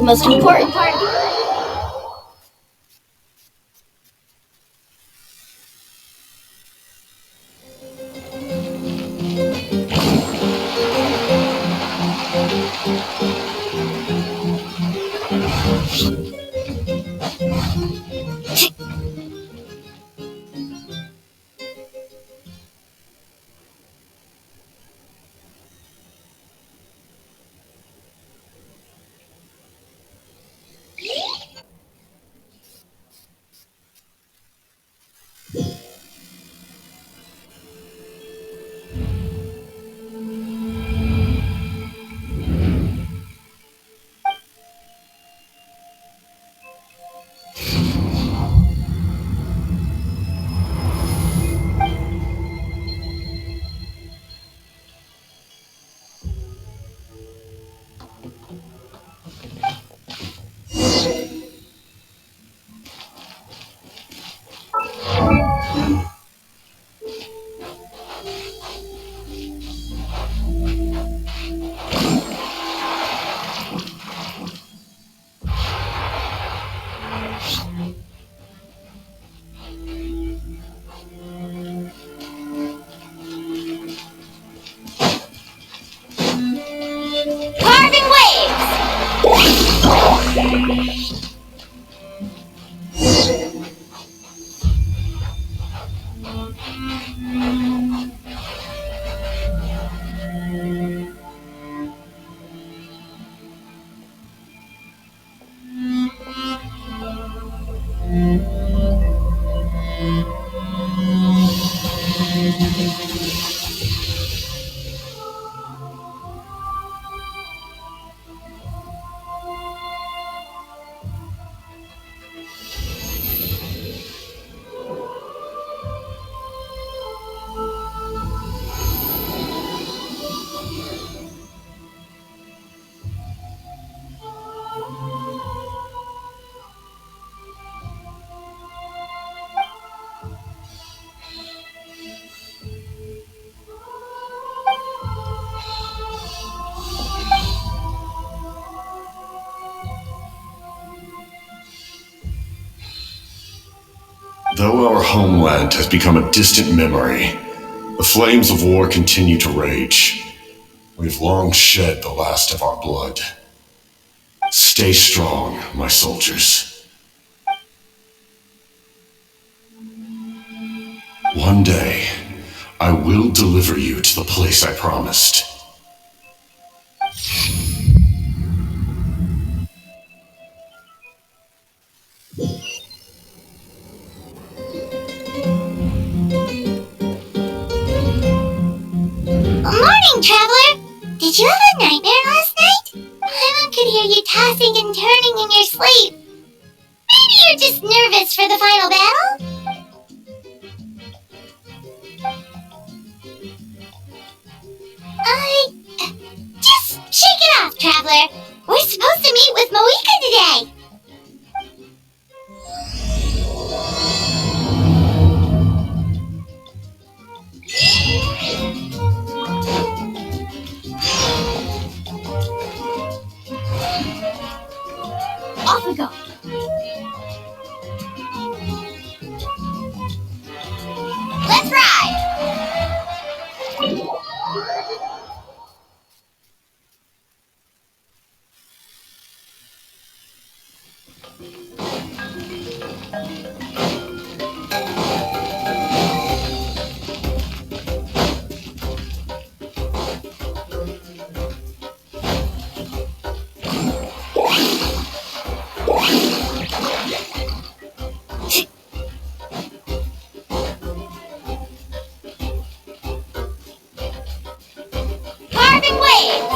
most important part. Carving waves! Though our homeland has become a distant memory, the flames of war continue to rage. We've long shed the last of our blood. Stay strong, my soldiers. One day, I will deliver you to the place I promised. Morning, Traveler! Did you have a nightmare last night? Paimon could hear you tossing and turning in your sleep. Maybe you're just nervous for the final battle? Just shake it off, Traveler. We're supposed to meet with Moika today. Off we go. Let's ride! Carving waves!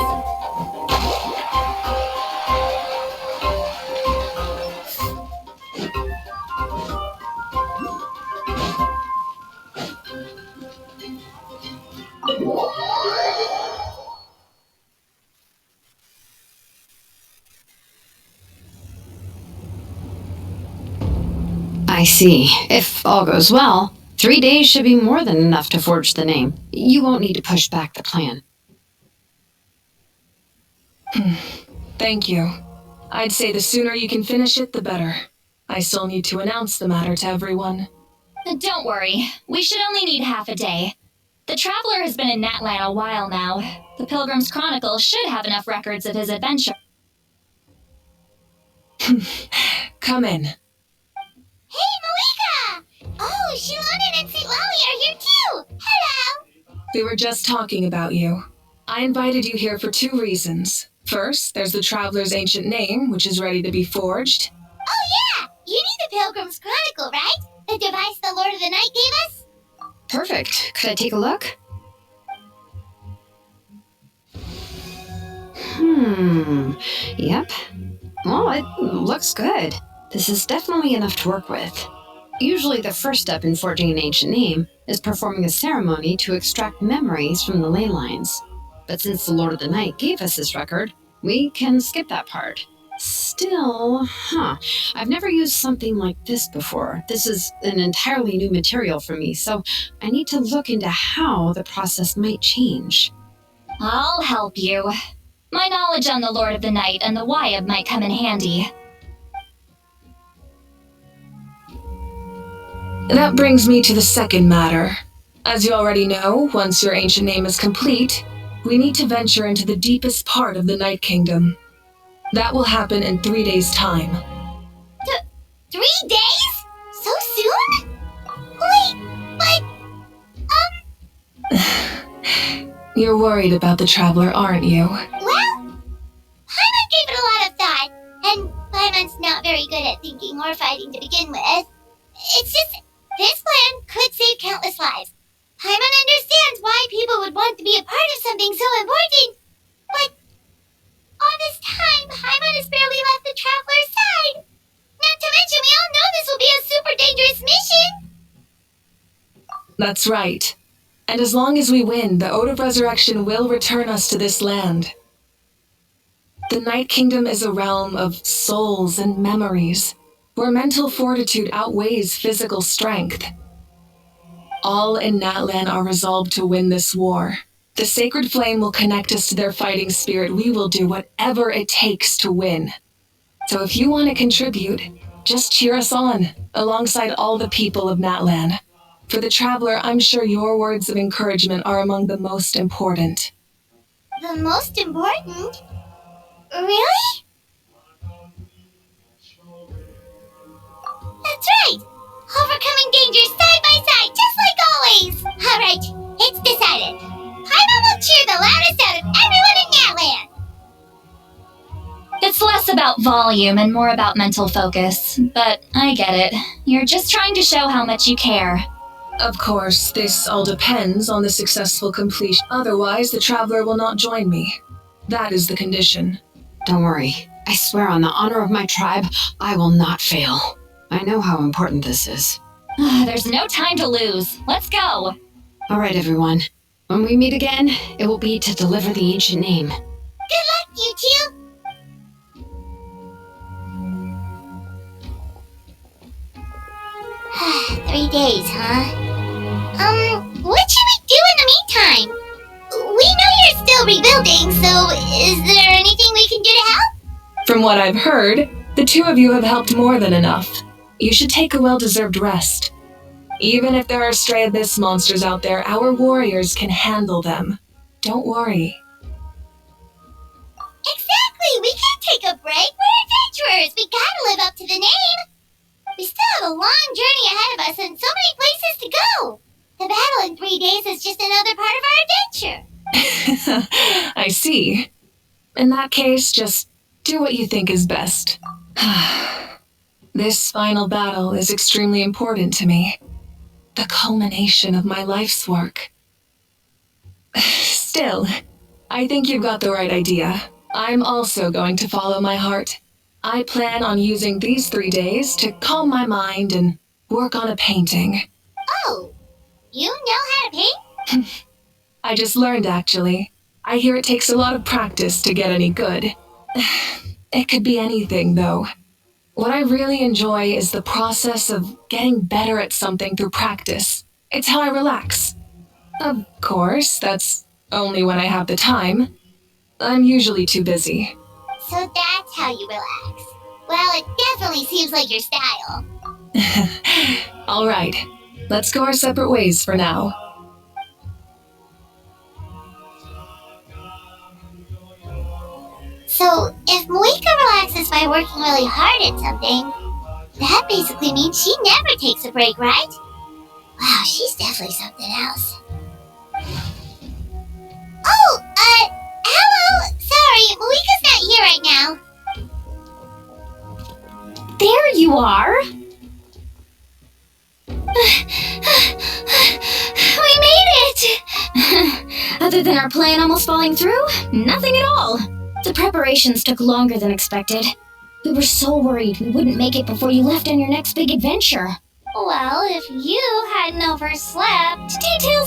I see. If all goes well, 3 days should be more than enough to forge the name. You won't need to push back the plan. Thank you. I'd say the sooner you can finish it, the better. I still need to announce the matter to everyone. Don't worry. We should only need half a day. The Traveler has been in Natlan a while now. The Pilgrim's Chronicle should have enough records of his adventure. Come in. Hey, Malika! Oh, Shilonen and St. Lally are here too! Hello! We were just talking about you. I invited you here for 2 reasons. First, there's the Traveler's ancient name, which is ready to be forged. Oh yeah! You need the Pilgrim's Chronicle, right? The device the Lord of the Night gave us? Perfect. Could I take a look? Yep. Well, it looks good. This is definitely enough to work with. Usually the first step in forging an ancient name is performing a ceremony to extract memories from the ley lines. But since the Lord of the Night gave us this record, we can skip that part. Still, I've never used something like this before. This is an entirely new material for me, so I need to look into how the process might change. I'll help you. My knowledge on the Lord of the Night and the Wyab might come in handy. That brings me to the second matter. As you already know, once your ancient name is complete, we need to venture into the deepest part of the Night Kingdom. That will happen in 3 days' time. 3 days? So soon? Wait, but... You're worried about the Traveler, aren't you? Well, Paimon gave it a lot of thought, and Paimon's not very good at thinking or fighting to begin with. It's just, this plan could save countless lives. Paimon understands why people would want to be a part of something so important, but all this time, Paimon has barely left the Traveler's side. Not to mention, we all know this will be a super dangerous mission. That's right. And as long as we win, the Ode of Resurrection will return us to this land. The Night Kingdom is a realm of souls and memories, where mental fortitude outweighs physical strength. All in Natlan are resolved to win this war. The sacred flame will connect us to their fighting spirit. We will do whatever it takes to win. So if you want to contribute, just cheer us on, alongside all the people of Natlan. For the Traveler, I'm sure your words of encouragement are among the most important. The most important? Really? That's right! Overcoming dangers side by side, just like always! Alright, it's decided. Paimon will cheer the loudest out of everyone in Natlan! It's less about volume and more about mental focus, but I get it. You're just trying to show how much you care. Of course, this all depends on the successful completion. Otherwise, the Traveler will not join me. That is the condition. Don't worry. I swear on the honor of my tribe, I will not fail. I know how important this is. There's no time to lose. Let's go. All right, everyone. When we meet again, it will be to deliver the ancient name. Good luck, you two! Three days, huh? What should we do in the meantime? We know you're still rebuilding, so is there anything we can do to help? From what I've heard, the 2 of you have helped more than enough. You should take a well-deserved rest. Even if there are stray abyss monsters out there, our warriors can handle them. Don't worry. Exactly! We can't take a break! We're adventurers! We gotta live up to the name! We still have a long journey ahead of us and so many places to go! The battle in 3 days is just another part of our adventure! I see. In that case, just do what you think is best. This final battle is extremely important to me. The culmination of my life's work. Still, I think you've got the right idea. I'm also going to follow my heart. I plan on using these 3 days to calm my mind and work on a painting. Oh, you know how to paint? I just learned, actually. I hear it takes a lot of practice to get any good. It could be anything, though. What I really enjoy is the process of getting better at something through practice. It's how I relax. Of course, that's only when I have the time. I'm usually too busy. So that's how you relax. Well, it definitely seems like your style. All right, let's go our separate ways for now. So, if Moika relaxes by working really hard at something, that basically means she never takes a break, right? Wow, she's definitely something else. Oh, hello! Sorry, Moika's not here right now. There you are! We made it! Other than our plan almost falling through, nothing at all. The preparations took longer than expected. We were so worried we wouldn't make it before you left on your next big adventure. Well, if you hadn't overslept...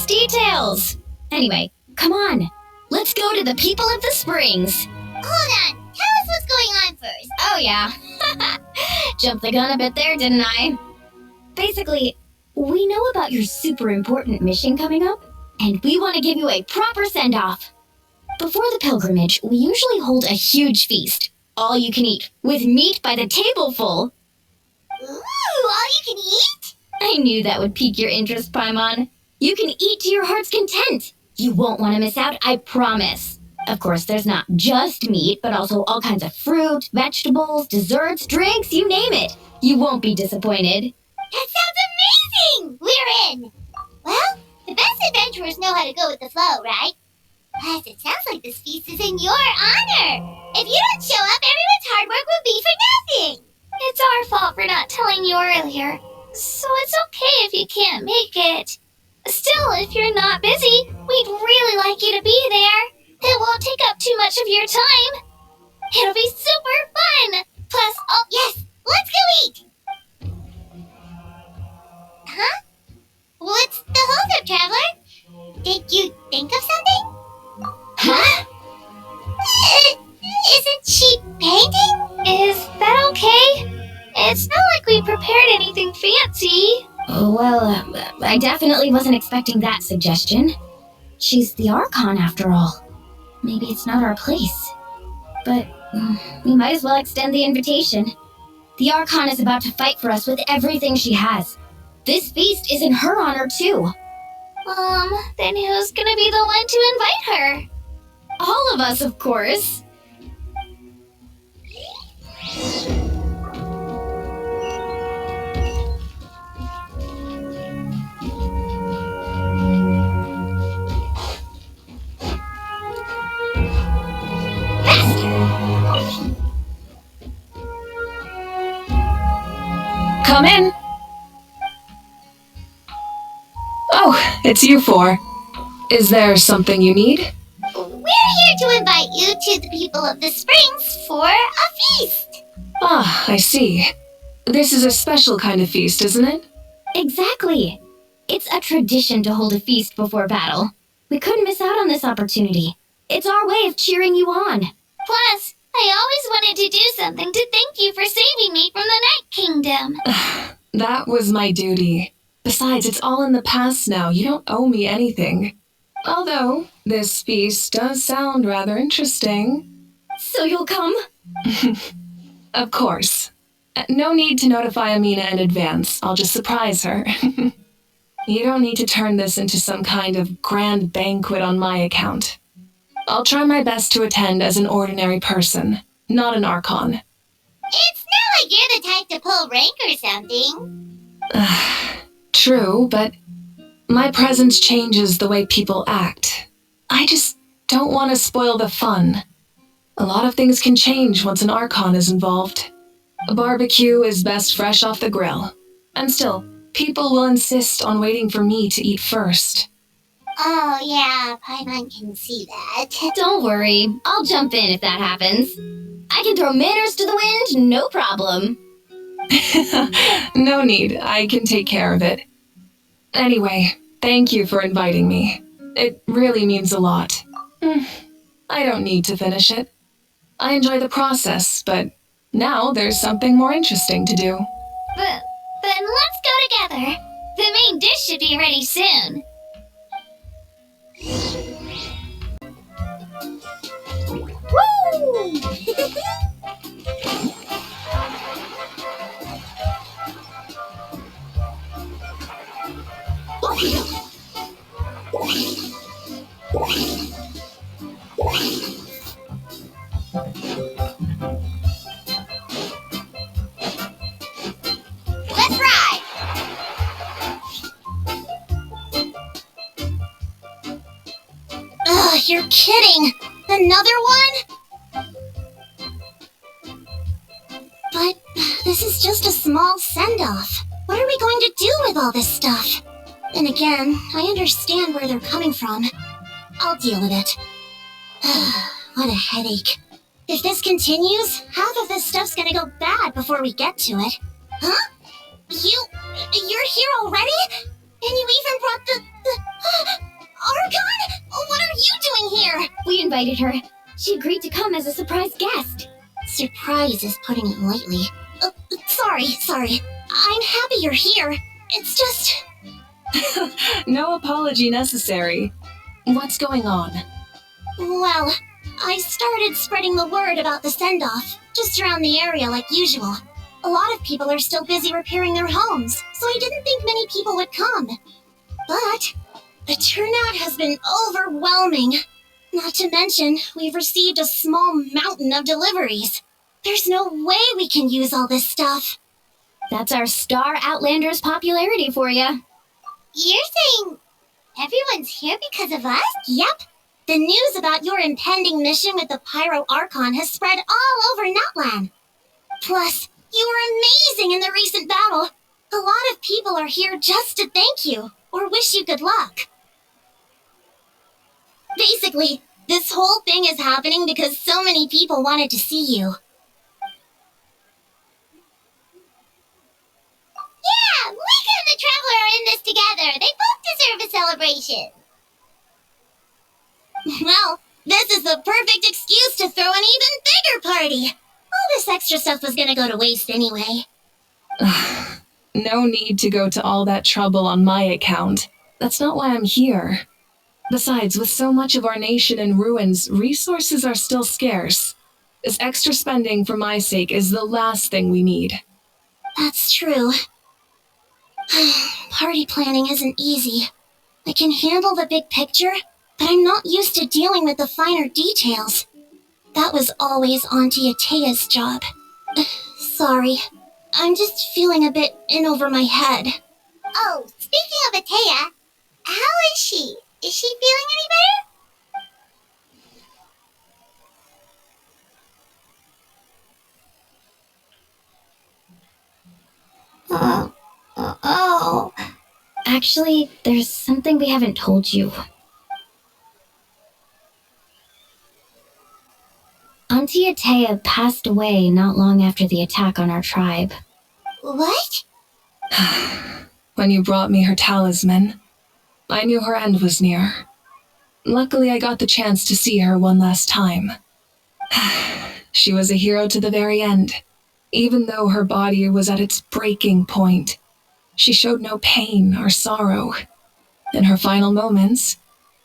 Details! Anyway, come on. Let's go to the people of the springs. Hold on, tell us what's going on first. Oh yeah. Jumped the gun a bit there, didn't I? Basically, we know about your super important mission coming up, and we want to give you a proper send-off. Before the pilgrimage, we usually hold a huge feast. All you can eat, with meat by the tableful. Ooh, all you can eat? I knew that would pique your interest, Paimon. You can eat to your heart's content. You won't want to miss out, I promise. Of course, there's not just meat, but also all kinds of fruit, vegetables, desserts, drinks, you name it. You won't be disappointed. That sounds amazing! We're in! Well, the best adventurers know how to go with the flow, right? Plus, it sounds like this feast is in your honor. If you don't show up, everyone's hard work will be for nothing. It's our fault for not telling you earlier, so it's okay if you can't make it. Still, if you're not busy, we'd really like you to be there. It won't take up too much of your time. It'll be super fun. Plus, Oh, yes, let's go eat! Huh? What's the holdup, Traveler? Did you think of something? huh? Isn't she painting? Is that okay? It's not like we prepared anything fancy. Well, I definitely wasn't expecting that suggestion. She's the Archon after all. Maybe it's not our place. But we might as well extend the invitation. The Archon is about to fight for us with everything she has. This feast is in her honor too. Then who's gonna be the one to invite her? All of us, of course. Come in. Oh, it's you four. Is there something you need? We're here to invite you to the people of the springs for a feast. Ah, I see. This is a special kind of feast, isn't it? Exactly. It's a tradition to hold a feast before battle. We couldn't miss out on this opportunity. It's our way of cheering you on. Plus, I always wanted to do something to thank you for saving me from the Night Kingdom. That was my duty. Besides, it's all in the past now. You don't owe me anything. Although, this feast does sound rather interesting. So you'll come? Of course. No need to notify Amina in advance. I'll just surprise her. You don't need to turn this into some kind of grand banquet on my account. I'll try my best to attend as an ordinary person, not an Archon. It's not like you're the type to pull rank or something. True, but my presence changes the way people act. I just don't want to spoil the fun. A lot of things can change once an Archon is involved. A barbecue is best fresh off the grill. And still, people will insist on waiting for me to eat first. Oh, yeah, Paimon can see that. Don't worry. I'll jump in if that happens. I can throw manners to the wind, no problem. No need. I can take care of it. Anyway, thank you for inviting me. It really means a lot. I don't need to finish it. I enjoy the process, but now there's something more interesting to do. Then let's go together. The main dish should be ready soon. Woo! You're kidding! Another one? But this is just a small send-off. What are we going to do with all this stuff? Then again, I understand where they're coming from. I'll deal with it. What a headache. If this continues, half of this stuff's gonna go bad before we get to it. Huh? You're here already? And you even brought the Archon? What are you doing here? We invited her. She agreed to come as a surprise guest. Surprise is putting it lightly. Sorry. I'm happy you're here. It's just... No apology necessary. What's going on? Well, I started spreading the word about the send-off, just around the area like usual. A lot of people are still busy repairing their homes, so I didn't think many people would come. But the turnout has been overwhelming. Not to mention, we've received a small mountain of deliveries. There's no way we can use all this stuff. That's our Star Outlander's popularity for you. You're saying everyone's here because of us? Yep. The news about your impending mission with the Pyro Archon has spread all over Natlan. Plus, you were amazing in the recent battle. A lot of people are here just to thank you, or wish you good luck. Basically, this whole thing is happening because so many people wanted to see you. Yeah, Lika and the Traveler are in this together. They both deserve a celebration. Well, this is the perfect excuse to throw an even bigger party. All this extra stuff was gonna go to waste anyway. No need to go to all that trouble on my account. That's not why I'm here. Besides, with so much of our nation in ruins, resources are still scarce. This extra spending for my sake is the last thing we need. That's true. Party planning isn't easy. I can handle the big picture, but I'm not used to dealing with the finer details. That was always Auntie Atea's job. Sorry. I'm just feeling a bit in over my head. Oh, speaking of Atea, how is she? Is she feeling any better? Oh. Actually, there's something we haven't told you. Auntie Atea passed away not long after the attack on our tribe. What? When you brought me her talisman, I knew her end was near. Luckily, I got the chance to see her one last time. She was a hero to the very end. Even though her body was at its breaking point, she showed no pain or sorrow. In her final moments,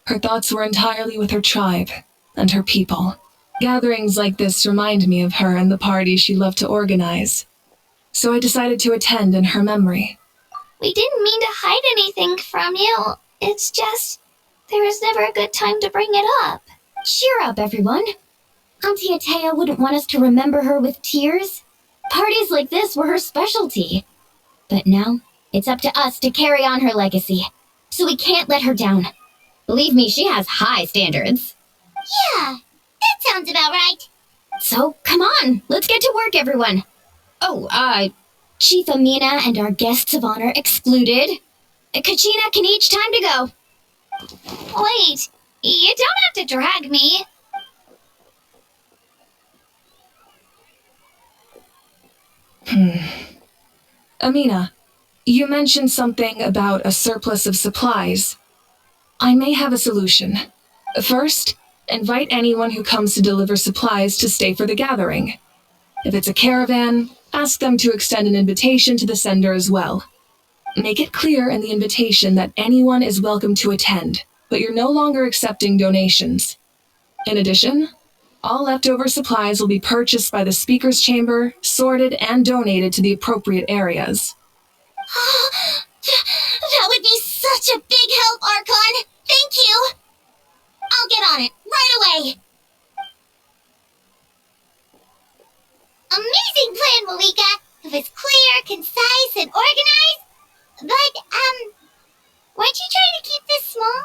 her thoughts were entirely with her tribe and her people. Gatherings like this remind me of her and the party she loved to organize. So I decided to attend in her memory. We didn't mean to hide anything from you. It's just, there was never a good time to bring it up. Cheer up, everyone. Auntie Atea wouldn't want us to remember her with tears. Parties like this were her specialty. But now, it's up to us to carry on her legacy. So we can't let her down. Believe me, she has high standards. Yeah, that sounds about right. So, come on, let's get to work, everyone. Chief Amina and our guests of honor excluded. Kachina can each time to go. Wait, you don't have to drag me. Amina, you mentioned something about a surplus of supplies. I may have a solution. First, invite anyone who comes to deliver supplies to stay for the gathering. If it's a caravan, ask them to extend an invitation to the sender as well. Make it clear in the invitation that anyone is welcome to attend, but you're no longer accepting donations. In addition, all leftover supplies will be purchased by the speaker's chamber, sorted, and donated to the appropriate areas. That would be such a big help, Archon! Thank you! I'll get on it, right away! Amazing plan, Malika! It was clear, concise, and organized. But, weren't you trying to keep this small?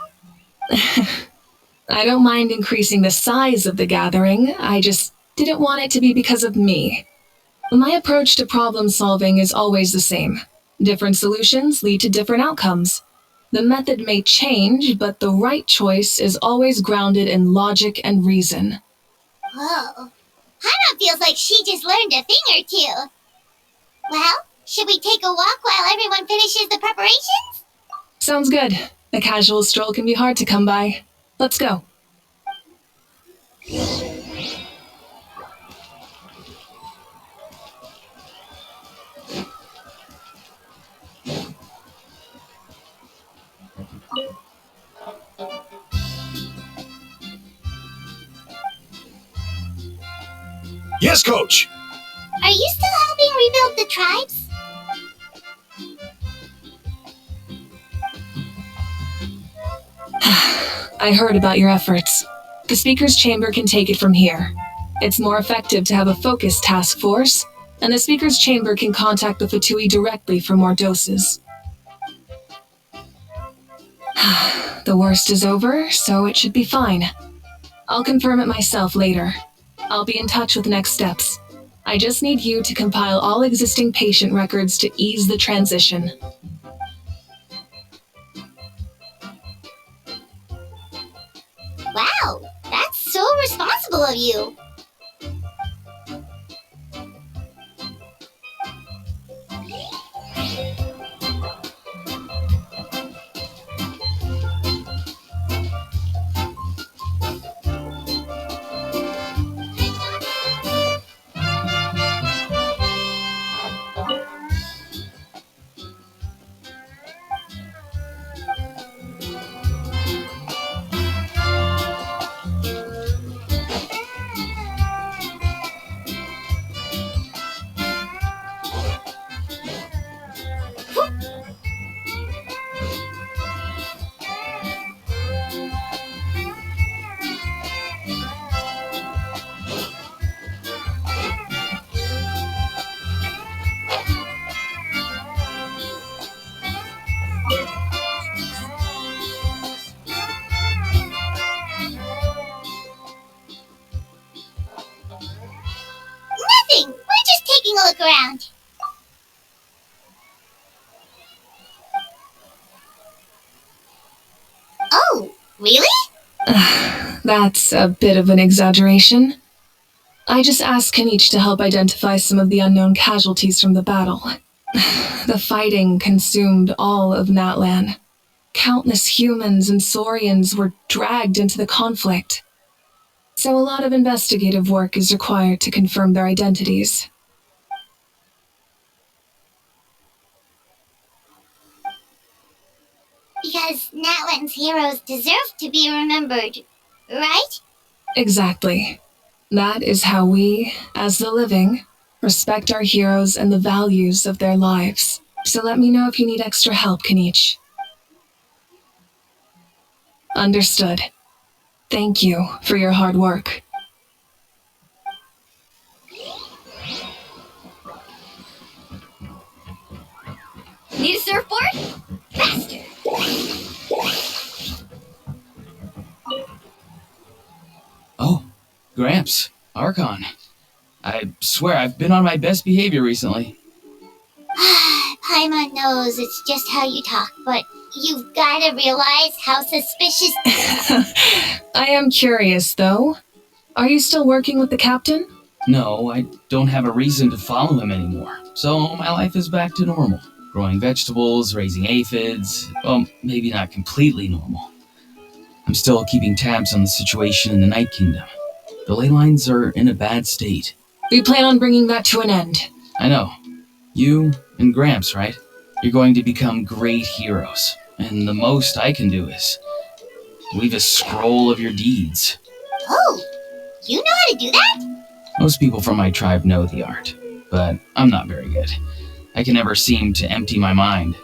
I don't mind increasing the size of the gathering, I just didn't want it to be because of me. My approach to problem solving is always the same. Different solutions lead to different outcomes. The method may change, but the right choice is always grounded in logic and reason. Whoa. Hana feels like she just learned a thing or two. Well, should we take a walk while everyone finishes the preparations? Sounds good. A casual stroll can be hard to come by. Let's go. Yes, Coach! Are you still helping rebuild the tribes? I heard about your efforts. The Speaker's Chamber can take it from here. It's more effective to have a focused task force, and the Speaker's Chamber can contact the Fatui directly for more doses. The worst is over, so it should be fine. I'll confirm it myself later. I'll be in touch with next steps. I just need you to compile all existing patient records to ease the transition. Wow, that's so responsible of you. Nothing! We're just taking a look around. Oh, really? That's a bit of an exaggeration. I just asked Kanich to help identify some of the unknown casualties from the battle. The fighting consumed all of Natlan. Countless humans and Saurians were dragged into the conflict. So a lot of investigative work is required to confirm their identities. Because Natlan's heroes deserve to be remembered, right? Exactly. That is how we, as the living, respect our heroes and the values of their lives. So let me know if you need extra help, Kanich. Understood. Thank you for your hard work. Need a surfboard? Faster! Oh, Gramps, Archon. I swear I've been on my best behavior recently. Paimon knows it's just how you talk, but you've gotta realize how suspicious. I am curious, though. Are you still working with the captain? No, I don't have a reason to follow him anymore, so my life is back to normal. Growing vegetables, raising aphids, well, maybe not completely normal. I'm still keeping tabs on the situation in the Night Kingdom. The ley lines are in a bad state. We plan on bringing that to an end. I know. You and Gramps, right? You're going to become great heroes, and the most I can do is leave a scroll of your deeds. Oh, you know how to do that? Most people from my tribe know the art, but I'm not very good. I can never seem to empty my mind.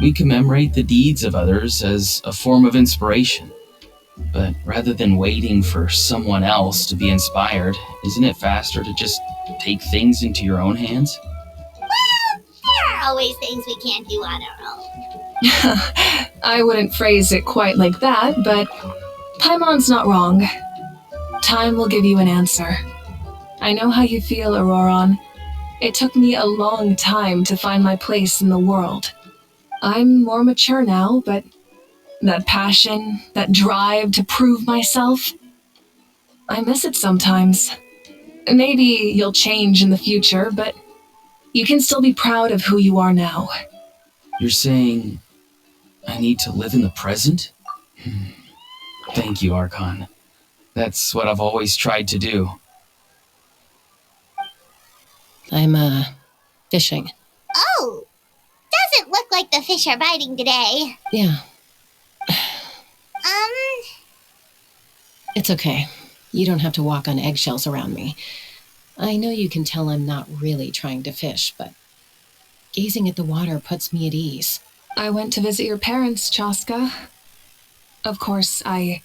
We commemorate the deeds of others as a form of inspiration. But rather than waiting for someone else to be inspired, isn't it faster to just take things into your own hands? Well, there are always things we can't do on our own. I wouldn't phrase it quite like that, but Paimon's not wrong. Time will give you an answer. I know how you feel, Auroron. It took me a long time to find my place in the world. I'm more mature now, but that passion, that drive to prove myself, I miss it sometimes. Maybe you'll change in the future, but you can still be proud of who you are now. You're saying I need to live in the present? Thank you, Archon. That's what I've always tried to do. I'm, fishing. Oh, doesn't look like the fish are biting today. Yeah, Um, it's okay. You don't have to walk on eggshells around me. I know you can tell I'm not really trying to fish, but gazing at the water puts me at ease. I went to visit your parents, Chaska. Of course, I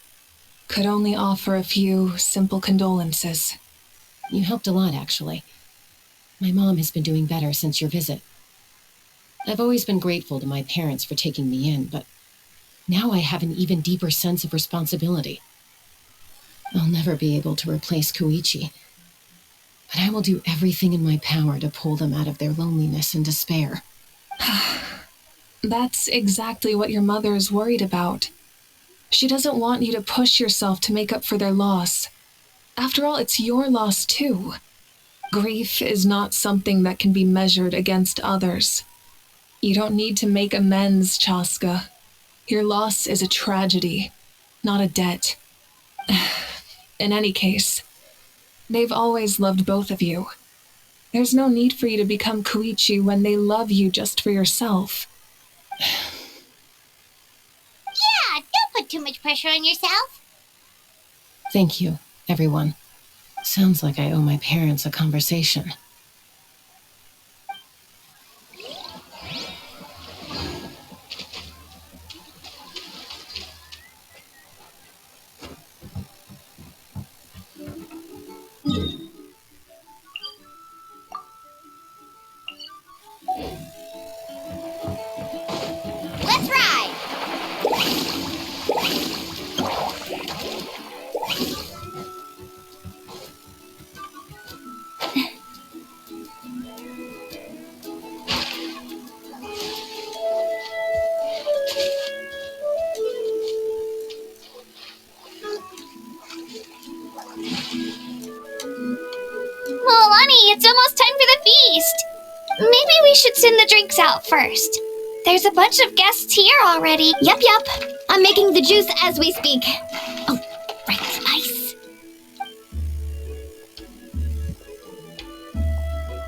could only offer a few simple condolences. You helped a lot, actually. My mom has been doing better since your visit. I've always been grateful to my parents for taking me in, but now I have an even deeper sense of responsibility. I'll never be able to replace Koichi, but I will do everything in my power to pull them out of their loneliness and despair. That's exactly what your mother is worried about. She doesn't want you to push yourself to make up for their loss. After all, it's your loss too. Grief is not something that can be measured against others. You don't need to make amends, Chaska. Your loss is a tragedy, not a debt. In any case, they've always loved both of you. There's no need for you to become Koichi when they love you just for yourself. yeah, don't put too much pressure on yourself. Thank you, everyone. Sounds like I owe my parents a conversation. Let's ride! Milani, it's almost time for the feast. Maybe we should send the drinks out first. There's a bunch of guests here already. Yup. I'm making the juice as we speak. Oh, right, ice.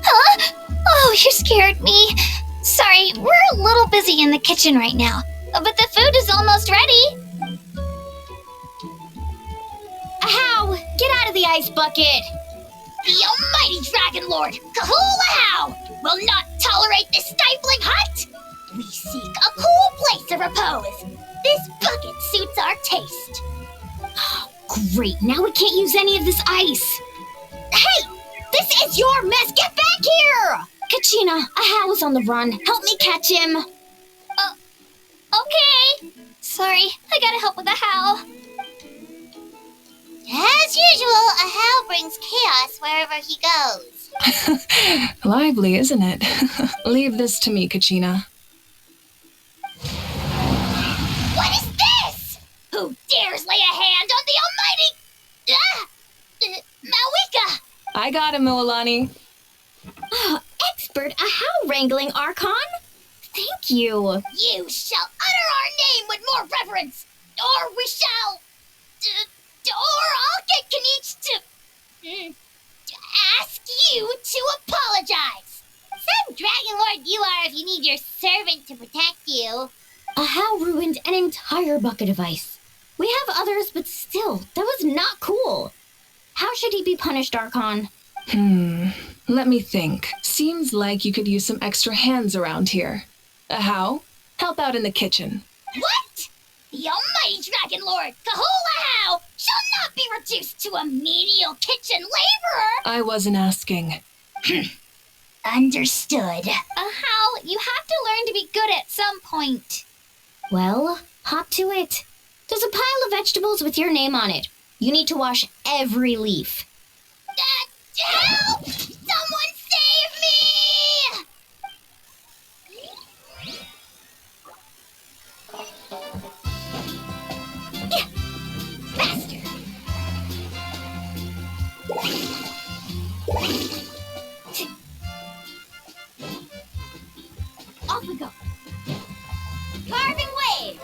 Huh? Oh, you scared me. Sorry, we're a little busy in the kitchen right now, but the food is almost ready. Ahow! Get out of the ice bucket! The almighty Dragon Lord, Kahulahau, will not tolerate this stifling hut! We seek a cool place of repose. This bucket suits our taste. Oh, great, now we can't use any of this ice. Hey! This is your mess! Get back here! Kachina, Ahow is on the run. Help me catch him. Okay. Sorry, I gotta help with Ahow. As usual, Ahau brings chaos wherever he goes. Lively, isn't it? Leave this to me, Kachina. What is this? Who dares lay a hand on the almighty... Mawika! I got him, Moalani. Oh, expert Ahow wrangling, Archon. Thank you. You shall utter our name with more reverence, or we shall... or I'll get Kanich to ask you to apologize. Some Dragon Lord you are if you need your servant to protect you. Ahow ruined an entire bucket of ice. We have others, but still, that was not cool. How should he be punished, Archon? Let me think. Seems like you could use some extra hands around here. Ahow, help out in the kitchen. What? The almighty Dragon Lord, Kahulahau, shall not be reduced to a menial kitchen laborer! I wasn't asking. Understood. Ahow, you have to learn to be good at some point. Well, hop to it. There's a pile of vegetables with your name on it. You need to wash every leaf. Help! Someone save me! Faster! Off we go. Carving waves!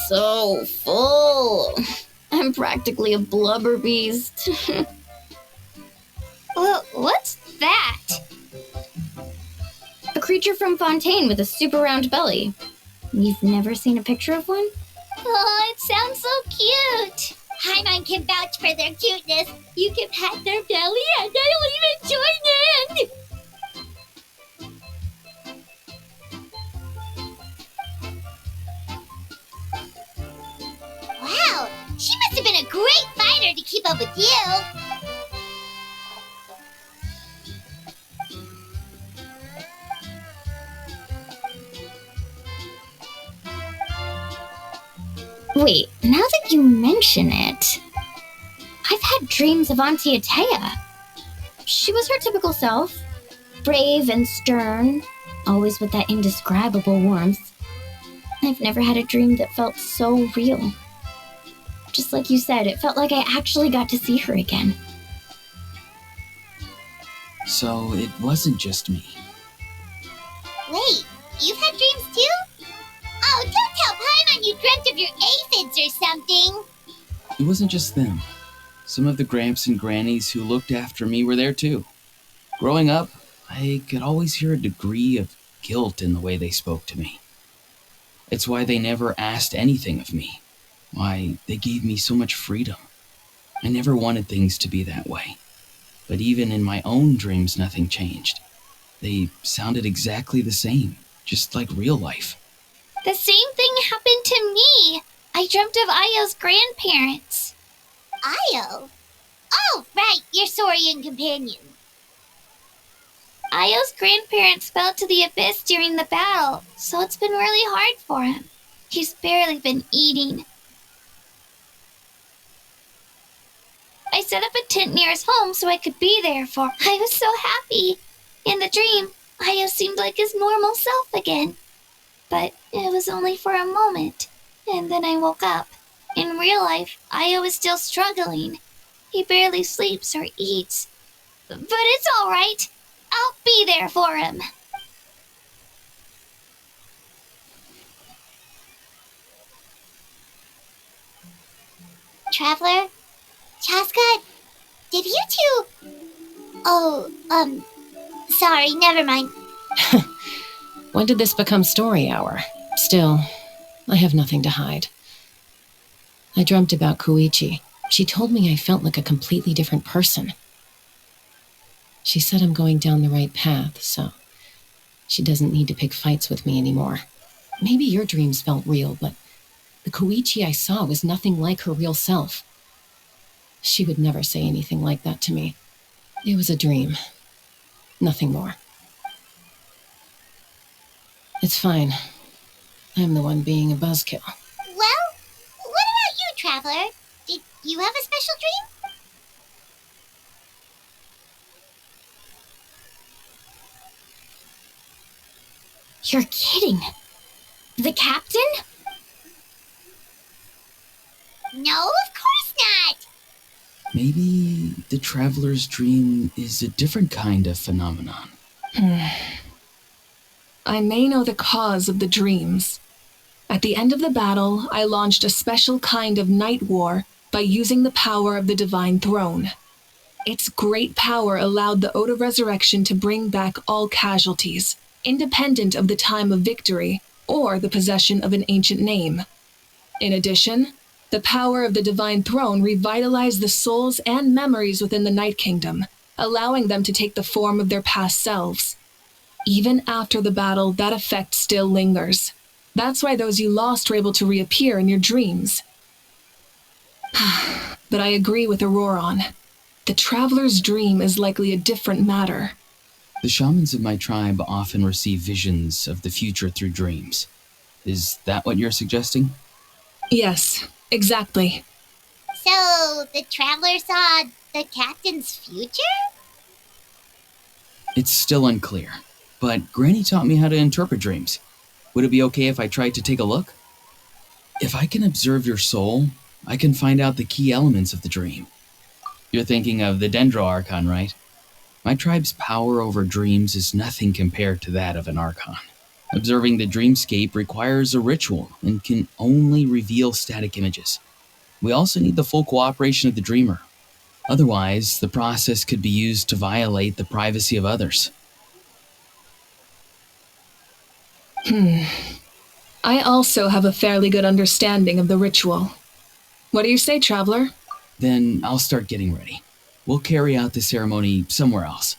So full. I'm practically a blubber beast. What's that? A creature from Fontaine with a super round belly. You've never seen a picture of one? Oh, it sounds so cute. Paimon can vouch for their cuteness. You can pat their belly and I'll even join in. Wow, she must have been a great fighter to keep up with you. Wait, now that you mention it, I've had dreams of Auntie Atea. She was her typical self, brave and stern, always with that indescribable warmth. I've never had a dream that felt so real. Just like you said, it felt like I actually got to see her again. So it wasn't just me. Wait, you've had dreams too? Oh, don't tell Paimon you dreamt of your aphids or something. It wasn't just them. Some of the Gramps and Grannies who looked after me were there too. Growing up, I could always hear a degree of guilt in the way they spoke to me. It's why they never asked anything of me. Why they gave me so much freedom. I never wanted things to be that way. But even in my own dreams, nothing changed. They sounded exactly the same, just like real life. The same thing happened to me. I dreamt of Ayo's grandparents. Ayo? Oh, right, your Saurian companion. Ayo's grandparents fell to the abyss during the battle, so it's been really hard for him. He's barely been eating. I set up a tent near his home so I could be there for him. I was so happy. In the dream, Ayo seemed like his normal self again. But it was only for a moment, and then I woke up. In real life, Ayo is still struggling. He barely sleeps or eats. But it's all right. I'll be there for him. Traveler? Chaska? Did you two... Oh, sorry, never mind. When did this become story hour? Still, I have nothing to hide. I dreamt about Koichi. She told me I felt like a completely different person. She said I'm going down the right path, so she doesn't need to pick fights with me anymore. Maybe your dreams felt real, but the Koichi I saw was nothing like her real self. She would never say anything like that to me. It was a dream. Nothing more. It's fine. I'm the one being a buzzkill. Well, what about you, Traveler? Did you have a special dream? You're kidding. The captain? No, of course not. Maybe the traveler's dream is a different kind of phenomenon. I may know the cause of the dreams. At the end of the battle, I launched a special kind of night war by using the power of the Divine Throne. Its great power allowed the Ode of Resurrection to bring back all casualties, independent of the time of victory or the possession of an ancient name. In addition, the power of the Divine Throne revitalized the souls and memories within the Night Kingdom, allowing them to take the form of their past selves. Even after the battle, that effect still lingers. That's why those you lost were able to reappear in your dreams. But I agree with Auroron. The traveler's dream is likely a different matter. The shamans of my tribe often receive visions of the future through dreams. Is that what you're suggesting? Yes, exactly. So, the traveler saw the captain's future? It's still unclear, but Granny taught me how to interpret dreams. Would it be okay if I tried to take a look? If I can observe your soul, I can find out the key elements of the dream. You're thinking of the Dendro Archon, right? My tribe's power over dreams is nothing compared to that of an Archon. Observing the dreamscape requires a ritual and can only reveal static images. We also need the full cooperation of the dreamer. Otherwise, the process could be used to violate the privacy of others. I also have a fairly good understanding of the ritual. What do you say, traveler? Then I'll start getting ready. We'll carry out the ceremony somewhere else.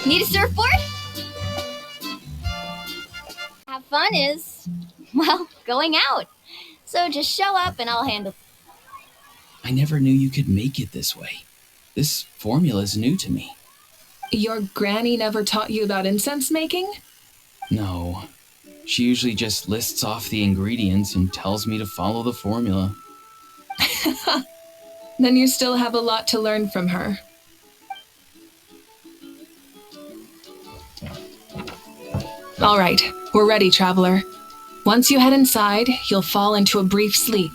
Need a surfboard? Have fun is, well, going out. So just show up and I'll handle. I never knew you could make it this way. This formula is new to me. Your granny never taught you about incense making? No. She usually just lists off the ingredients and tells me to follow the formula. Then you still have a lot to learn from her. All right, we're ready, traveler. Once you head inside, you'll fall into a brief sleep.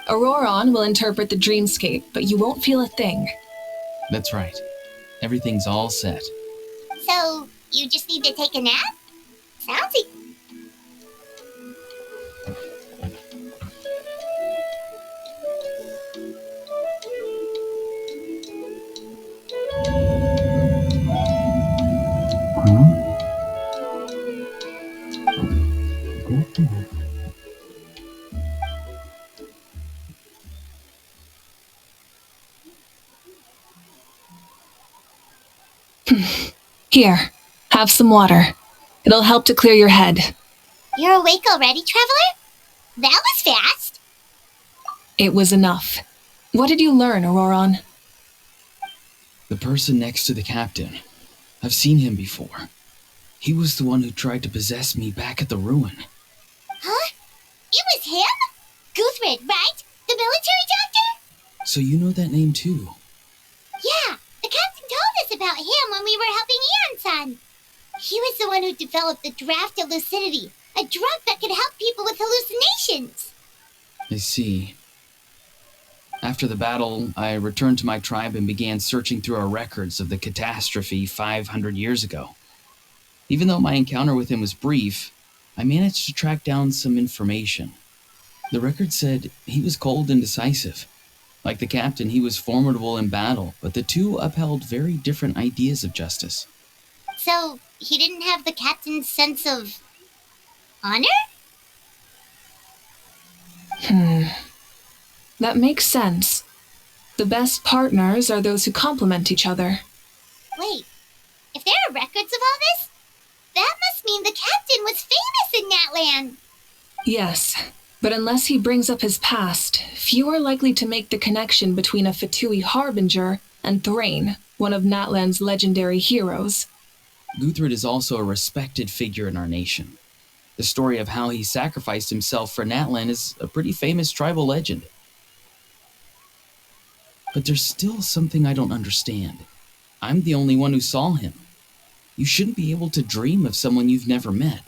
Auroron will interpret the dreamscape, but you won't feel a thing. That's right. Everything's all set. So, you just need to take a nap? Sounds like... Here, have some water. It'll help to clear your head. You're awake already, traveler? That was fast. It was enough. What did you learn, Auroron? The person next to the captain. I've seen him before. He was the one who tried to possess me back at the ruin. Huh? It was him? Guthred, right? The military doctor? So you know that name too? Yeah, the captain told us about him when we were helping Eon-san. He was the one who developed the draft of lucidity, a drug that could help people with hallucinations. I see. After the battle, I returned to my tribe and began searching through our records of the catastrophe 500 years ago. Even though my encounter with him was brief, I managed to track down some information. The record said he was cold and decisive. Like the captain, he was formidable in battle, but the two upheld very different ideas of justice. So, he didn't have the captain's sense of... honor? That makes sense. The best partners are those who complement each other. Wait, if there are records of all this, that must mean the captain was famous in Natlan. Yes, but unless he brings up his past, few are likely to make the connection between a Fatui harbinger and Thrain, one of Natlan's legendary heroes. Guthred is also a respected figure in our nation. The story of how he sacrificed himself for Natlan is a pretty famous tribal legend. But there's still something I don't understand. I'm the only one who saw him. You shouldn't be able to dream of someone you've never met.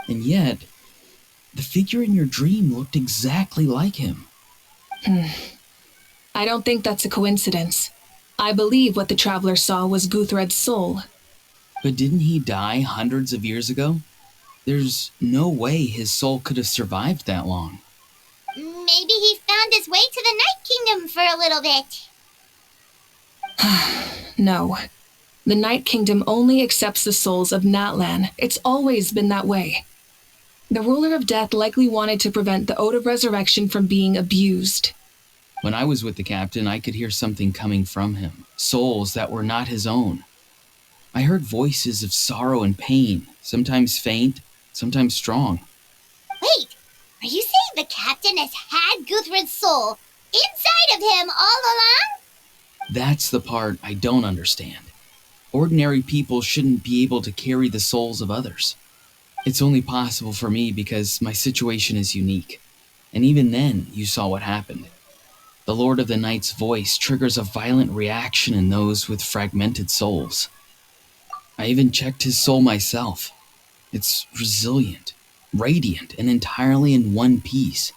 And yet, the figure in your dream looked exactly like him. I don't think that's a coincidence. I believe what the traveler saw was Guthred's soul. But didn't he die hundreds of years ago? There's no way his soul could have survived that long. Maybe he found his way to the Night Kingdom for a little bit. No. The Night Kingdom only accepts the souls of Natlan. It's always been that way. The ruler of death likely wanted to prevent the Ode of Resurrection from being abused. When I was with the captain, I could hear something coming from him, souls that were not his own. I heard voices of sorrow and pain, sometimes faint, sometimes strong. Wait, are you saying the captain has had Guthred's soul inside of him all along? That's the part I don't understand. Ordinary people shouldn't be able to carry the souls of others. It's only possible for me because my situation is unique. And even then, you saw what happened. The Lord of the Night's voice triggers a violent reaction in those with fragmented souls. I even checked his soul myself. It's resilient, radiant, and entirely in one piece.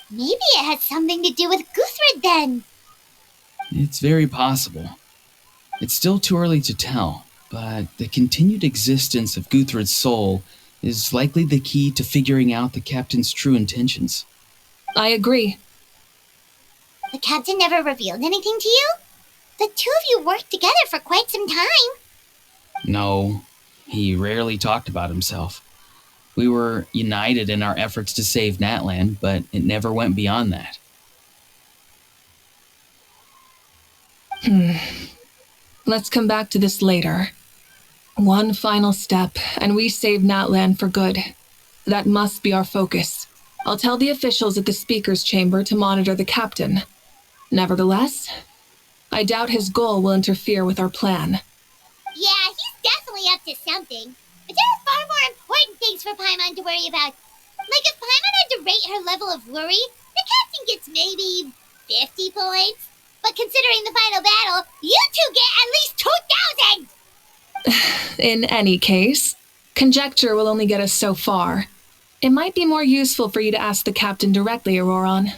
Maybe it had something to do with Guthred then. It's very possible. It's still too early to tell, but the continued existence of Guthred's soul is likely the key to figuring out the captain's true intentions. I agree. The captain never revealed anything to you? The two of you worked together for quite some time. No, he rarely talked about himself. We were united in our efforts to save Natlan, but it never went beyond that. Let's come back to this later. One final step, and we save Natlan for good. That must be our focus. I'll tell the officials at the speaker's chamber to monitor the captain. Nevertheless, I doubt his goal will interfere with our plan. Yeah, he's definitely up to something. But there are far more important things for Paimon to worry about. Like if Paimon had to rate her level of worry, the captain gets maybe 50 points. But considering the final battle, you two get at least 2,000! In any case, conjecture will only get us so far. It might be more useful for you to ask the captain directly, Auroron.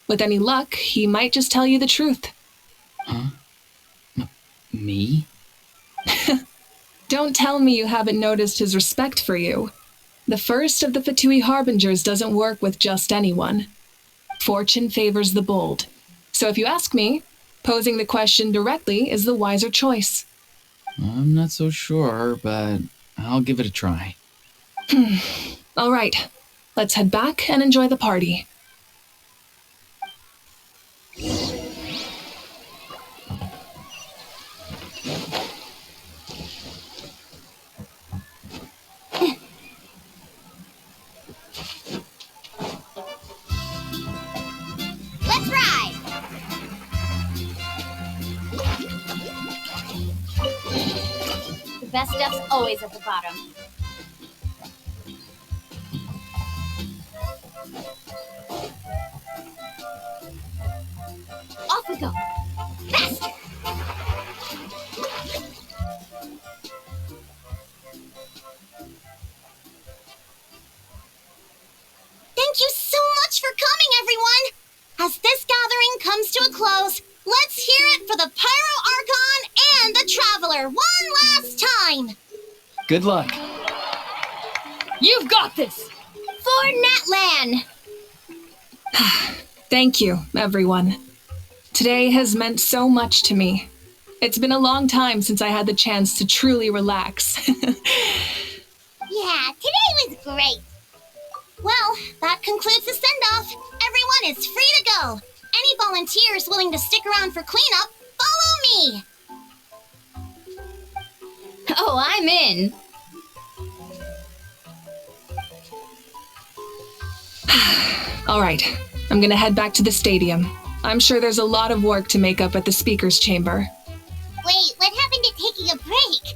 With any luck, he might just tell you the truth. Huh? Me? Don't tell me you haven't noticed his respect for you. The first of the Fatui Harbingers doesn't work with just anyone. Fortune favors the bold. So if you ask me, posing the question directly is the wiser choice. I'm not so sure, but I'll give it a try. All right, let's head back and enjoy the party. Let's ride! The best stuff's always at the bottom. Off we go. Faster! Thank you so much for coming, everyone! As this gathering comes to a close, let's hear it for the Pyro Archon and the Traveler one last time! Good luck. You've got this! For Natlan! Thank you, everyone. Today has meant so much to me. It's been a long time since I had the chance to truly relax. Yeah, today was great. Well, that concludes the send-off. Everyone is free to go. Any volunteers willing to stick around for cleanup, follow me. Oh, I'm in. All right, I'm gonna head back to the stadium. I'm sure there's a lot of work to make up at the speaker's chamber. Wait, what happened to taking a break?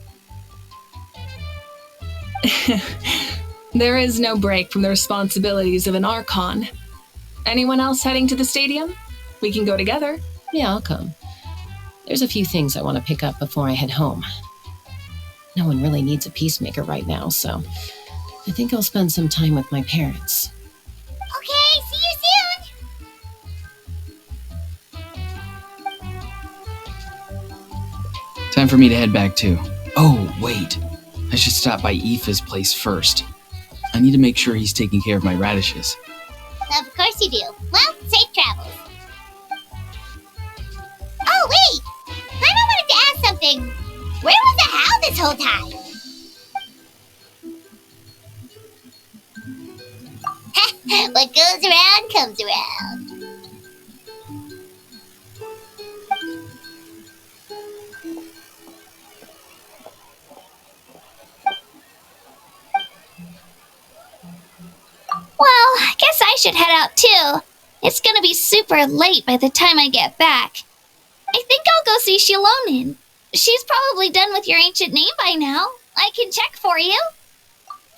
There is no break from the responsibilities of an Archon. Anyone else heading to the stadium? We can go together. Yeah, I'll come. There's a few things I want to pick up before I head home. No one really needs a peacemaker right now, so I think I'll spend some time with my parents. Okay, see you soon. Time for me to head back too. Oh, wait. I should stop by Aoife's place first. I need to make sure he's taking care of my radishes. Of course you do. Well, safe travels. Oh, wait! I wanted to ask something. Where was the How this whole time? What goes around comes around. Well, I guess I should head out too. It's gonna be super late by the time I get back. I think I'll go see Shilonin. She's probably done with your ancient name by now. I can check for you.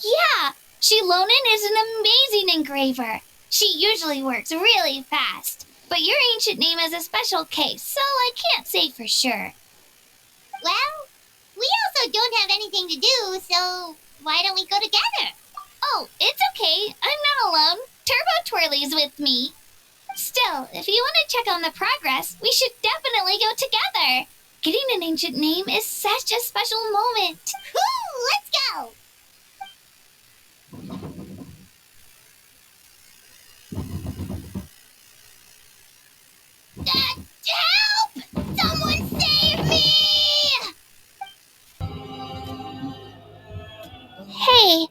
Yeah, Shilonin is an amazing engraver. She usually works really fast. But your ancient name is a special case, so I can't say for sure. Well, we also don't have anything to do, so why don't we go together? Oh, it's okay. I'm not alone. Turbo Twirly's with me. Still, if you want to check on the progress, we should definitely go together. Getting an ancient name is such a special moment. Woo, let's go! Help! Someone save me! Hey,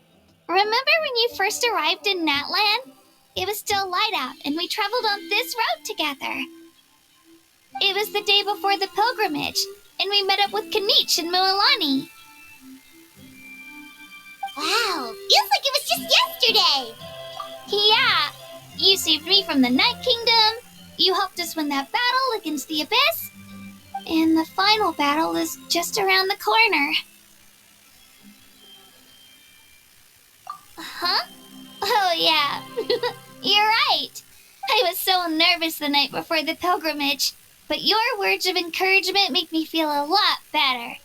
remember when you first arrived in Natlan? It was still light out, and we traveled on this road together. It was the day before the pilgrimage, and we met up with Kanich and Mualani. Wow, feels like it was just yesterday. Yeah, you saved me from the Night Kingdom, you helped us win that battle against the Abyss, and the final battle is just around the corner. Huh? Oh, yeah. You're right. I was so nervous the night before the pilgrimage, but your words of encouragement make me feel a lot better.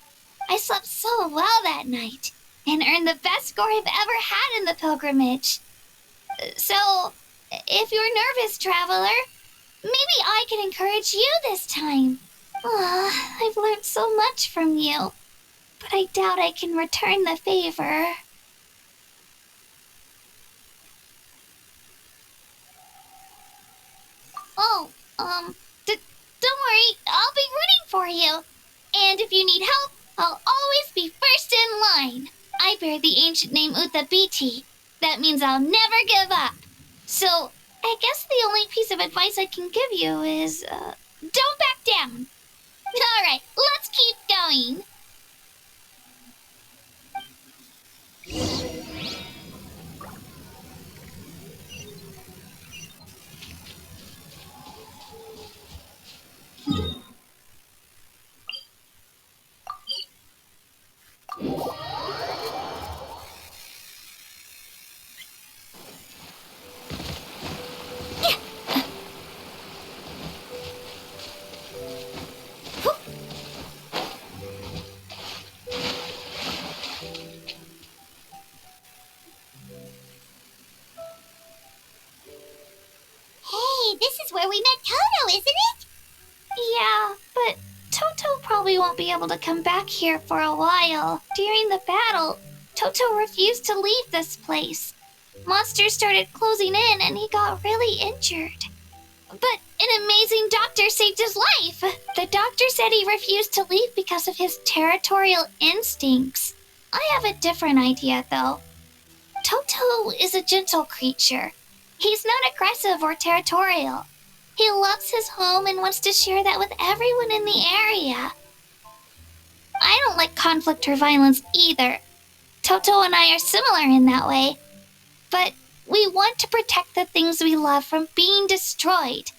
I slept so well that night, and earned the best score I've ever had in the pilgrimage. So, if you're nervous, traveler, maybe I can encourage you this time. I've learned so much from you, but I doubt I can return the favor. Oh, don't worry, I'll be rooting for you. And if you need help, I'll always be first in line. I bear the ancient name Uthabiti. That means I'll never give up. So, I guess the only piece of advice I can give you is, don't back down. Alright, let's keep going. Hey, this is where we met Toto, isn't it? Yeah, but Toto probably won't be able to come back here for a while. During the battle, Toto refused to leave this place. Monsters started closing in and he got really injured. But an amazing doctor saved his life. The doctor said he refused to leave because of his territorial instincts. I have a different idea, though. Toto is a gentle creature. He's not aggressive or territorial. He loves his home and wants to share that with everyone in the area. I don't like conflict or violence either. Toto and I are similar in that way. But we want to protect the things we love from being destroyed.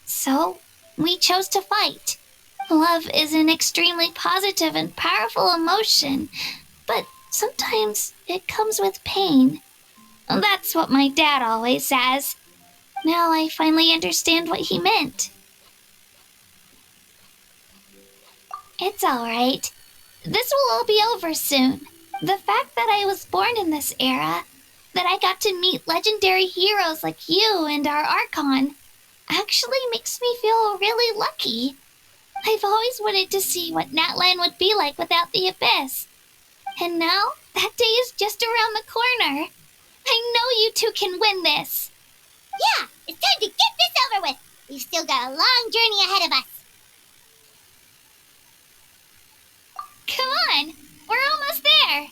So, we chose to fight. Love is an extremely positive and powerful emotion, but sometimes it comes with pain. That's what my dad always says. Now I finally understand what he meant. It's alright. This will all be over soon. The fact that I was born in this era, that I got to meet legendary heroes like you and our Archon, actually makes me feel really lucky. I've always wanted to see what Natlan would be like without the Abyss. And now, that day is just around the corner. I know you two can win this. Yeah, it's time to get this over with. We've still got a long journey ahead of us. Come on, we're almost there.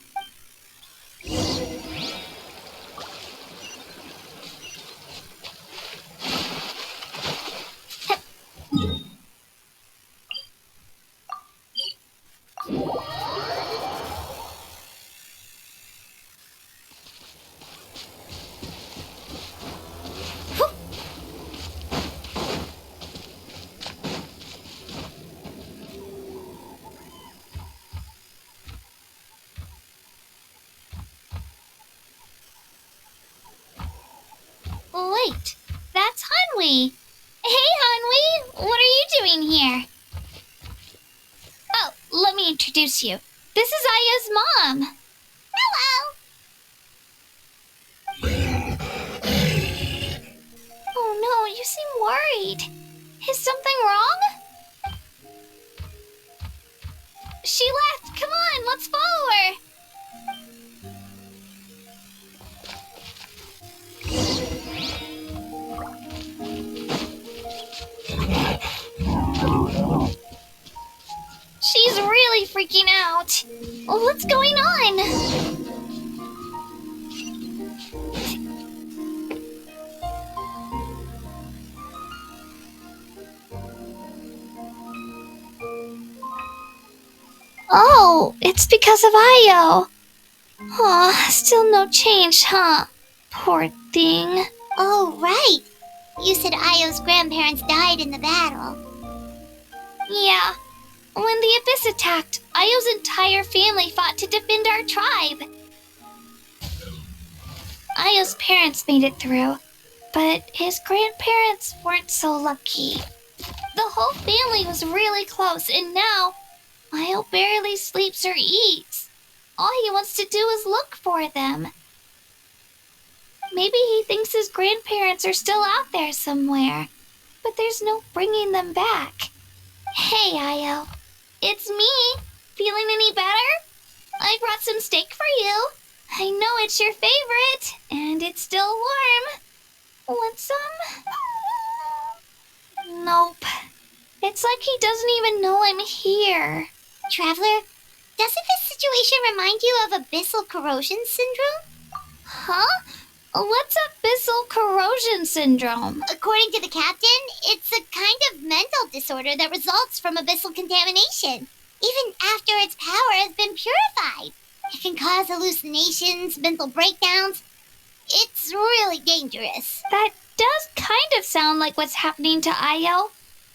Wait, that's Hanwi. Hey, Hanwi, what are you doing here? Oh, let me introduce you. This is Aya's mom. Hello. Oh no, you seem worried. Is something wrong? She left. Come on, let's follow her. She's really freaking out. What's going on? Oh, it's because of Io. Aw, still no change, huh? Poor thing. Oh, right. You said Io's grandparents died in the battle. Yeah. When the Abyss attacked, Io's entire family fought to defend our tribe. Io's parents made it through, but his grandparents weren't so lucky. The whole family was really close, and now Io barely sleeps or eats. All he wants to do is look for them. Maybe he thinks his grandparents are still out there somewhere, but there's no bringing them back. Hey, Io. It's me. Feeling any better? I brought some steak for you. I know it's your favorite, and it's still warm. Want some? Nope. It's like he doesn't even know I'm here. Traveler, doesn't this situation remind you of abyssal corrosion syndrome? Huh? What's abyssal corrosion syndrome? According to the captain, it's a kind of mental disorder that results from abyssal contamination, even after its power has been purified. It can cause hallucinations, mental breakdowns. It's really dangerous. That does kind of sound like what's happening to Io,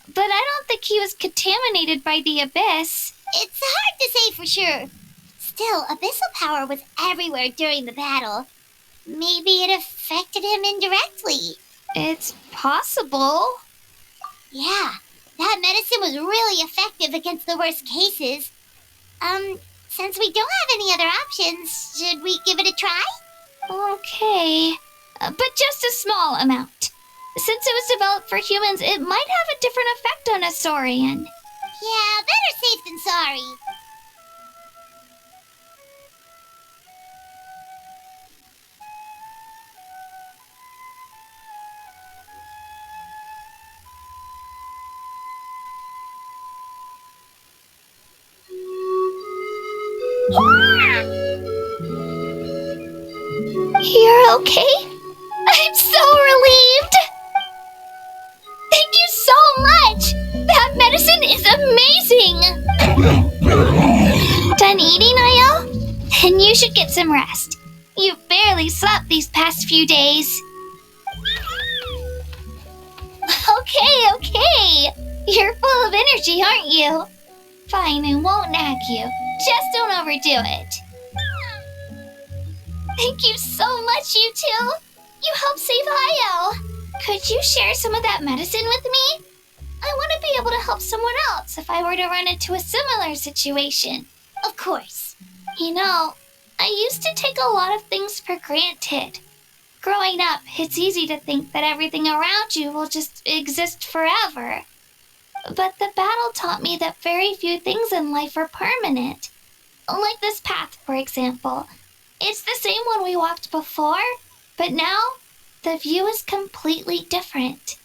but I don't think he was contaminated by the abyss. It's hard to say for sure. Still, abyssal power was everywhere during the battle. Maybe it affected him indirectly. It's possible. Yeah, that medicine was really effective against the worst cases. Since we don't have any other options, should we give it a try? Okay, but just a small amount. Since it was developed for humans, it might have a different effect on a Saurian. Yeah, better safe than sorry. You're okay? I'm so relieved! Thank you so much! That medicine is amazing! Done eating, Io? Then you should get some rest. You've barely slept these past few days. Okay. You're full of energy, aren't you? Fine, I won't nag you. Just don't overdo it. Thank you so much, you two. You helped save Io. Could you share some of that medicine with me? I want to be able to help someone else if I were to run into a similar situation. Of course. You know, I used to take a lot of things for granted. Growing up, it's easy to think that everything around you will just exist forever. But the battle taught me that very few things in life are permanent. Like this path, for example. It's the same one we walked before, but now the view is completely different.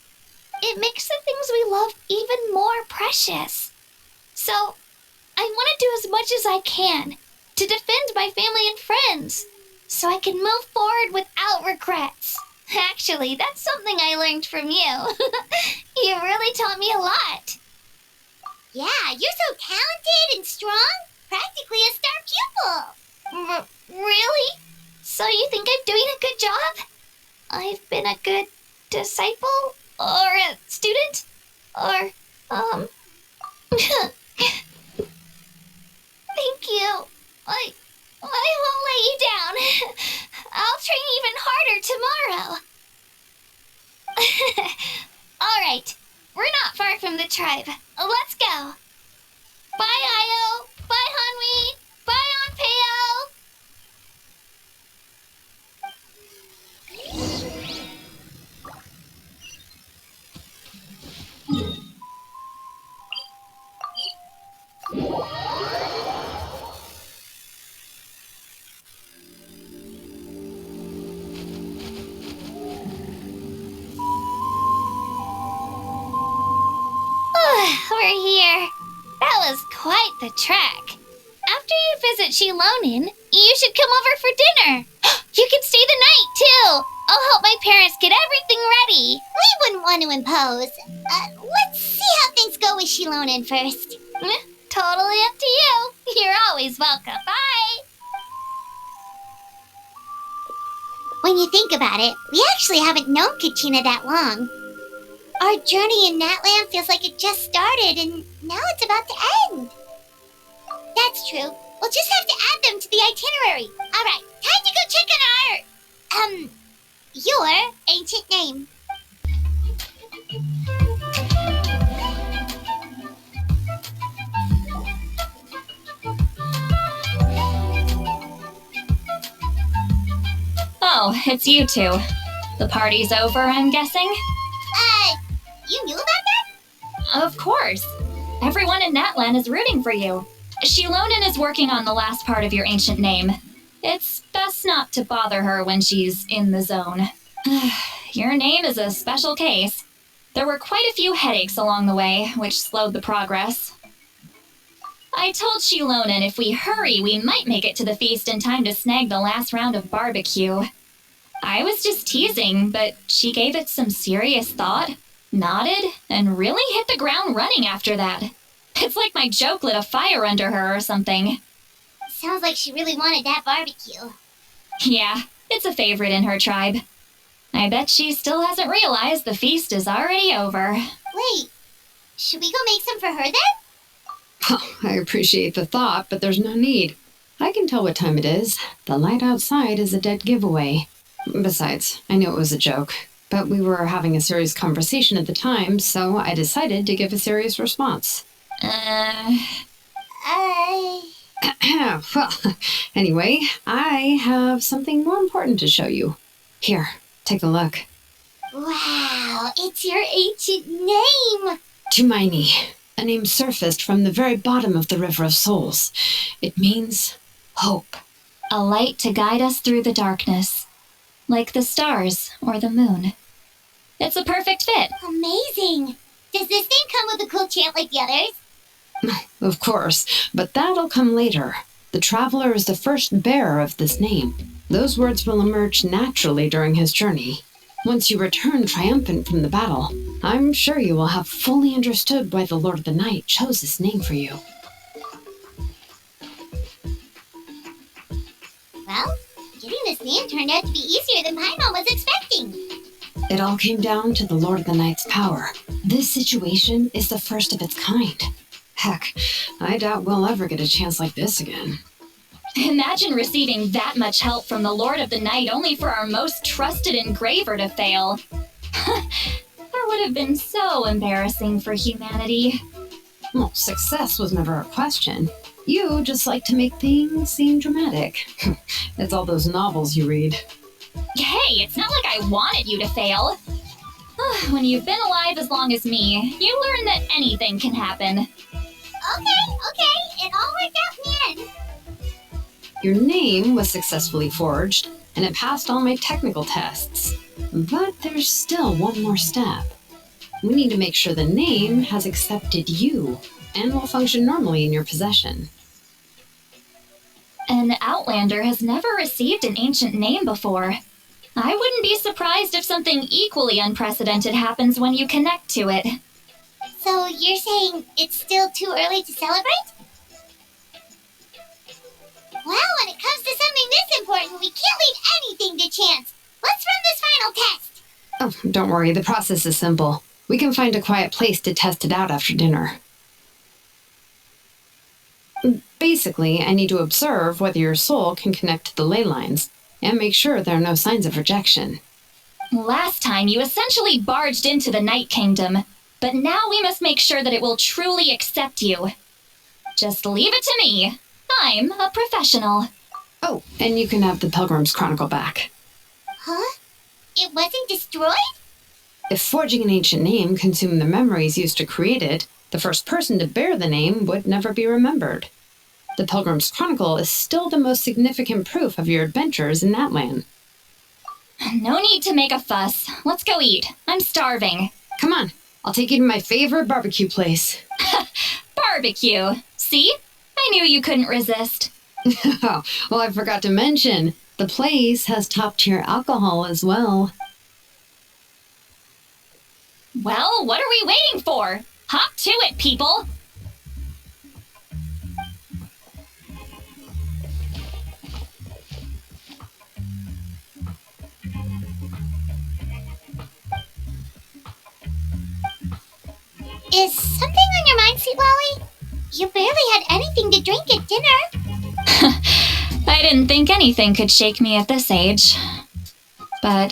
It makes the things we love even more precious. So, I want to do as much as I can to defend my family and friends, so I can move forward without regrets. Actually, that's something I learned from you. You really taught me a lot. Yeah, you're so talented and strong. Practically a star pupil. Really? So you think I'm doing a good job? I've been a good disciple? Or a student? Or, Thank you. I won't let you down. I'll train even harder tomorrow. Alright, we're not far from the tribe. Let's go. Bye, Io. Bye, Hanwi. Bye, Onpeo. We're here. That was quite the trek. After you visit Shilonin, you should come over for dinner. You can stay the night, too. I'll help my parents get everything ready. We wouldn't want to impose. Let's see how things go with Shilonin first. Totally up to you. You're always welcome. Bye. When you think about it, we actually haven't known Kachina that long. Our journey in Natlan feels like it just started and now it's about to end. That's true. We'll just have to add them to the itinerary. Alright, time to go check on our, your ancient name. Oh, it's you two. The party's over, I'm guessing? You knew about that? Of course. Everyone in Natlan is rooting for you. Shilonin is working on the last part of your ancient name. It's best not to bother her when she's in the zone. Your name is a special case. There were quite a few headaches along the way, which slowed the progress. I told Shilonin if we hurry, we might make it to the feast in time to snag the last round of barbecue. I was just teasing, but she gave it some serious thought, nodded, and really hit the ground running after that. It's like my joke lit a fire under her or something. Sounds like she really wanted that barbecue. Yeah, it's a favorite in her tribe. I bet she still hasn't realized the feast is already over. Wait, should we go make some for her then? Oh, I appreciate the thought, but there's no need. I can tell what time it is. The light outside is a dead giveaway. Besides, I knew it was a joke, but we were having a serious conversation at the time, so I decided to give a serious response. Well, anyway, I have something more important to show you. Here, take a look. Wow, it's your ancient name! Tumaini, a name surfaced from the very bottom of the River of Souls. It means hope. A light to guide us through the darkness, like the stars or the moon. It's a perfect fit. Amazing! Does this name come with a cool chant like the others? Of course, but that'll come later. The Traveler is the first bearer of this name. Those words will emerge naturally during his journey. Once you return triumphant from the battle, I'm sure you will have fully understood why the Lord of the Night chose this name for you. Well, getting this name turned out to be easier than Paimon was expecting. It all came down to the Lord of the Night's power. This situation is the first of its kind. Heck, I doubt we'll ever get a chance like this again. Imagine receiving that much help from the Lord of the Night only for our most trusted engraver to fail. That would have been so embarrassing for humanity. Well, success was never a question. You just like to make things seem dramatic. It's all those novels you read. Hey, it's not like I wanted you to fail. When you've been alive as long as me, you learn that anything can happen. Okay, it all worked out in the end. Your name was successfully forged, and it passed all my technical tests. But there's still one more step. We need to make sure the name has accepted you and will function normally in your possession. An Outlander has never received an ancient name before. I wouldn't be surprised if something equally unprecedented happens when you connect to it. So you're saying it's still too early to celebrate? Well, when it comes to something this important, we can't leave anything to chance. Let's run this final test. Oh, don't worry, the process is simple. We can find a quiet place to test it out after dinner. Basically, I need to observe whether your soul can connect to the ley lines, and make sure there are no signs of rejection. Last time, you essentially barged into the Night Kingdom, but now we must make sure that it will truly accept you. Just leave it to me. I'm a professional. Oh, and you can have the Pilgrim's Chronicle back. Huh? It wasn't destroyed? If forging an ancient name consumed the memories used to create it, the first person to bear the name would never be remembered. The Pilgrim's Chronicle is still the most significant proof of your adventures in Natlan. No need to make a fuss. Let's go eat. I'm starving. Come on, I'll take you to my favorite barbecue place. Barbecue. See? I knew you couldn't resist. Oh, well, I forgot to mention, the place has top-tier alcohol as well. Well, what are we waiting for? Hop to it, people! Is something on your mind, Sweet Lolly? You barely had anything to drink at dinner. I didn't think anything could shake me at this age. But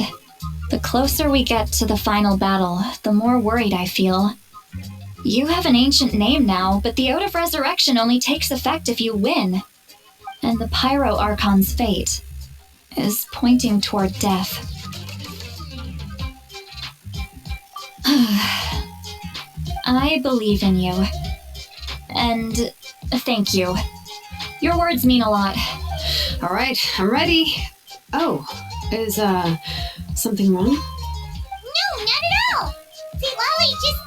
the closer we get to the final battle, the more worried I feel. You have an ancient name now, but the Oath of Resurrection only takes effect if you win. And the Pyro Archon's fate is pointing toward death. I believe in you. And thank you. Your words mean a lot. All right, I'm ready. Oh, is, something wrong? No, not at all. Sweet Lolly just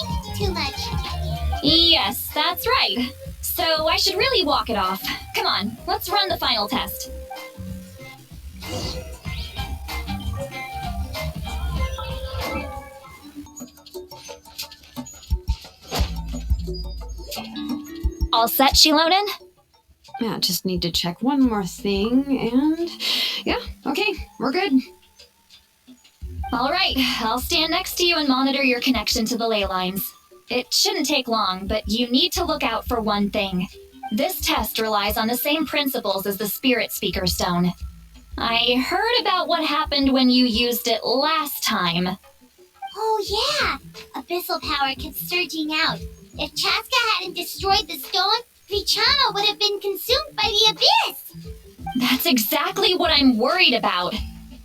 ate too much. Yes, that's right. So I should really walk it off. Come on, let's run the final test. All set, Shilonen? Yeah, just need to check one more thing, and yeah, okay, we're good. All right, I'll stand next to you and monitor your connection to the ley lines. It shouldn't take long, but you need to look out for one thing. This test relies on the same principles as the Spirit Speaker Stone. I heard about what happened when you used it last time. Oh yeah, abyssal power kept surging out. If Chaska hadn't destroyed the stone, Vichana would have been consumed by the abyss. That's exactly what I'm worried about.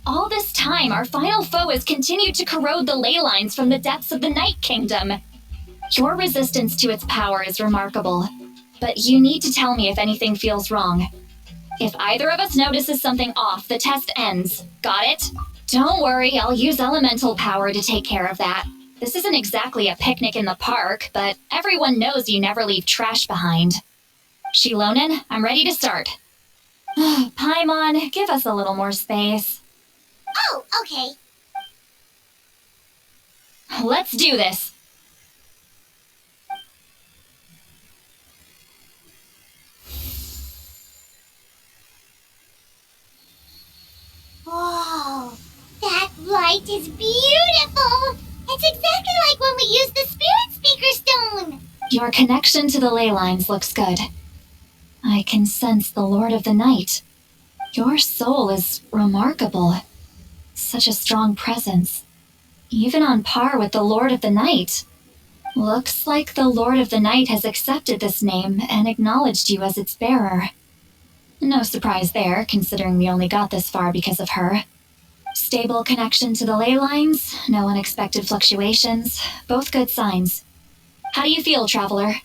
All this time, our final foe has continued to corrode the ley lines from the depths of the Night Kingdom. Your resistance to its power is remarkable, but you need to tell me if anything feels wrong. If either of us notices something off, the test ends. Got it? Don't worry, I'll use elemental power to take care of that. This isn't exactly a picnic in the park, but everyone knows you never leave trash behind. Shilonen, I'm ready to start. Paimon, give us a little more space. Oh, okay. Let's do this. Whoa, that light is beautiful. It's exactly like when we used the Spirit Speaker Stone. Your connection to the ley lines looks good. I can sense the Lord of the Night. Your soul is remarkable. Such a strong presence. Even on par with the Lord of the Night. Looks like the Lord of the Night has accepted this name and acknowledged you as its bearer. No surprise there, considering we only got this far because of her. Stable connection to the ley lines, no unexpected fluctuations, both good signs. How do you feel, Traveler?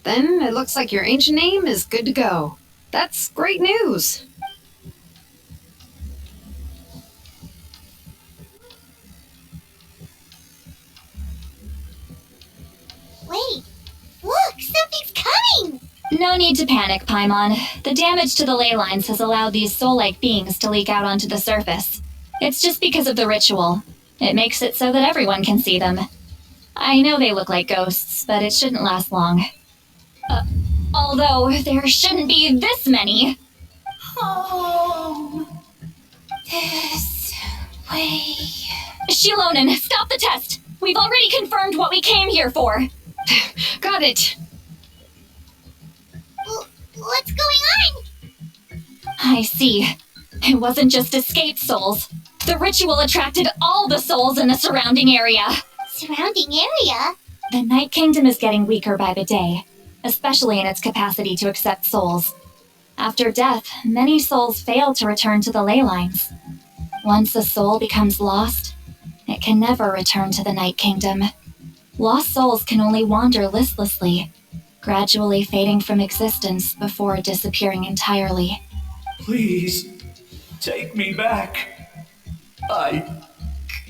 Then it looks like your ancient name is good to go. That's great news. Wait, No need to panic, Paimon. The damage to the ley lines has allowed these soul-like beings to leak out onto the surface. It's just because of the ritual. It makes it so that everyone can see them. I know they look like ghosts, but it shouldn't last long. Although, there shouldn't be this many. Home. This way. Shilonen, stop the test! We've already confirmed what we came here for. Got it. What's going on? I see. It wasn't just escaped souls. The ritual attracted all the souls in the surrounding area. Surrounding area? The Night Kingdom is getting weaker by the day, especially in its capacity to accept souls. After death, many souls fail to return to the ley lines. Once a soul becomes lost, it can never return to the Night Kingdom. Lost souls can only wander listlessly, gradually fading from existence before disappearing entirely. Please, take me back. I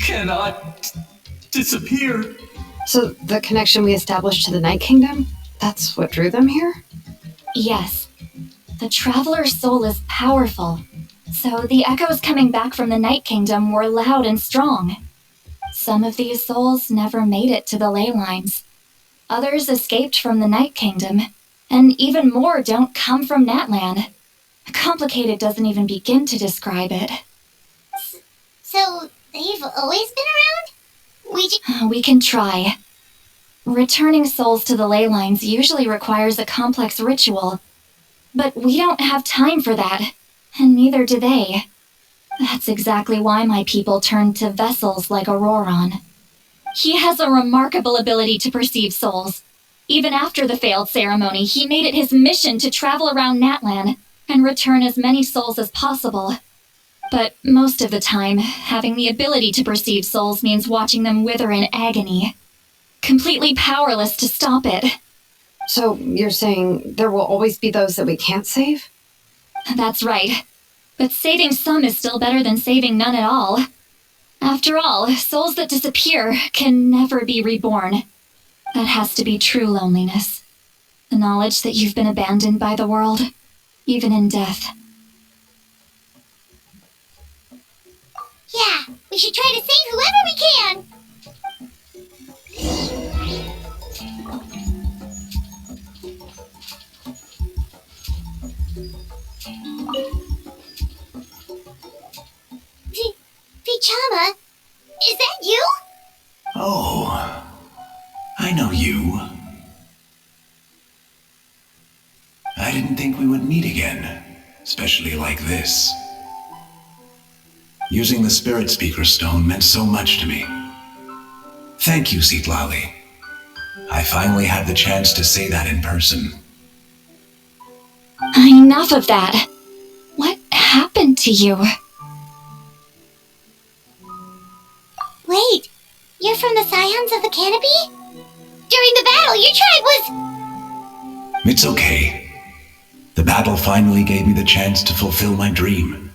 cannot disappear. So the connection we established to the Night Kingdom, that's what drew them here? Yes. The Traveler's soul is powerful, so the echoes coming back from the Night Kingdom were loud and strong. Some of these souls never made it to the ley lines. Others escaped from the Night Kingdom, and even more don't come from Natlan. Complicated doesn't even begin to describe it. So, they've always been around? We can try. Returning souls to the ley lines usually requires a complex ritual, but we don't have time for that, and neither do they. That's exactly why my people turned to vessels like Auroron. He has a remarkable ability to perceive souls. Even after the failed ceremony, he made it his mission to travel around Natlan and return as many souls as possible. But most of the time, having the ability to perceive souls means watching them wither in agony. Completely powerless to stop it. So you're saying there will always be those that we can't save? That's right. But saving some is still better than saving none at all. After all, souls that disappear can never be reborn. That has to be true loneliness. The knowledge that you've been abandoned by the world, even in death. Yeah, we should try to save whoever we can. Vichama, is that you? Oh, I know you. I didn't think we would meet again, especially like this. Using the Spirit Speaker Stone meant so much to me. Thank you, Citlali. I finally had the chance to say that in person. Enough of that. What happened to you? Wait, you're from the Scions of the Canopy? During the battle, your tribe was... It's okay. The battle finally gave me the chance to fulfill my dream.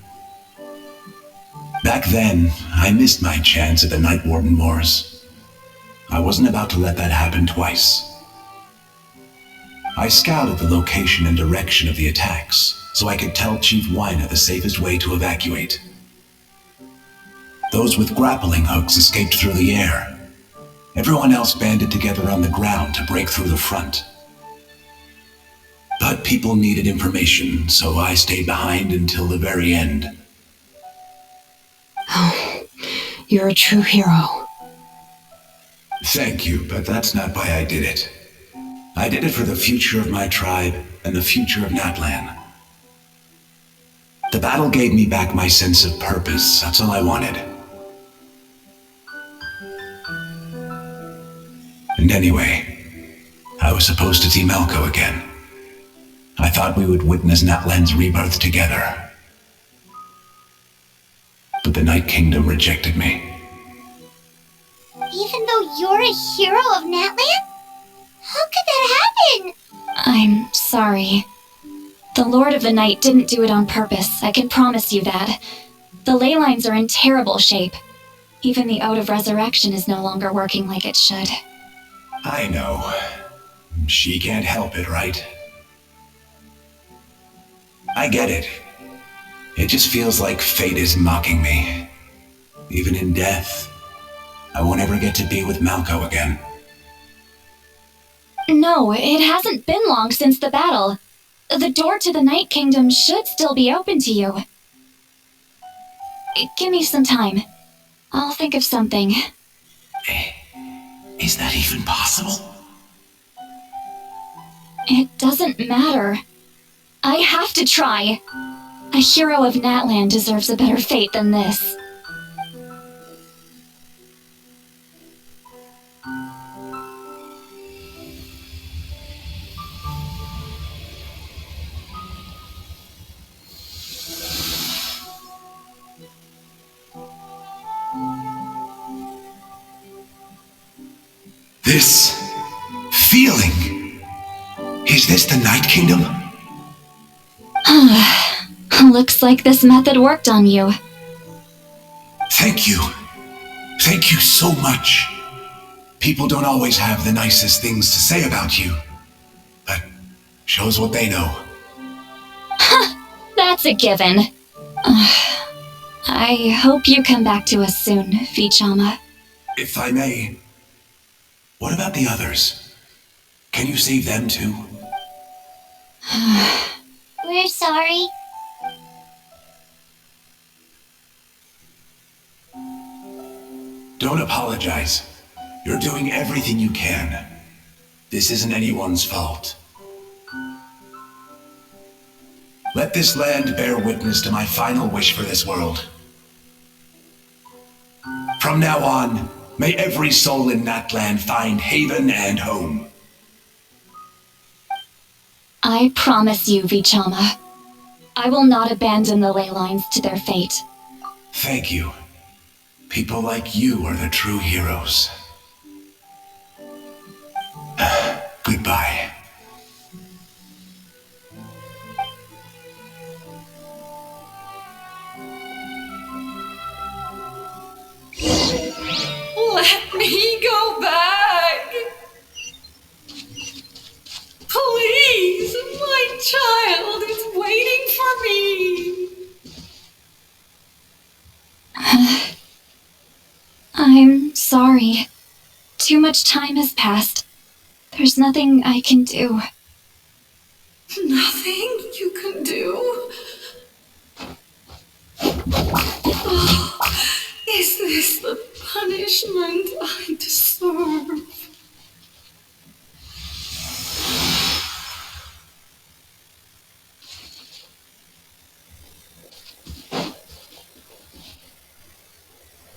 Back then, I missed my chance at the Night Warden Wars. I wasn't about to let that happen twice. I scouted the location and direction of the attacks, so I could tell Chief Wyna the safest way to evacuate. Those with grappling hooks escaped through the air. Everyone else banded together on the ground to break through the front. But people needed information, so I stayed behind until the very end. Oh, you're a true hero. Thank you, but that's not why I did it. I did it for the future of my tribe and the future of Natlan. The battle gave me back my sense of purpose, that's all I wanted. And anyway, I was supposed to see Malco again. I thought we would witness Natlan's rebirth together. But the Night Kingdom rejected me. Even though you're a hero of Natlan? How could that happen? I'm sorry. The Lord of the Night didn't do it on purpose, I can promise you that. The ley lines are in terrible shape. Even the Ode of Resurrection is no longer working like it should. I know. She can't help it, right? I get it. It just feels like fate is mocking me. Even in death, I won't ever get to be with Malco again. No, it hasn't been long since the battle. The door to the Night Kingdom should still be open to you. Give me some time. I'll think of something. Is that even possible? It doesn't matter. I have to try. A hero of Natlan deserves a better fate than this. This feeling. Is this the Night Kingdom? Looks like this method worked on you. Thank you. Thank you so much. People don't always have the nicest things to say about you. That shows what they know. That's a given. I hope you come back to us soon, Vichama. If I may, what about the others? Can you save them too? We're sorry. Don't apologize. You're doing everything you can. This isn't anyone's fault. Let this land bear witness to my final wish for this world. From now on, may every soul in Natlan find haven and home. I promise you, Vichama. I will not abandon the ley lines to their fate. Thank you. People like you are the true heroes. Goodbye. Let me go back! Please, my child is waiting for me! I'm sorry. Too much time has passed. There's nothing I can do. Nothing you can do? Oh, is this the punishment I deserve?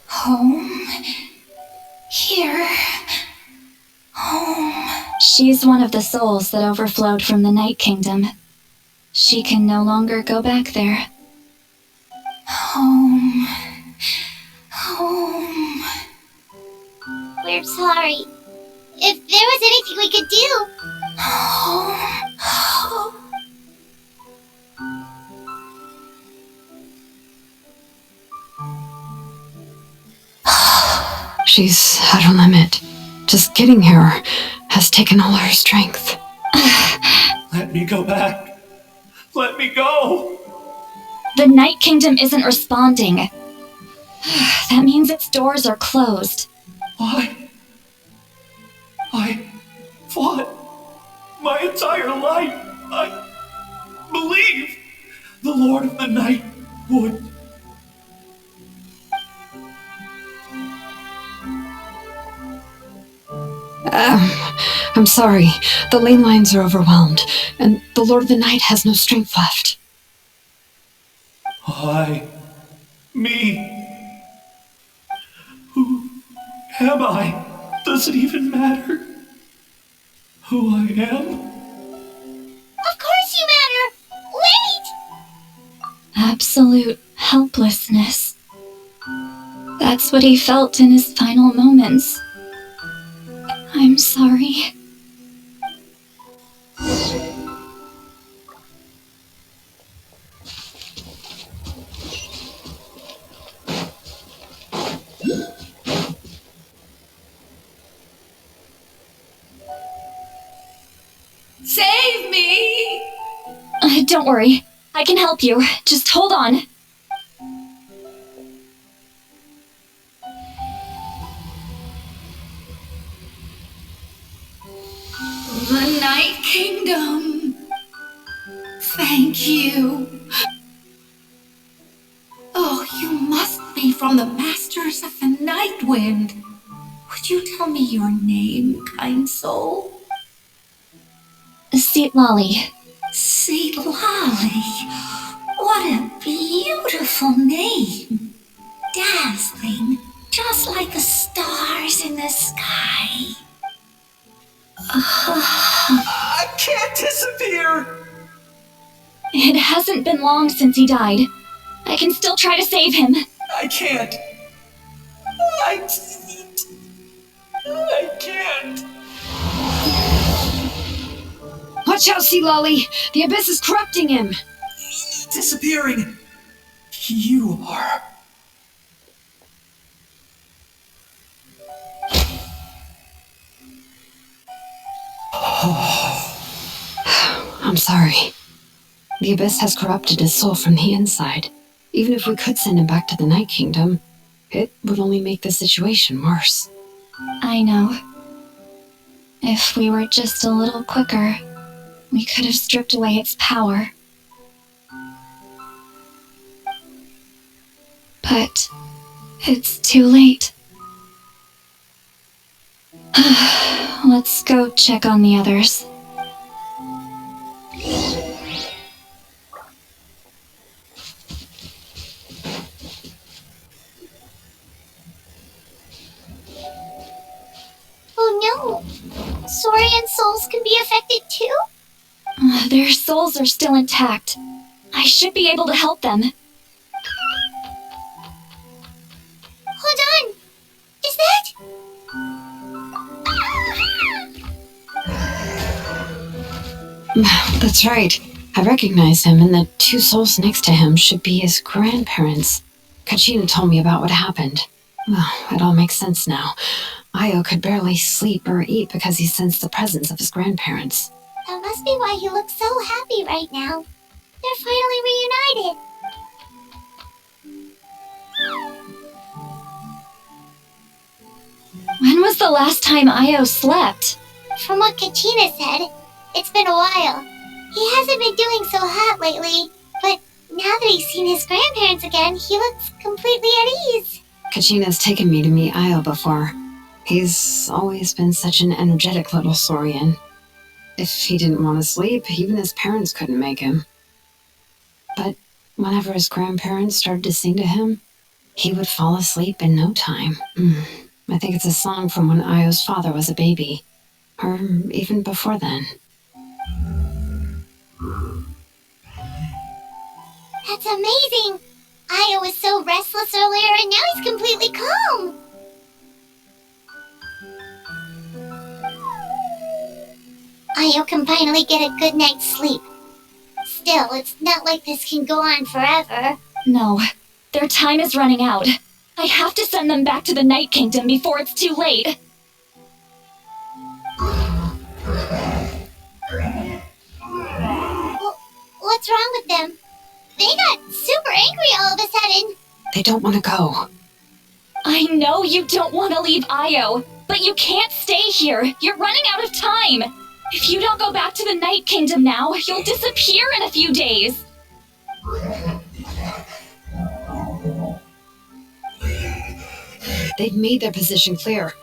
Home. Here. Home. She's one of the souls that overflowed from the Night Kingdom. She can no longer go back there. Home. Home. We're sorry. If there was anything we could do. Home. Home. She's at her limit. Just getting here has taken all her strength. Let me go back. Let me go. The Night Kingdom isn't responding. That means its doors are closed. I fought my entire life. I believe the Lord of the Night would. I'm sorry. The ley lines are overwhelmed, and the Lord of the Night has no strength left. Me. Who am I? Does it even matter who I am? Of course you matter! Wait! Absolute helplessness. That's what he felt in his final moments. I'm sorry. Save me! Don't worry. I can help you. Just hold on. The Night Kingdom. Thank you. Oh, you must be from the Masters of the Night Wind. Would you tell me your name, kind soul? Seat Lolly. Seat Lolly. What a beautiful name. Dazzling, just like the stars in the sky. I can't disappear! It hasn't been long since he died. I can still try to save him. I can't. I can't. Watch out, Sea Lolly! The abyss is corrupting him! Disappearing. You are. I'm sorry. The abyss has corrupted his soul from the inside. Even if we could send him back to the Night Kingdom, it would only make the situation worse. I know. If we were just a little quicker, we could have stripped away its power. But it's too late. Let's go check on the others. Oh no! Saurian souls can be affected too? Their souls are still intact. I should be able to help them. Hold on! Is that... That's right. I recognize him, and the two souls next to him should be his grandparents. Kachina told me about what happened. Well, it all makes sense now. Io could barely sleep or eat because he sensed the presence of his grandparents. That must be why he looks so happy right now. They're finally reunited. When was the last time Io slept? From what Kachina said, it's been a while. He hasn't been doing so hot lately, but now that he's seen his grandparents again, he looks completely at ease. Kachina's taken me to meet Io before. He's always been such an energetic little saurian. If he didn't want to sleep, even his parents couldn't make him. But whenever his grandparents started to sing to him, he would fall asleep in no time. I think it's a song from when Io's father was a baby. Or even before then. That's amazing! Io was so restless earlier and now he's completely calm. Io can finally get a good night's sleep. Still, it's not like this can go on forever. No, their time is running out. I have to send them back to the Night Kingdom before it's too late. What's wrong with them? They got super angry all of a sudden. They don't want to go. I know you don't want to leave Io, but you can't stay here. You're running out of time. If you don't go back to the Night Kingdom now, you'll disappear in a few days. They've made their position clear.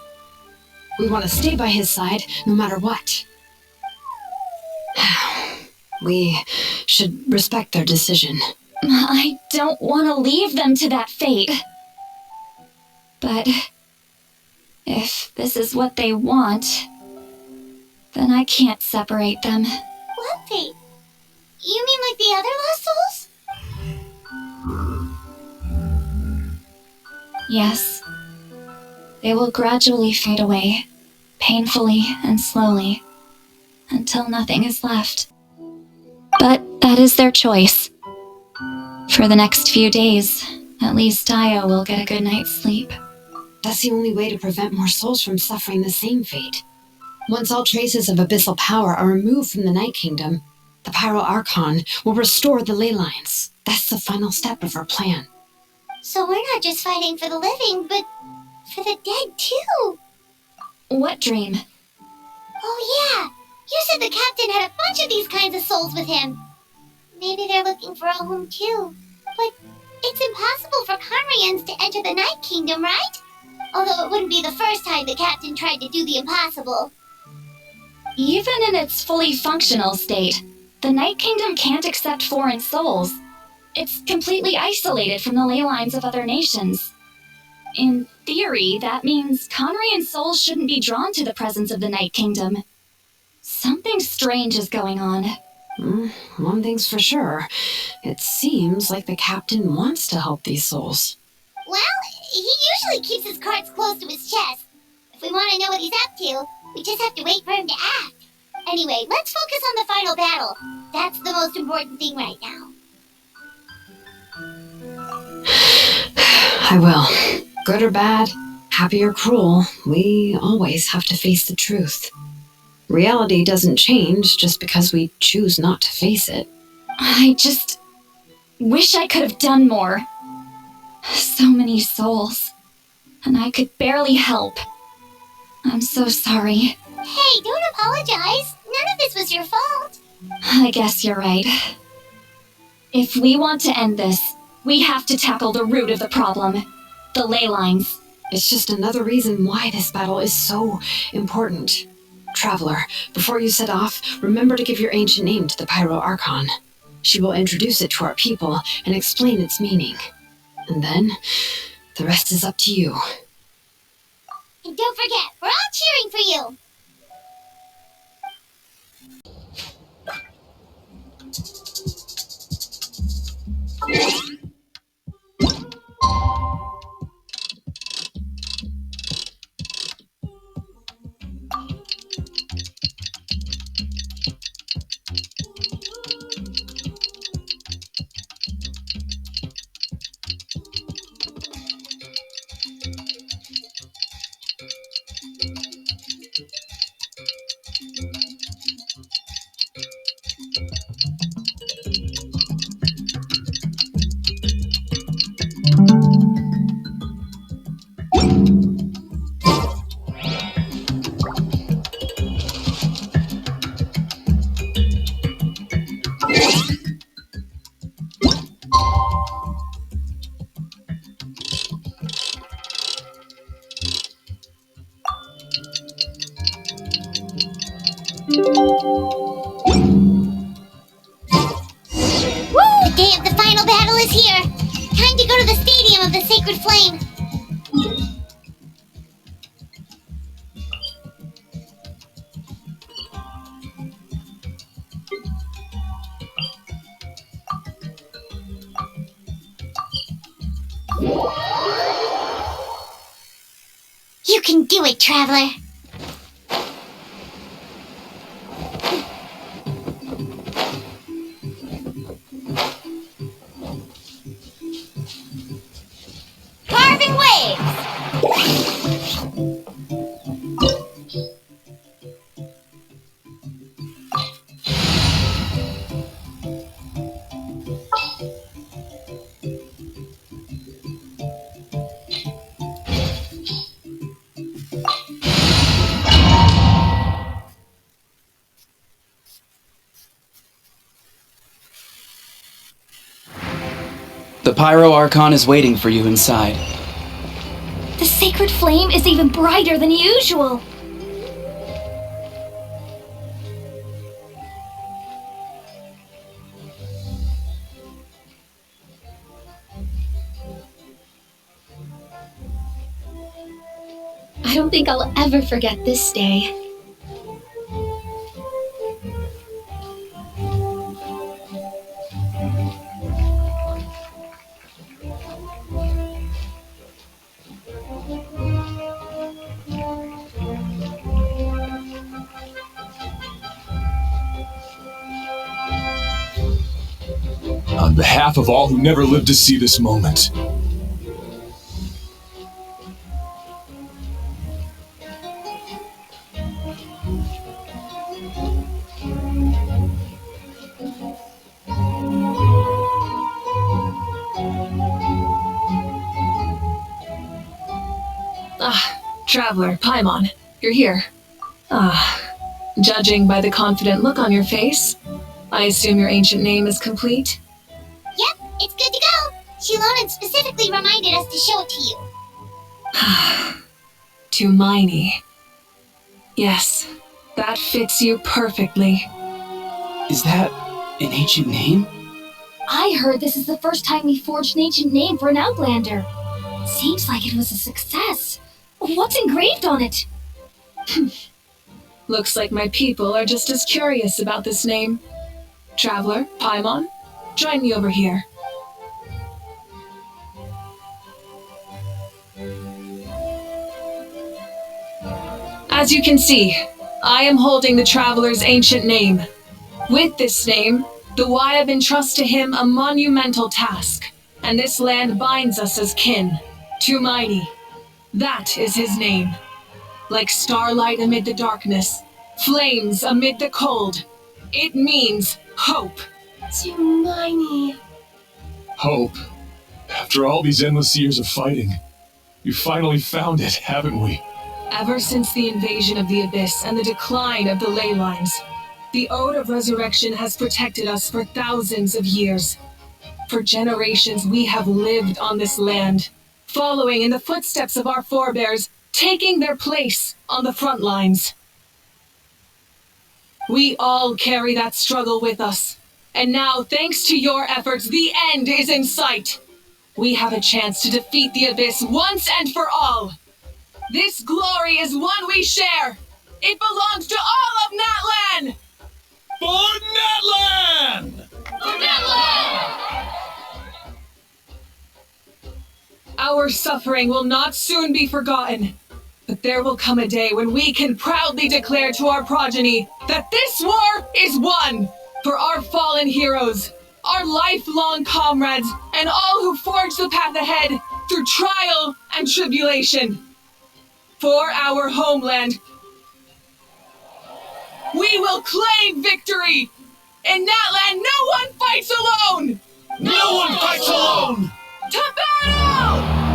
We want to stay by his side, no matter what. We should respect their decision. I don't want to leave them to that fate. But if this is what they want, then I can't separate them. What fate? You mean like the other lost souls? Yes. They will gradually fade away, painfully and slowly, until nothing is left. But that is their choice. For the next few days, at least Io will get a good night's sleep. That's the only way to prevent more souls from suffering the same fate. Once all traces of abyssal power are removed from the Night Kingdom, The Pyro Archon will restore the ley lines. That's the final step of our plan. So we're not just fighting for the living, but for the dead too. What dream? Oh yeah, you said the captain had a bunch of these kinds of souls with him. Maybe they're looking for a home too. But it's impossible for Conrians to enter the Night Kingdom, right? Although it wouldn't be the first time the captain tried to do the impossible. Even in its fully functional state, the Night Kingdom can't accept foreign souls. It's completely isolated from the ley lines of other nations. In theory, that means Conrian souls shouldn't be drawn to the presence of the Night Kingdom. Something strange is going on. One thing's for sure. It seems like the captain wants to help these souls. Well, he usually keeps his cards close to his chest. If we want to know what he's up to, we just have to wait for him to act. Anyway, let's focus on the final battle. That's the most important thing right now. I will. Good or bad, happy or cruel, we always have to face the truth. Reality doesn't change just because we choose not to face it. I just wish I could have done more. So many souls, and I could barely help. I'm so sorry. Hey, don't apologize. None of this was your fault. I guess you're right. If we want to end this, we have to tackle the root of the problem. The ley lines. It's just another reason why this battle is so important. Traveler, before you set off, remember to give your ancient name to the Pyro Archon. She will introduce it to our people and explain its meaning. And then, the rest is up to you. And don't forget, we're all cheering for you. The day of the final battle is here. Time to go to the stadium of the Sacred Flame. You can do it, Traveler. Carving waves! The Pyro Archon is waiting for you inside. The sacred flame is even brighter than usual. I don't think I'll ever forget this day. On behalf of all who never lived to see this moment, Traveler, Paimon, you're here. Judging by the confident look on your face, I assume your ancient name is complete? Yep, it's good to go. Shilonan specifically reminded us to show it to you. Tumaini. Yes, that fits you perfectly. Is that an ancient name? I heard this is the first time we forged an ancient name for an Outlander. Seems like it was a success. What's engraved on it? Looks like my people are just as curious about this name. Traveler, Paimon, join me over here. As you can see, I am holding the Traveler's ancient name. With this name, the Wyab entrust to him a monumental task, and this land binds us as kin. Tumaini. That is his name. Like starlight amid the darkness, flames amid the cold. It means hope. Tumaini. Hope. After all these endless years of fighting, we finally found it, haven't we? Ever since the invasion of the Abyss and the decline of the ley lines, the Ode of Resurrection has protected us for thousands of years. For generations, we have lived on this land, following in the footsteps of our forebears, taking their place on the front lines. We all carry that struggle with us, and now, thanks to your efforts, the end is in sight. We have a chance to defeat the Abyss once and for all. This glory is one we share. It belongs to all of Natlan! For Natlan! For Natlan! Our suffering will not soon be forgotten, but there will come a day when we can proudly declare to our progeny that this war is won for our fallen heroes, our lifelong comrades, and all who forge the path ahead through trial and tribulation. For our homeland, we will claim victory! In Natlan, no one fights alone! No one fights alone! To battle!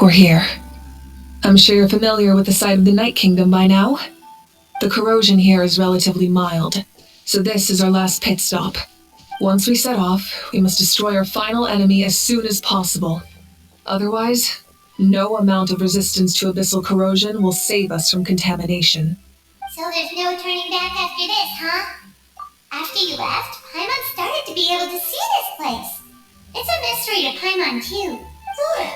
We're here. I'm sure you're familiar with the site of the Night Kingdom by now. The corrosion here is relatively mild, so this is our last pit stop. Once we set off, we must destroy our final enemy as soon as possible. Otherwise, no amount of resistance to abyssal corrosion will save us from contamination. So there's no turning back after this, huh? After you left, Paimon started to be able to see this place. It's a mystery to Paimon, too. Look.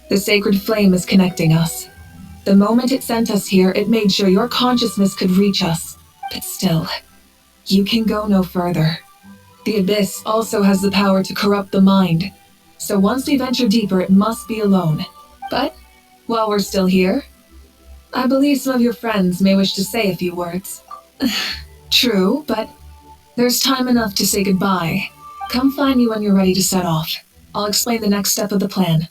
The sacred flame is connecting us. The moment it sent us here, it made sure your consciousness could reach us. But still, you can go no further. The Abyss also has the power to corrupt the mind. So once we venture deeper, it must be alone. But, while we're still here, I believe some of your friends may wish to say a few words. True, but there's time enough to say goodbye. Come find me when you're ready to set off. I'll explain the next step of the plan.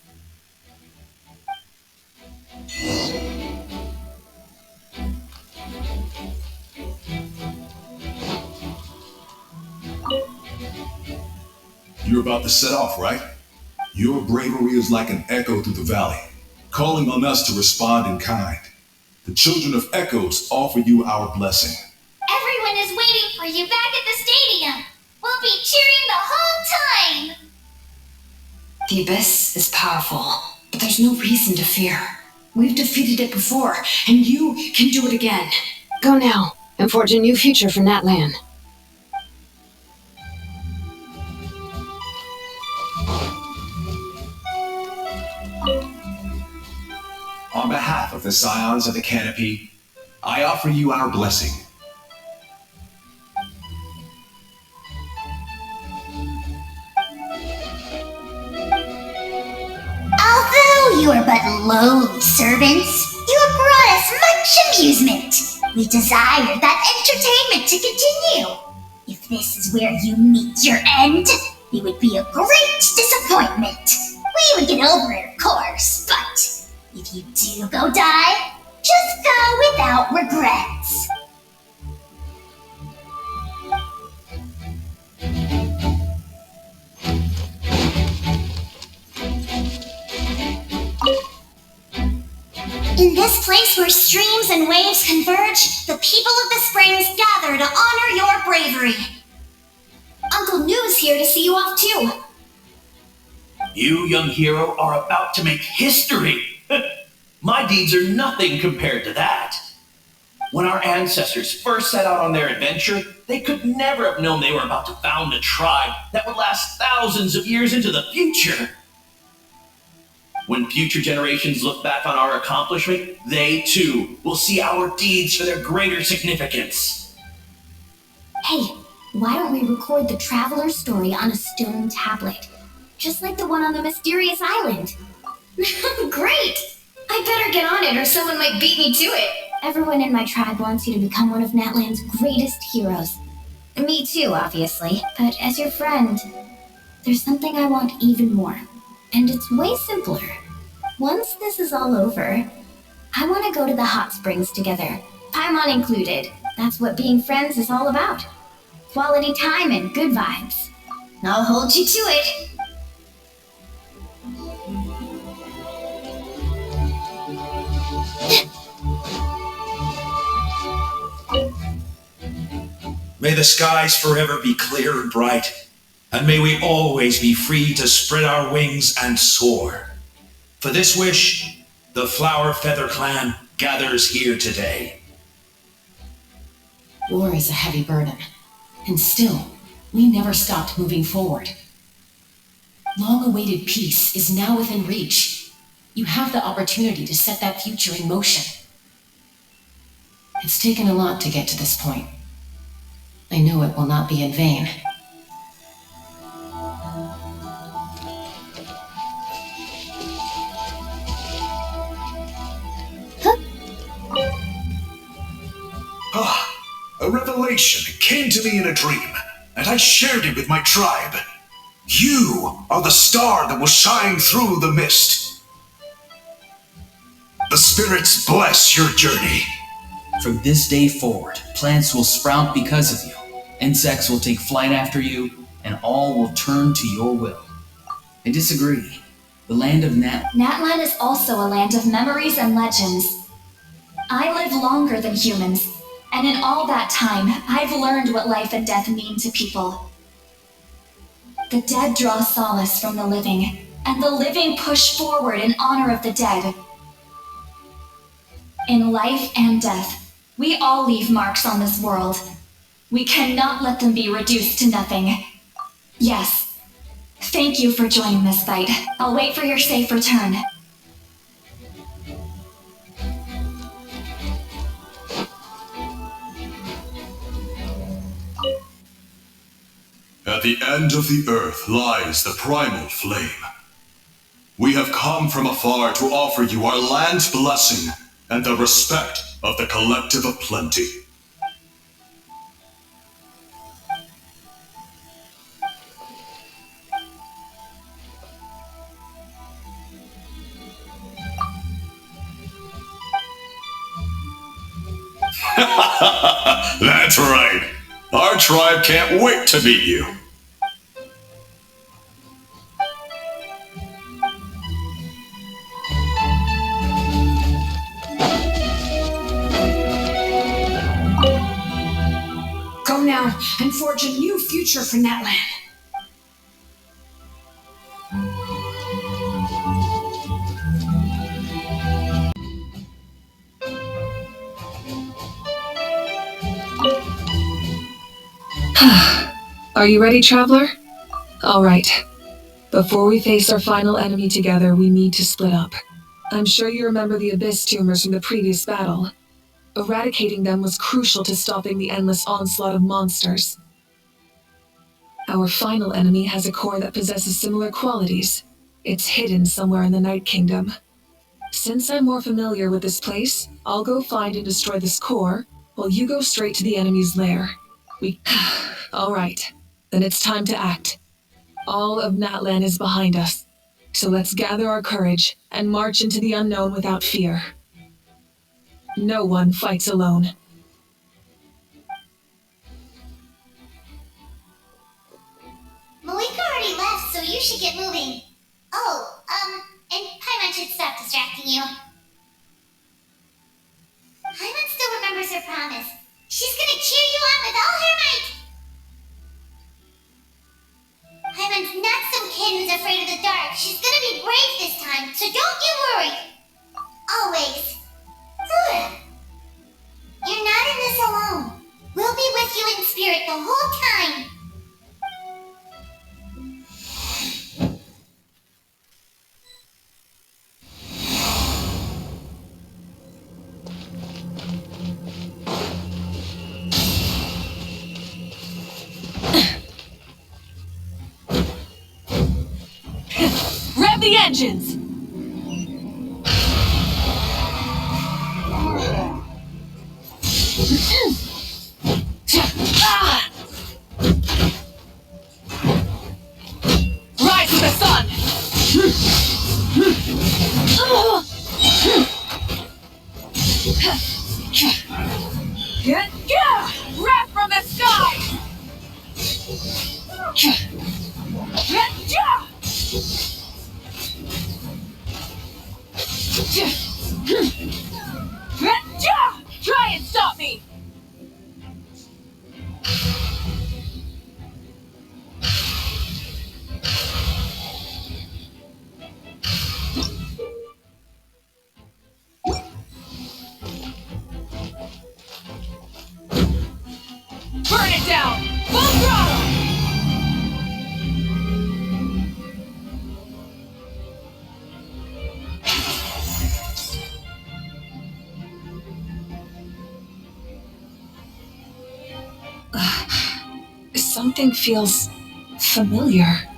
You're about to set off, right? Your bravery is like an echo through the valley, calling on us to respond in kind. The children of Echoes offer you our blessing. Everyone is waiting for you back at the stadium. We'll be cheering the whole time. The Abyss is powerful, but there's no reason to fear. We've defeated it before, and you can do it again. Go now and forge a new future for Natlan. On behalf of the Scions of the Canopy, I offer you our blessing. are but lowly servants. You have brought us much amusement. We desire that entertainment to continue. If this is where you meet your end, it would be a great disappointment. We would get over it, of course, but if you do go die, just go without regrets. In this place where streams and waves converge, the people of the springs gather to honor your bravery. Uncle New's here to see you off too. You, young hero, are about to make history. My deeds are nothing compared to that. When our ancestors first set out on their adventure, they could never have known they were about to found a tribe that would last thousands of years into the future. When future generations look back on our accomplishment, they too will see our deeds for their greater significance. Hey, why don't we record the traveler's story on a stone tablet? Just like the one on the mysterious island. Great! I better get on it or someone might beat me to it. Everyone in my tribe wants you to become one of Natlan's greatest heroes. Me too, obviously. But as your friend, there's something I want even more. And it's way simpler. Once this is all over, I want to go to the hot springs together. Paimon included. That's what being friends is all about. Quality time and good vibes. I'll hold you to it. May the skies forever be clear and bright, and may we always be free to spread our wings and soar. For this wish, the Flower Feather Clan gathers here today. War is a heavy burden, and still, we never stopped moving forward. Long-awaited peace is now within reach. You have the opportunity to set that future in motion. It's taken a lot to get to this point. I know it will not be in vain. A revelation came to me in a dream, and I shared it with my tribe. You are the star that will shine through the mist. The spirits bless your journey. From this day forward, plants will sprout because of you, insects will take flight after you, and all will turn to your will. I disagree. The land of Natlan is also a land of memories and legends. I live longer than humans, and in all that time, I've learned what life and death mean to people. The dead draw solace from the living, and the living push forward in honor of the dead. In life and death, we all leave marks on this world. We cannot let them be reduced to nothing. Yes. Thank you for joining this fight. I'll wait for your safe return. At the end of the earth lies the primal flame. We have come from afar to offer you our land's blessing and the respect of the collective of plenty. That's right. Our tribe can't wait to meet you. Go now and forge a new future for Natlan. Are you ready, traveler? All right. Before we face our final enemy together, we need to split up. I'm sure you remember the Abyss tumors from the previous battle. Eradicating them was crucial to stopping the endless onslaught of monsters. Our final enemy has a core that possesses similar qualities. It's hidden somewhere in the Night Kingdom. Since I'm more familiar with this place, I'll go find and destroy this core, while you go straight to the enemy's lair. All right. Then it's time to act. All of Natlan is behind us. So let's gather our courage and march into the unknown without fear. No one fights alone. Malika already left, so you should get moving. Oh, and Paimon should stop distracting you. Paimon still remembers her promise. She's gonna cheer you on with all her might. Paimon's not some kid who's afraid of the dark. She's gonna be brave this time, so don't you worry. Always. Good. You're not in this alone. We'll be with you in spirit the whole time. Rev the engines! Rise with the sun! Wrap from the sky! Try and stop me! Burn it down! Full throttle! Something feels familiar.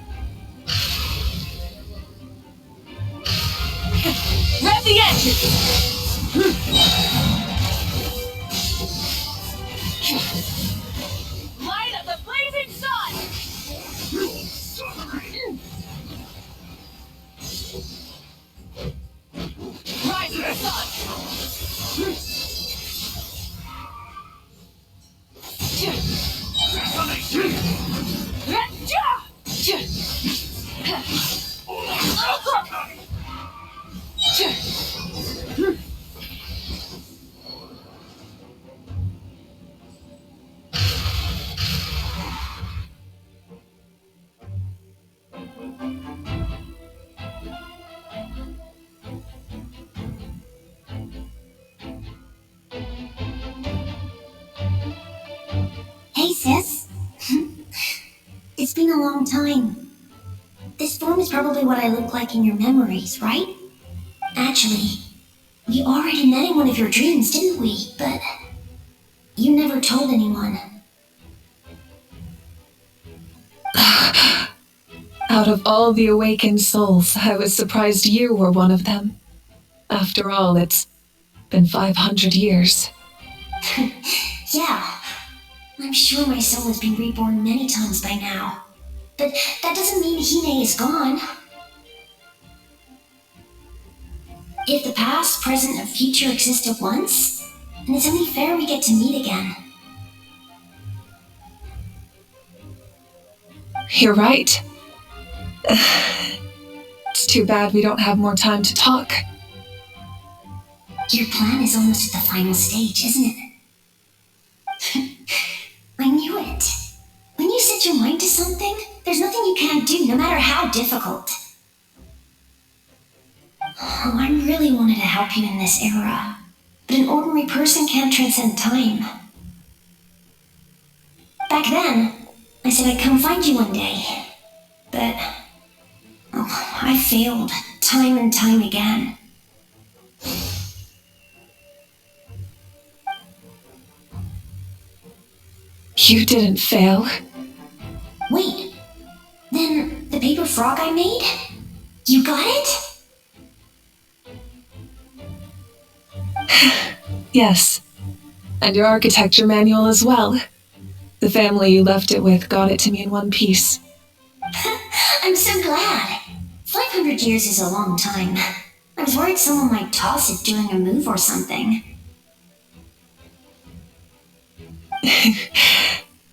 Rev the engine! Light of the blazing sun! Rise of the sun! Hey, sis. It's been a long time. This form is probably what I look like in your memories, right? Actually, we already met in one of your dreams, didn't we? But you never told anyone. Out of all the awakened souls, I was surprised you were one of them. After all, it's been 500 years. Yeah. I'm sure my soul has been reborn many times by now. But that doesn't mean Hime is gone. If the past, present, and future exist at once, then it's only fair we get to meet again. You're right. It's too bad we don't have more time to talk. Your plan is almost at the final stage, isn't it? I knew it. When you set your mind to something, there's nothing you can't do, no matter how difficult. Oh, I really wanted to help you in this era, but an ordinary person can't transcend time. Back then, I said I'd come find you one day, but I failed time and time again. You didn't fail. Wait, then the paper frog I made? You got it? Yes. And your architecture manual as well. The family you left it with got it to me in one piece. I'm so glad. 500 years is a long time. I was worried someone might toss it during a move or something.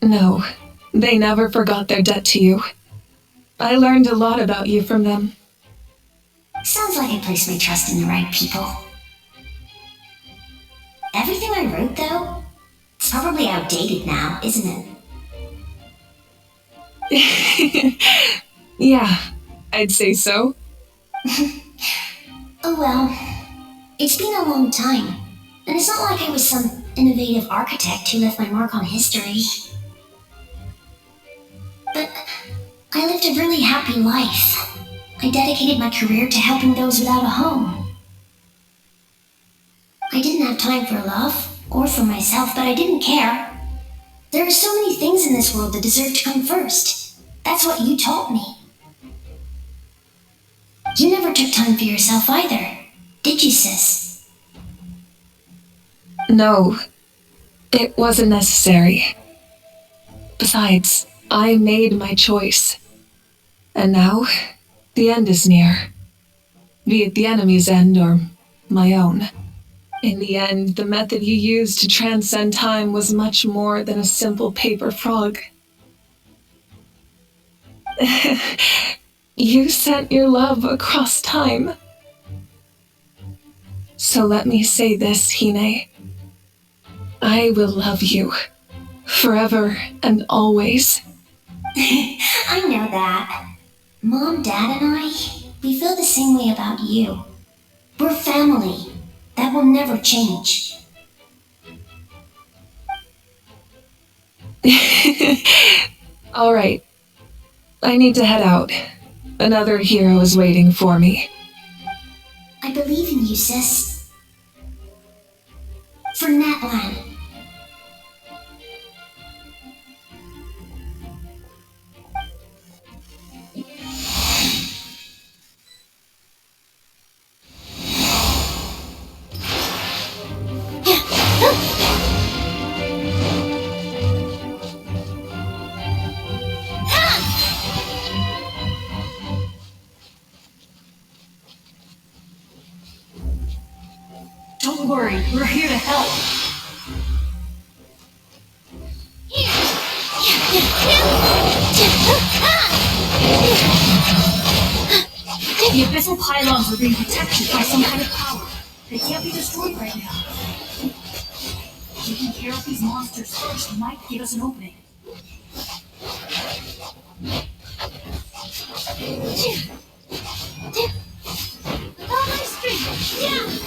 No, they never forgot their debt to you. I learned a lot about you from them. Sounds like I placed my trust in the right people. Everything I wrote, though, it's probably outdated now, isn't it? Yeah, I'd say so. Oh well, it's been a long time, and it's not like I was some innovative architect who left my mark on history. But I lived a really happy life. I dedicated my career to helping those without a home. I didn't have time for love, or for myself, but I didn't care. There are so many things in this world that deserve to come first. That's what you taught me. You never took time for yourself either, did you, sis? No, it wasn't necessary. Besides, I made my choice. And now, the end is near. Be it the enemy's end or my own. In the end, the method you used to transcend time was much more than a simple paper frog. You sent your love across time. So let me say this, Hine. I will love you. Forever and always. I know that. Mom, Dad, and I, we feel the same way about you. We're family. That will never change. All right. I need to head out. Another hero is waiting for me. I believe in you, sis. For Natlan. Don't worry, we're here to help. The abyssal pylons are being protected by some kind of power. They can't be destroyed right now. Taking care of these monsters first might give us an opening. With all my strength,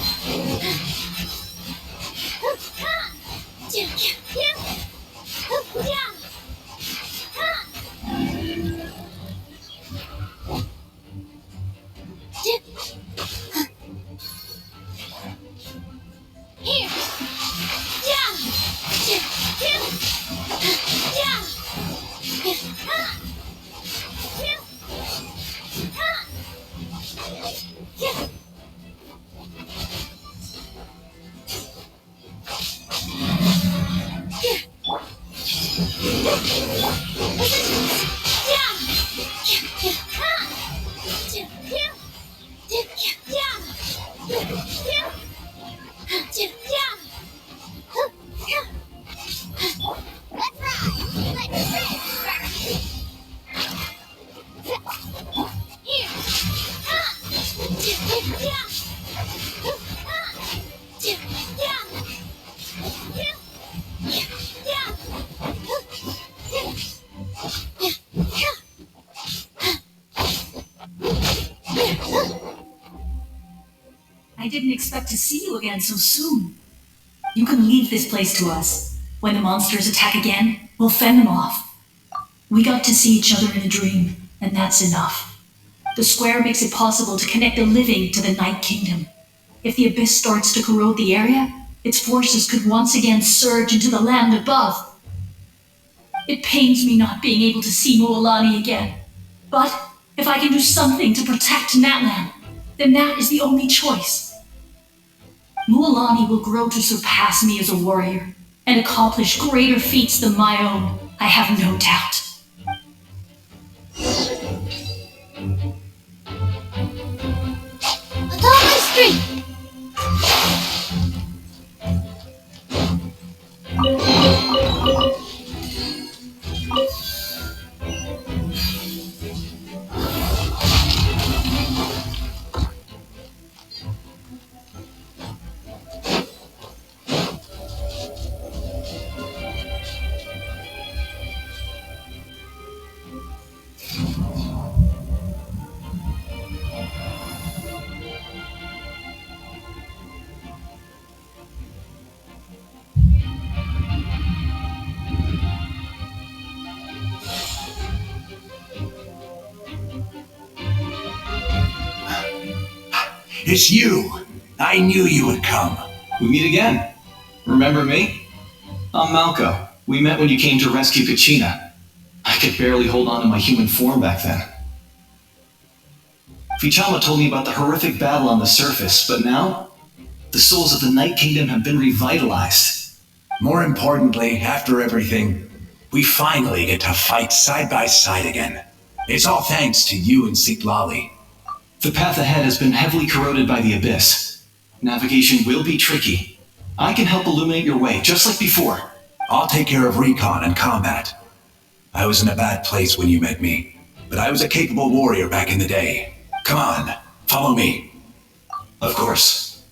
I didn't expect to see you again so soon. You can leave this place to us. When the monsters attack again, we'll fend them off. We got to see each other in a dream, and that's enough. The square makes it possible to connect the living to the Night Kingdom. If the abyss starts to corrode the area, its forces could once again surge into the land above. It pains me not being able to see Moalani again. But if I can do something to protect Natlan, then that is the only choice. Mualani will grow to surpass me as a warrior and accomplish greater feats than my own, I have no doubt. With all my strength! It's you! I knew you would come. We meet again. Remember me? I'm Malco. We met when you came to rescue Kachina. I could barely hold on to my human form back then. Fichama told me about the horrific battle on the surface, but now, the souls of the Night Kingdom have been revitalized. More importantly, after everything, we finally get to fight side by side again. It's all thanks to you and Siklali. The path ahead has been heavily corroded by the Abyss. Navigation will be tricky. I can help illuminate your way, just like before. I'll take care of recon and combat. I was in a bad place when you met me, but I was a capable warrior back in the day. Come on, follow me. Of course.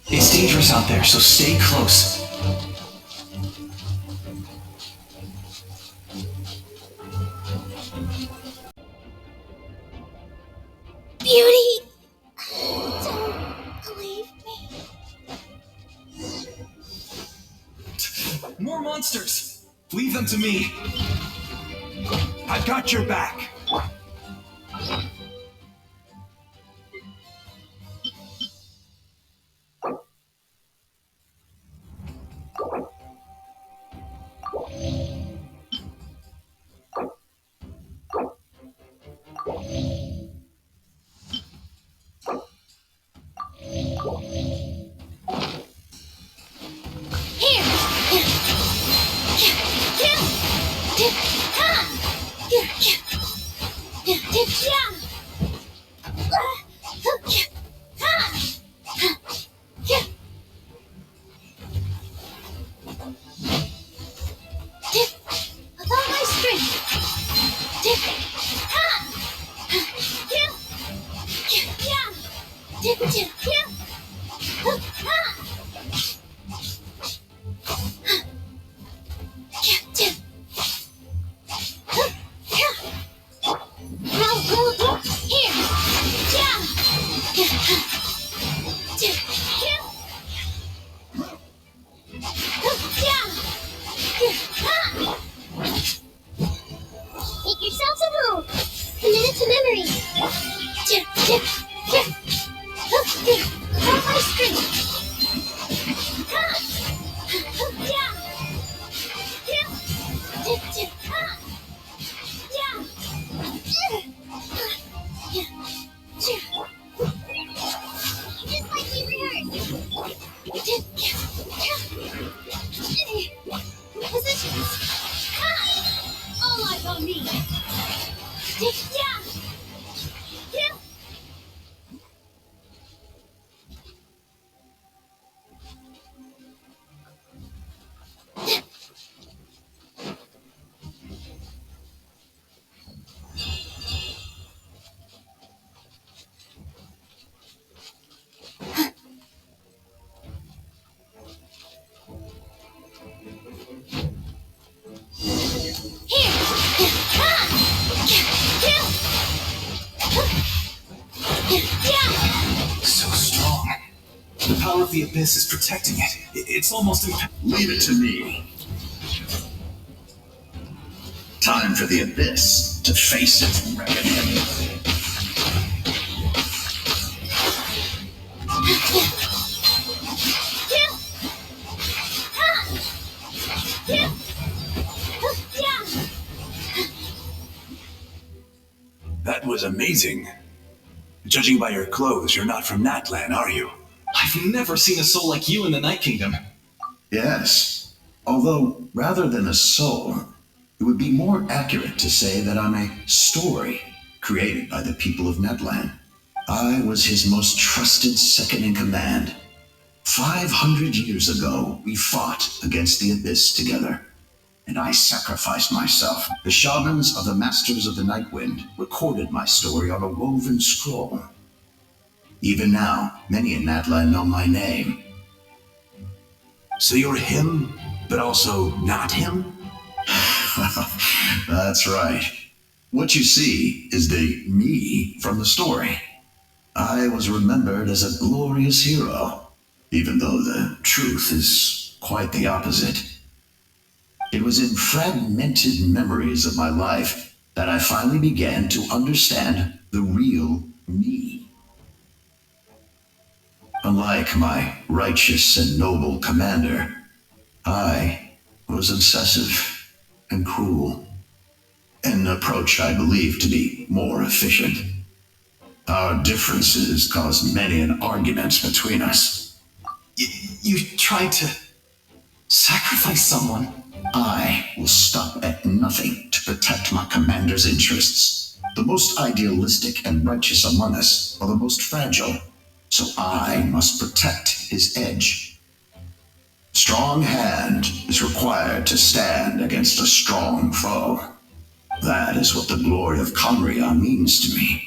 It's dangerous out there, so stay close. Beauty! Don't believe me. More monsters! Leave them to me. I've got your back. Make yourselves at home. Commit to memory. All my strength. Just like we rehearsed. Positions. All eyes on me. So strong. The power of the Abyss is protecting it. It's almost Leave it to me. Time for the Abyss to face its reckoning. That was amazing. Judging by your clothes, you're not from Natlan, are you? I've never seen a soul like you in the Night Kingdom. Yes. Although, rather than a soul, it would be more accurate to say that I'm a story created by the people of Natlan. I was his most trusted second in command. 500 years ago, we fought against the Abyss together, and I sacrificed myself. The shamans of the Masters of the Night Wind recorded my story on a woven scroll. Even now, many in Natlan know my name. So you're him, but also not him? That's right. What you see is the me from the story. I was remembered as a glorious hero, even though the truth is quite the opposite. It was in fragmented memories of my life that I finally began to understand the real me. Unlike my righteous and noble commander, I was obsessive and cruel, an approach I believe to be more efficient. Our differences caused many an arguments between us. You tried to sacrifice someone? I will stop at nothing to protect my commander's interests. The most idealistic and righteous among us are the most fragile, so I must protect his edge. Strong hand is required to stand against a strong foe. That is what the glory of Conria means to me.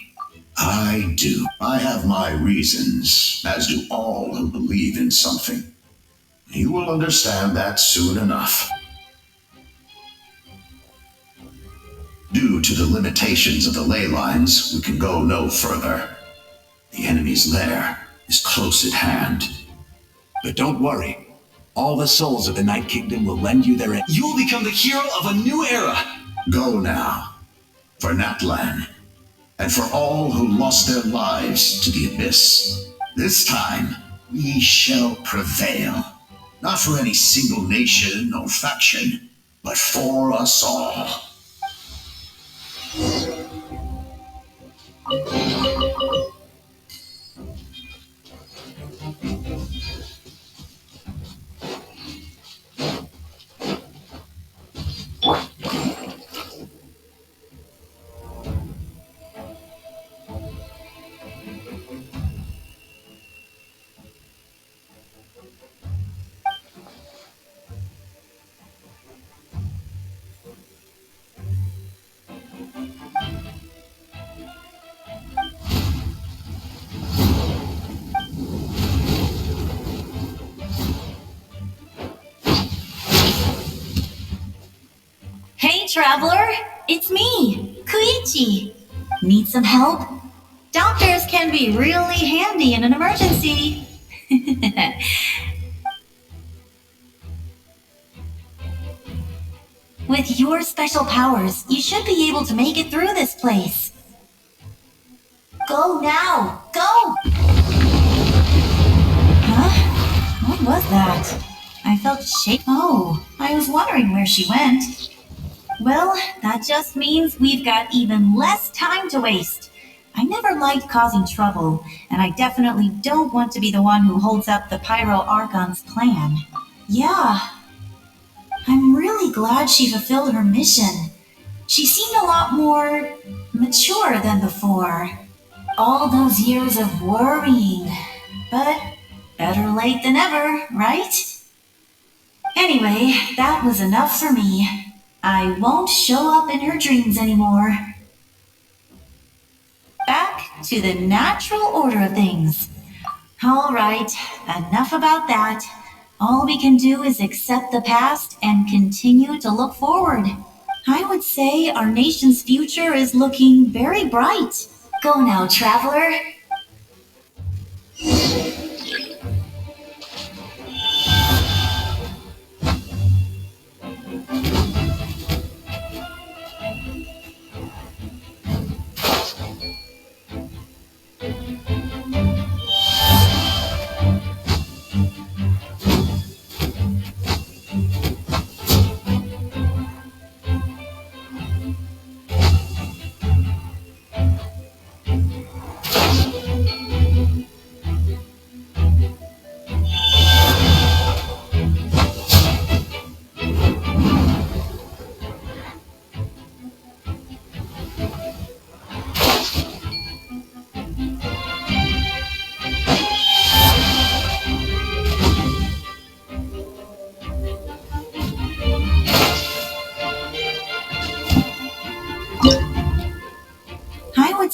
I do. I have my reasons, as do all who believe in something. You will understand that soon enough. Due to the limitations of the ley lines, we can go no further. The enemy's lair is close at hand. But don't worry. All the souls of the Night Kingdom will lend you their... You'll become the hero of a new era. Go now. For Natlan. And for all who lost their lives to the Abyss. This time, we shall prevail. Not for any single nation or faction, but for us all. Hey, traveler! It's me, Koichi. Need some help? Doctors can be really handy in an emergency. With your special powers, you should be able to make it through this place. Go now! Go! Huh? What was that? I felt Oh, I was wondering where she went. Well, that just means we've got even less time to waste. I never liked causing trouble, and I definitely don't want to be the one who holds up the Pyro Archon's plan. Yeah, I'm really glad she fulfilled her mission. She seemed a lot more mature than before. All those years of worrying, but better late than ever, right? Anyway, that was enough for me. I won't show up in her dreams anymore. Back to the natural order of things. All right, enough about that. All we can do is accept the past and continue to look forward. I would say our nation's future is looking very bright. Go now, traveler.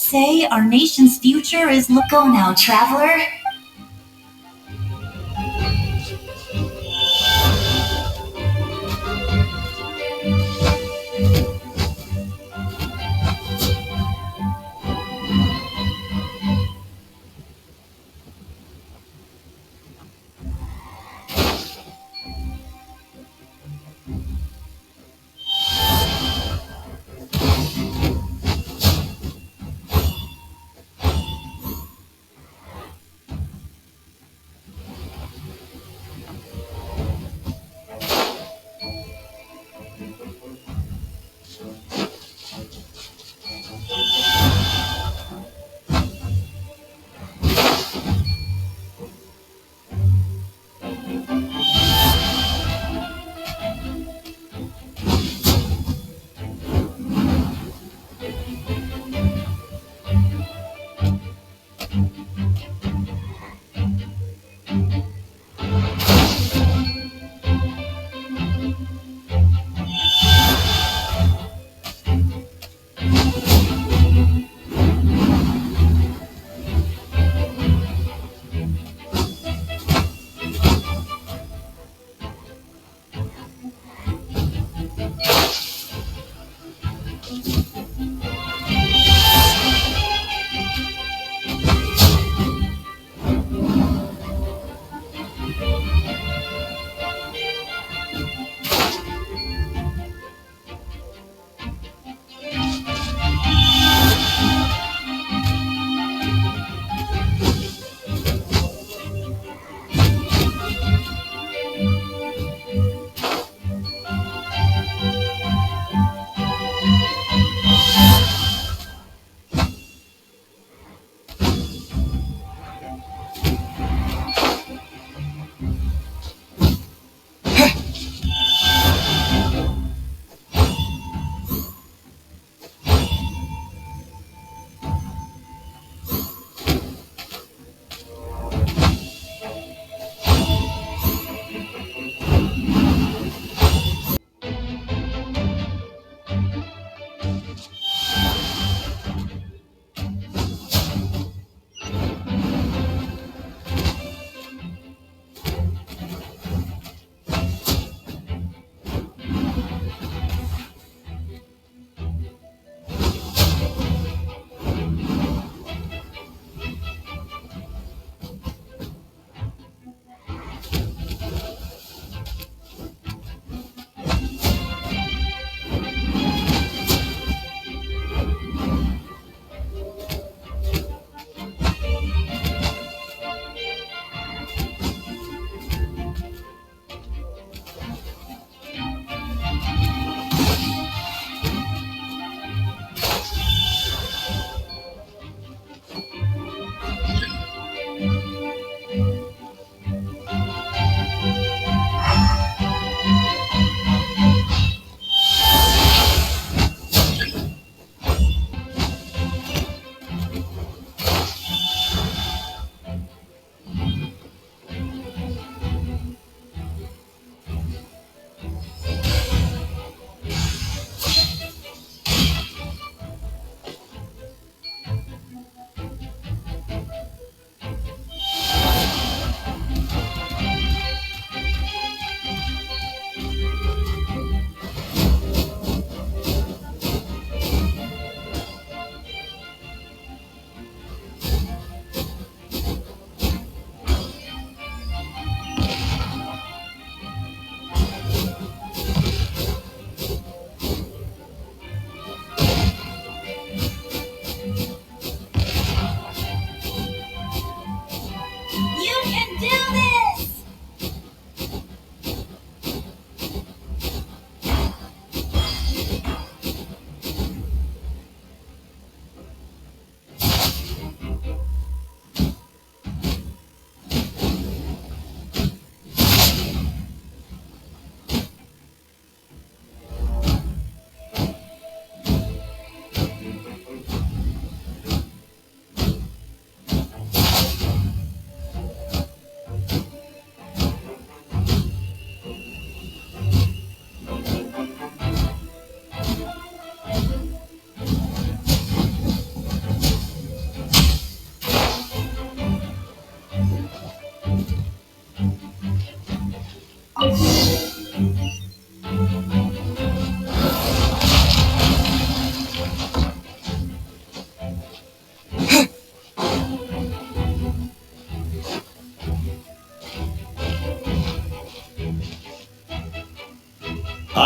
say our nation's future is Go now, traveler.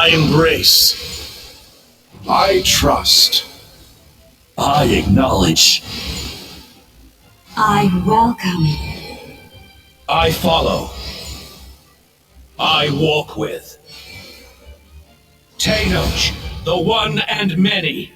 I embrace. I trust. I acknowledge. I welcome. I follow. I walk with. Tenoch, the one and many.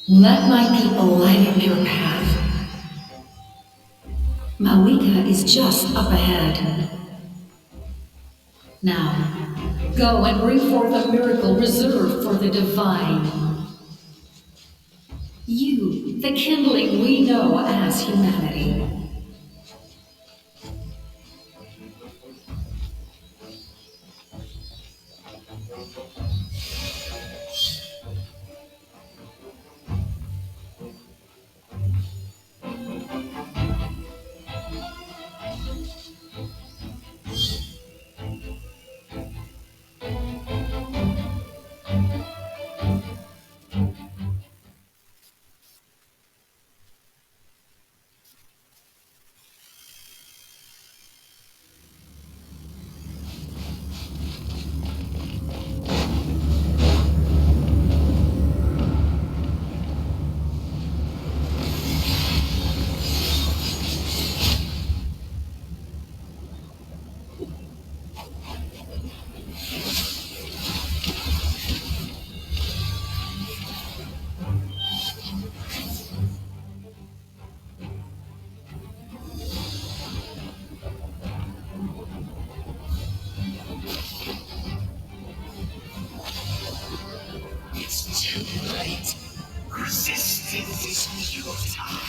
Let my people light in your path. Mawika is just up ahead. Now, go and bring forth a miracle reserved for the divine. You, the kindling we know as humanity. It's too late. Resistance is futile.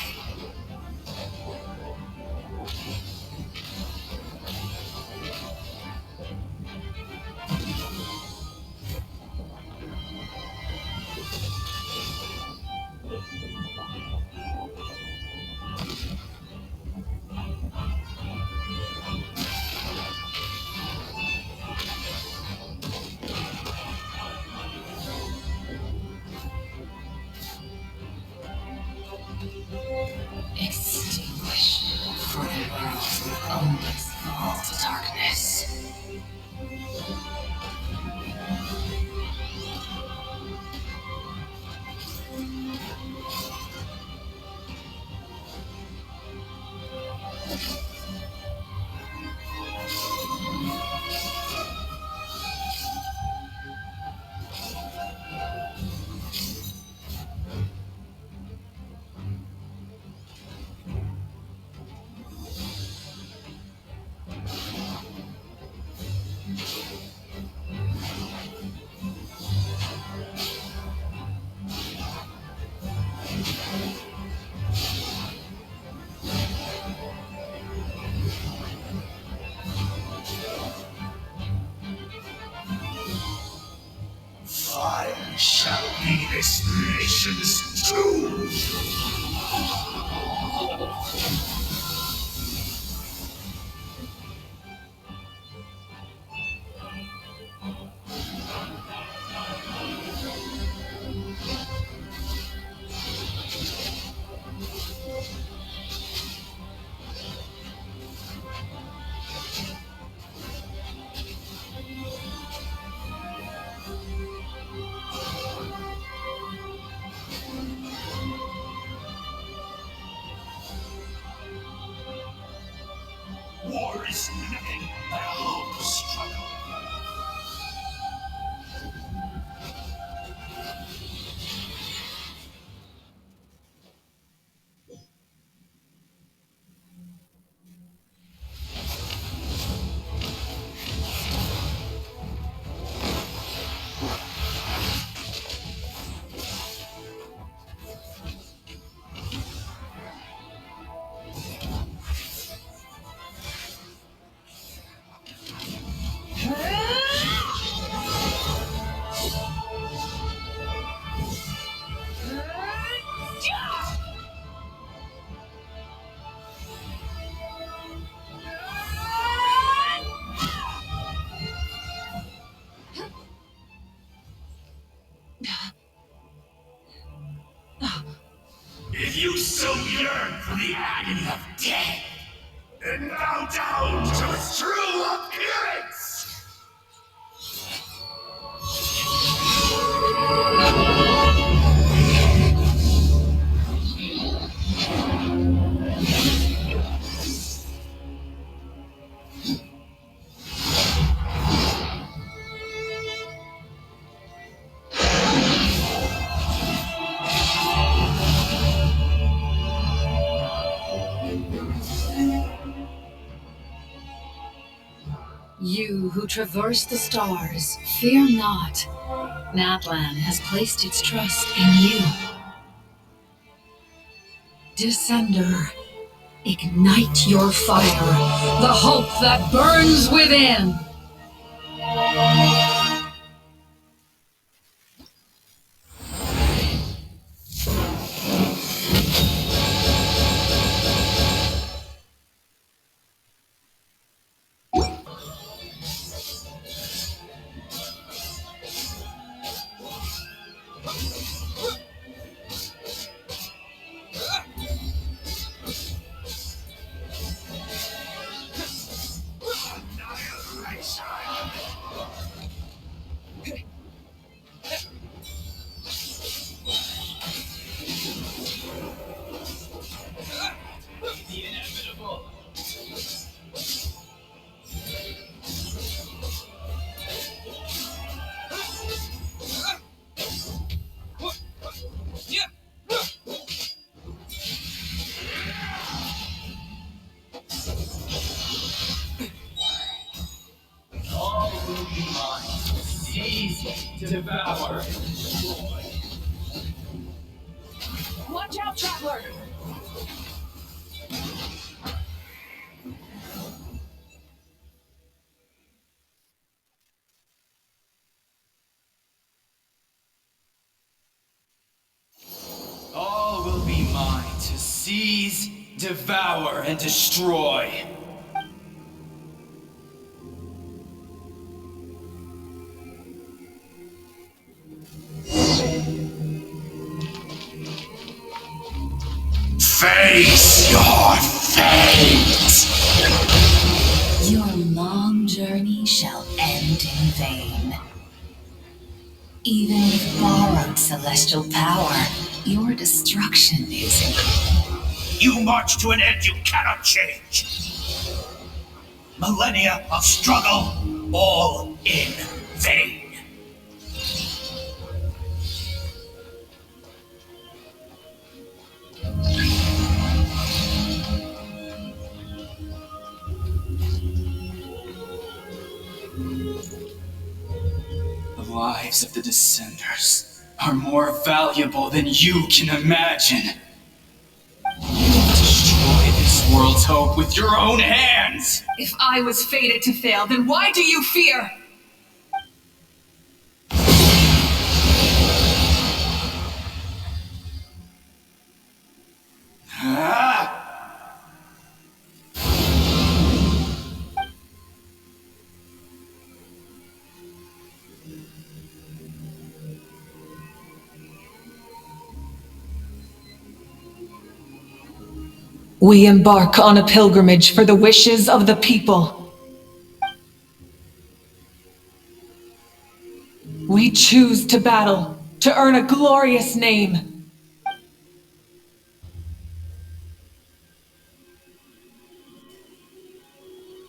Extinguish, for the world will only fall to darkness. Fire shall be this nation's doom. So yearn for the agony of death, and bow down to its true appearance! You who traverse the stars, fear not. Natlan has placed its trust in you. Descender, ignite your fire, the hope that burns within. All will be mine. Seize, devour. Watch out, traveler! All will be mine to seize, devour, and destroy. Face your fate! Your long journey shall end in vain. Even with borrowed celestial power, your destruction is imminent. You march to an end you cannot change. Millennia of struggle, all in vain. The lives of the Descenders are more valuable than you can imagine. Destroy this world's hope with your own hands! If I was fated to fail, then why do you fear? Ah! We embark on a pilgrimage for the wishes of the people. We choose to battle, to earn a glorious name.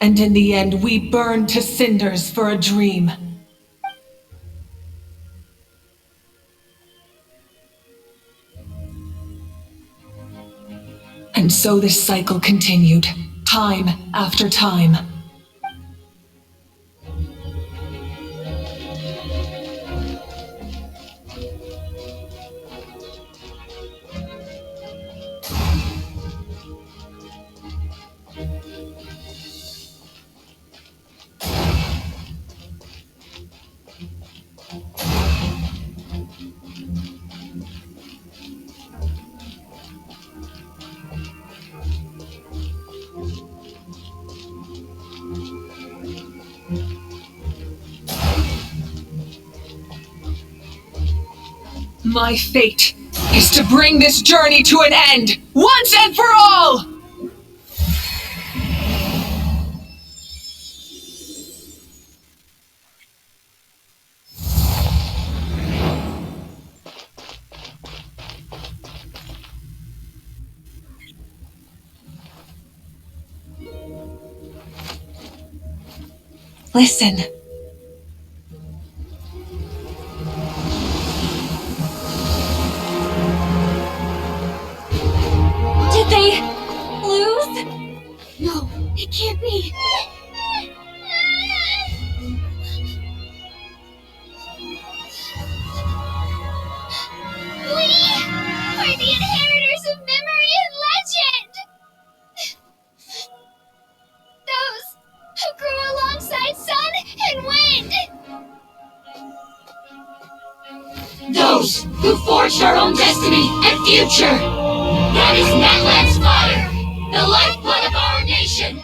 And in the end, we burn to cinders for a dream. And so this cycle continued, time after time. My fate is to bring this journey to an end, once and for all! Listen. Did they lose? No, it can't be. We are the inheritors of memory and legend! Those who grew alongside sun and wind! Those who forged our own destiny and future! That is Natlan's fire! The lifeblood of our nation!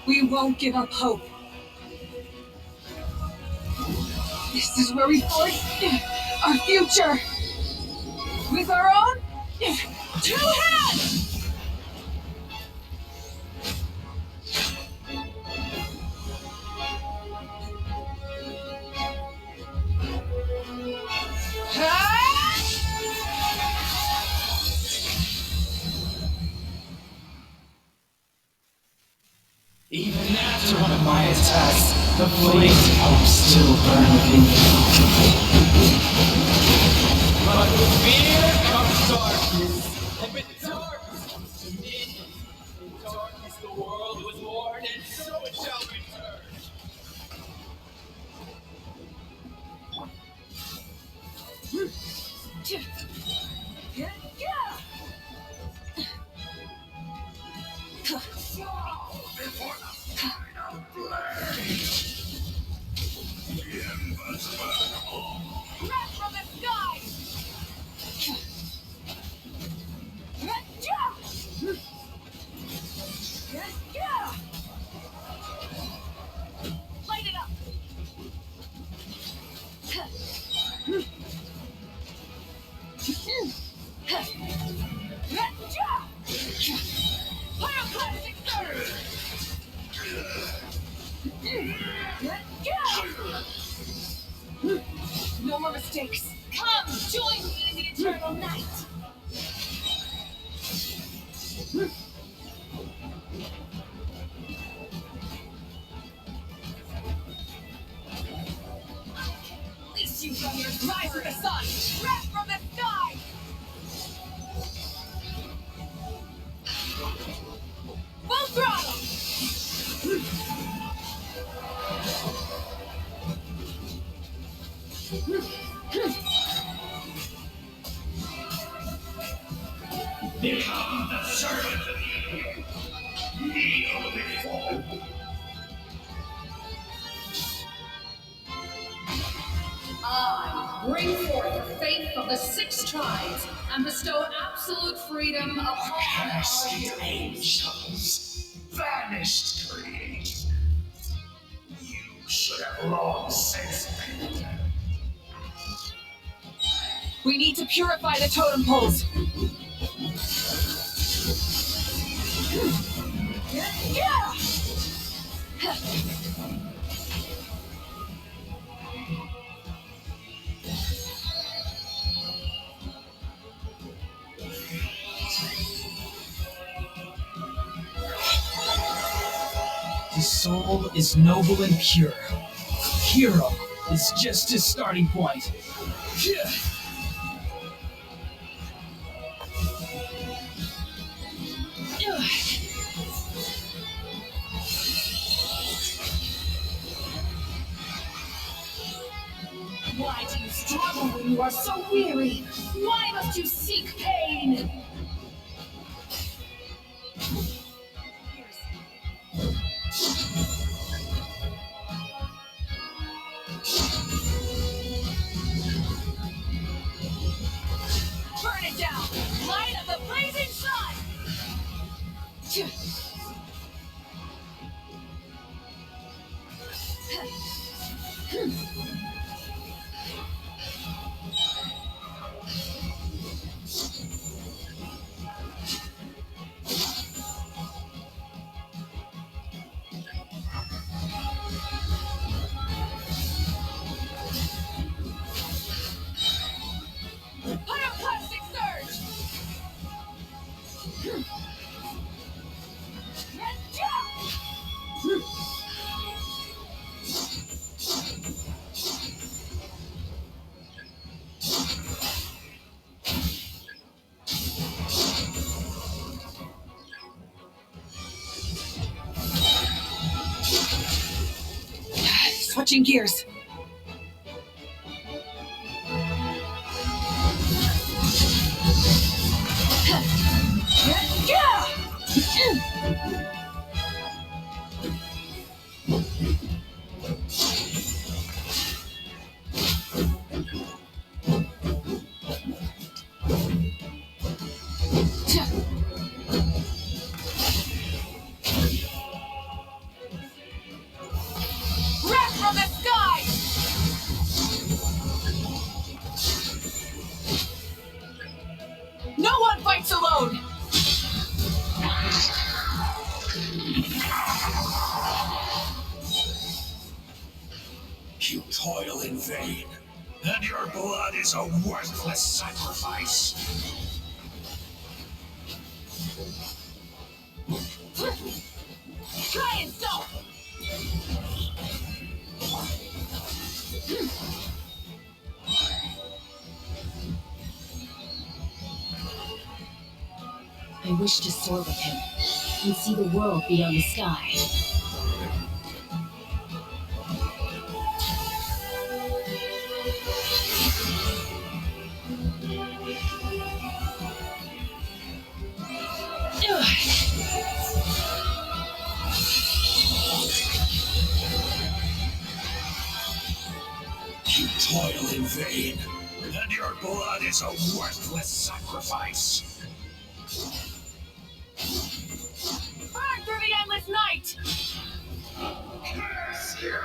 We won't give up hope. This is where we forge our future. With our own two hands! Even after one of my attacks, the flames of hope still burn within me. But with fear comes darkness, and with darkness comes dominion. In darkness the world was born, and so it shall return. Before the final blade. Invincible. Wrath from the sky! Light it up! Pyroclastic surge! No more mistakes. Come, join me in the eternal night. Release you from your rise with the sun. Wrath from the sky. Full throttle. Become the servant of the earth. Kneel before. I bring forth the faith of the 6 tribes and bestow absolute freedom upon Accursed angels, vanished creation. You should have long since been dead. We need to purify the totem poles. The soul is noble and pure. Hero, is just a starting point. Why do you struggle when you are so weary? Why must you seek pain? Burn it down! Light of the blazing sun! Pyroclastic surge! Switching gears. Wrath from the sky! No one fights alone! You toil in vain, and your blood is a worthless sacrifice. Try and stop! I wish to soar with him and see the world beyond the sky. You toil in vain, and your blood is a worthless sacrifice. Burn through the endless night! Curse you!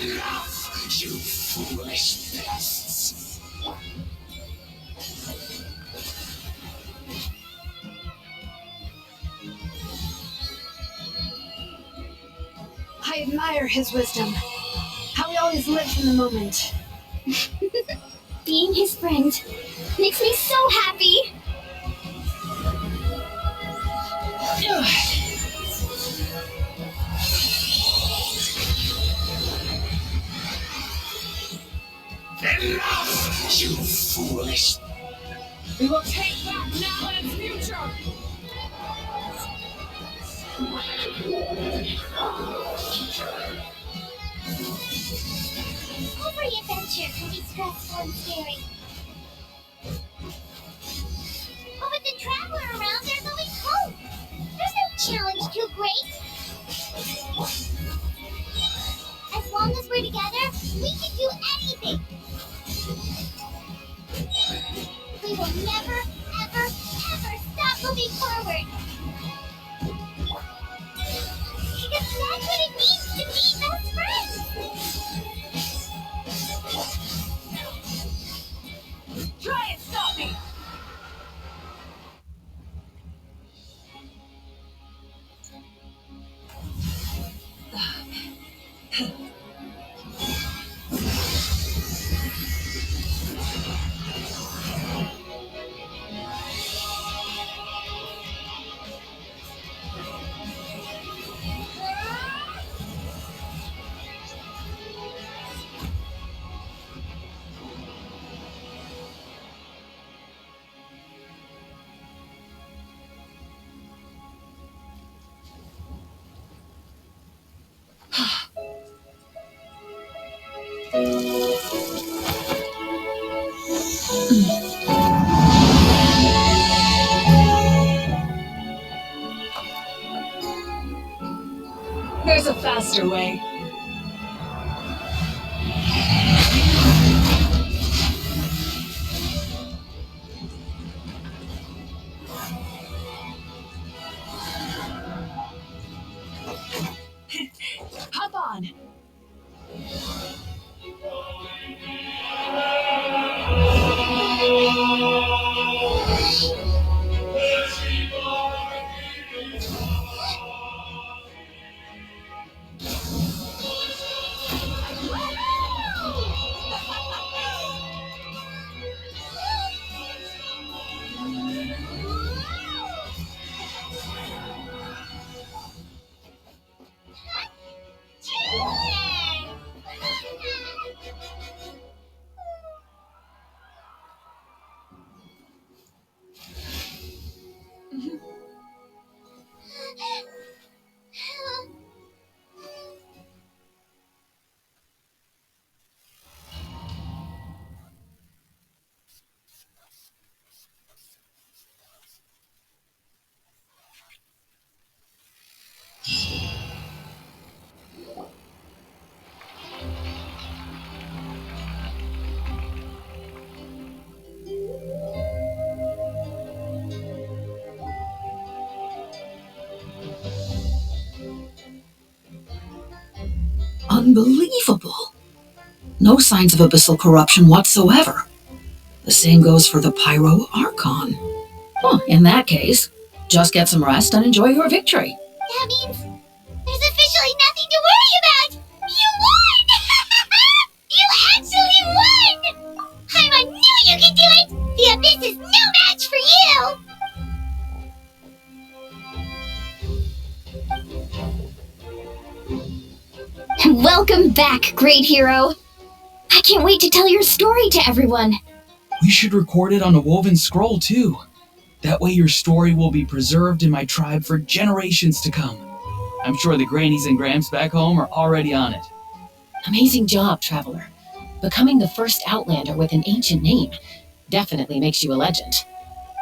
Enough, you foolish pests! I admire his wisdom. How he always lives in the moment. Being his friend makes me so happy. Enough, you foolish... We will take back Natlan's future! Every adventure can be stressful and scary. But with the Traveler around, there's always hope. There's no challenge too great. As long as we're together, we can do anything. We will never, ever, ever stop moving forward. Because that's what it means to be best friends. Try and stop me! there's a faster way. Hop on. Unbelievable. No signs of abyssal corruption whatsoever. The same goes for the Pyro Archon. Well, in that case, just get some rest and enjoy your victory. That means there's officially nothing to worry about! You won! You actually won! Paimon knew you could do it! The Abyss is no match for you! Welcome back, great hero. I can't wait to tell your story to everyone. We should record it on a woven scroll, too. That way your story will be preserved in my tribe for generations to come. I'm sure the grannies and gramps back home are already on it. Amazing job, Traveler. Becoming the first Outlander with an ancient name definitely makes you a legend.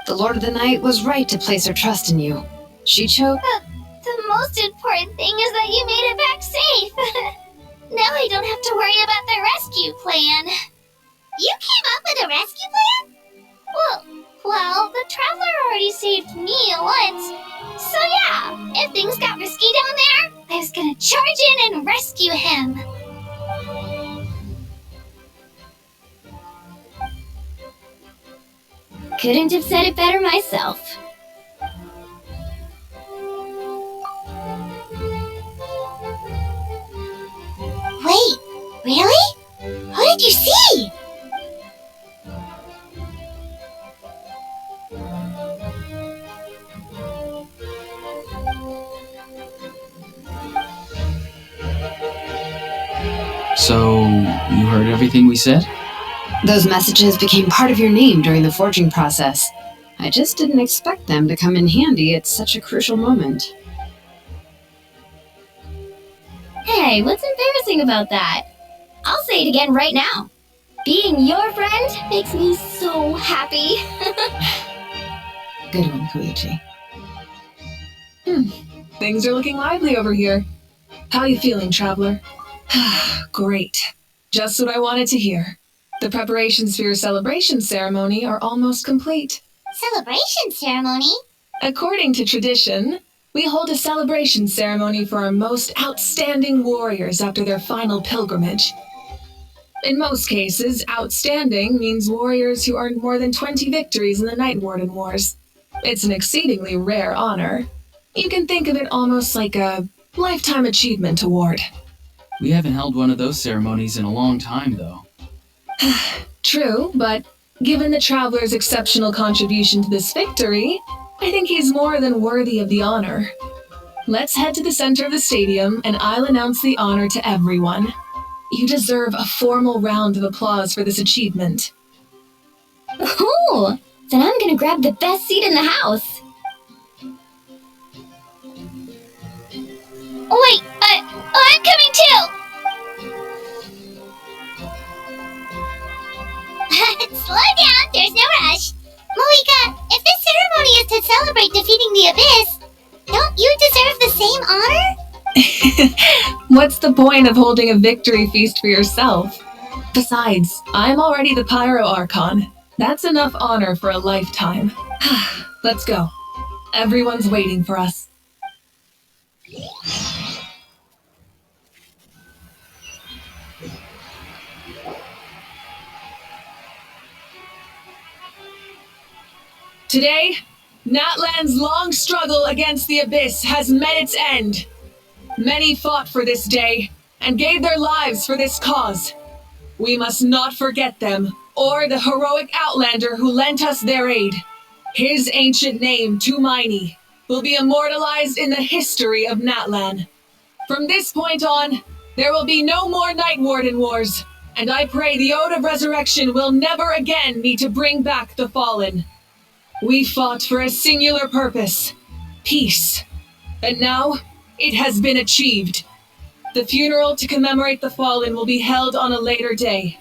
The Lord of the Night was right to place her trust in you. She chose... The most important thing is that you made it back safe. Now I don't have to worry about the rescue plan. You came up with a rescue plan? Well, the Traveler already saved me once. So yeah, if things got risky down there, I was gonna charge in and rescue him. Couldn't have said it better myself. Wait, really? Who did you see? So, you heard everything we said? Those messages became part of your name during the forging process. I just didn't expect them to come in handy at such a crucial moment. Hey, what's embarrassing about that? I'll say it again right now. Being your friend makes me so happy. Good one, Koichi. Things are looking lively over here. How you feeling, Traveler? Great. Just what I wanted to hear. The preparations for your celebration ceremony are almost complete. Celebration ceremony? According to tradition, we hold a celebration ceremony for our most outstanding warriors after their final pilgrimage. In most cases, outstanding means warriors who earned more than 20 victories in the Night Warden Wars. It's an exceedingly rare honor. You can think of it almost like a lifetime achievement award. We haven't held one of those ceremonies in a long time, though. True, but given the Traveler's exceptional contribution to this victory, I think he's more than worthy of the honor. Let's head to the center of the stadium, and I'll announce the honor to everyone. You deserve a formal round of applause for this achievement. Ooh, then I'm gonna grab the best seat in the house. Wait, I'm coming too! Slow down, there's no rush. Moika, if this ceremony is to celebrate defeating the Abyss, don't you deserve the same honor? What's the point of holding a victory feast for yourself? Besides, I'm already the Pyro Archon. That's enough honor for a lifetime. Let's go. Everyone's waiting for us. Today, Natlan's long struggle against the Abyss has met its end. Many fought for this day and gave their lives for this cause. We must not forget them or the heroic Outlander who lent us their aid. His ancient name, Tumaini, will be immortalized in the history of Natlan. From this point on, there will be no more Night Warden wars, and I pray the Ode of Resurrection will never again need to bring back the fallen. We fought for a singular purpose, peace, and now it has been achieved. The funeral to commemorate the fallen will be held on a later day,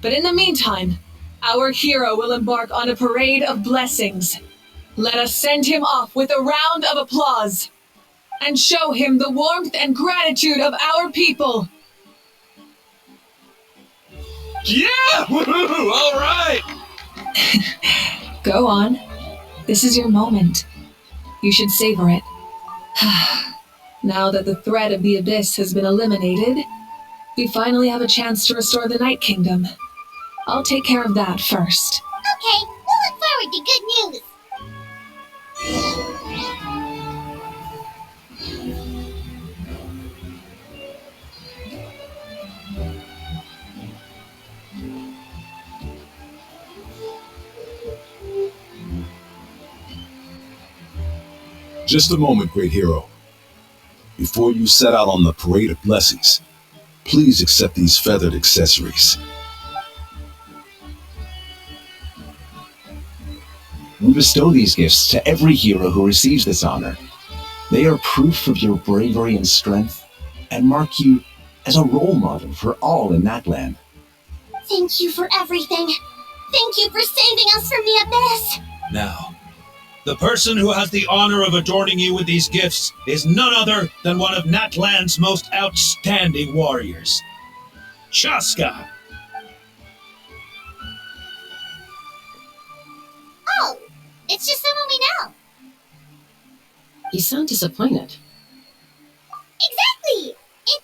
but in the meantime, our hero will embark on a parade of blessings. Let us send him off with a round of applause and show him the warmth and gratitude of our people. Yeah! Woohoo! All right! Go on. This is your moment. You should savor it. Now that the threat of the Abyss has been eliminated, we finally have a chance to restore the Night Kingdom. I'll take care of that first. Okay, we'll look forward to good news. Just a moment, great hero. Before you set out on the parade of blessings, please accept these feathered accessories. We bestow these gifts to every hero who receives this honor. They are proof of your bravery and strength, and mark you as a role model for all in Natlan. Thank you for everything. Thank you for saving us from the Abyss. Now, the person who has the honor of adorning you with these gifts is none other than one of Natlan's most outstanding warriors, Chaska. Oh, it's just someone we know. You sound disappointed. Exactly! It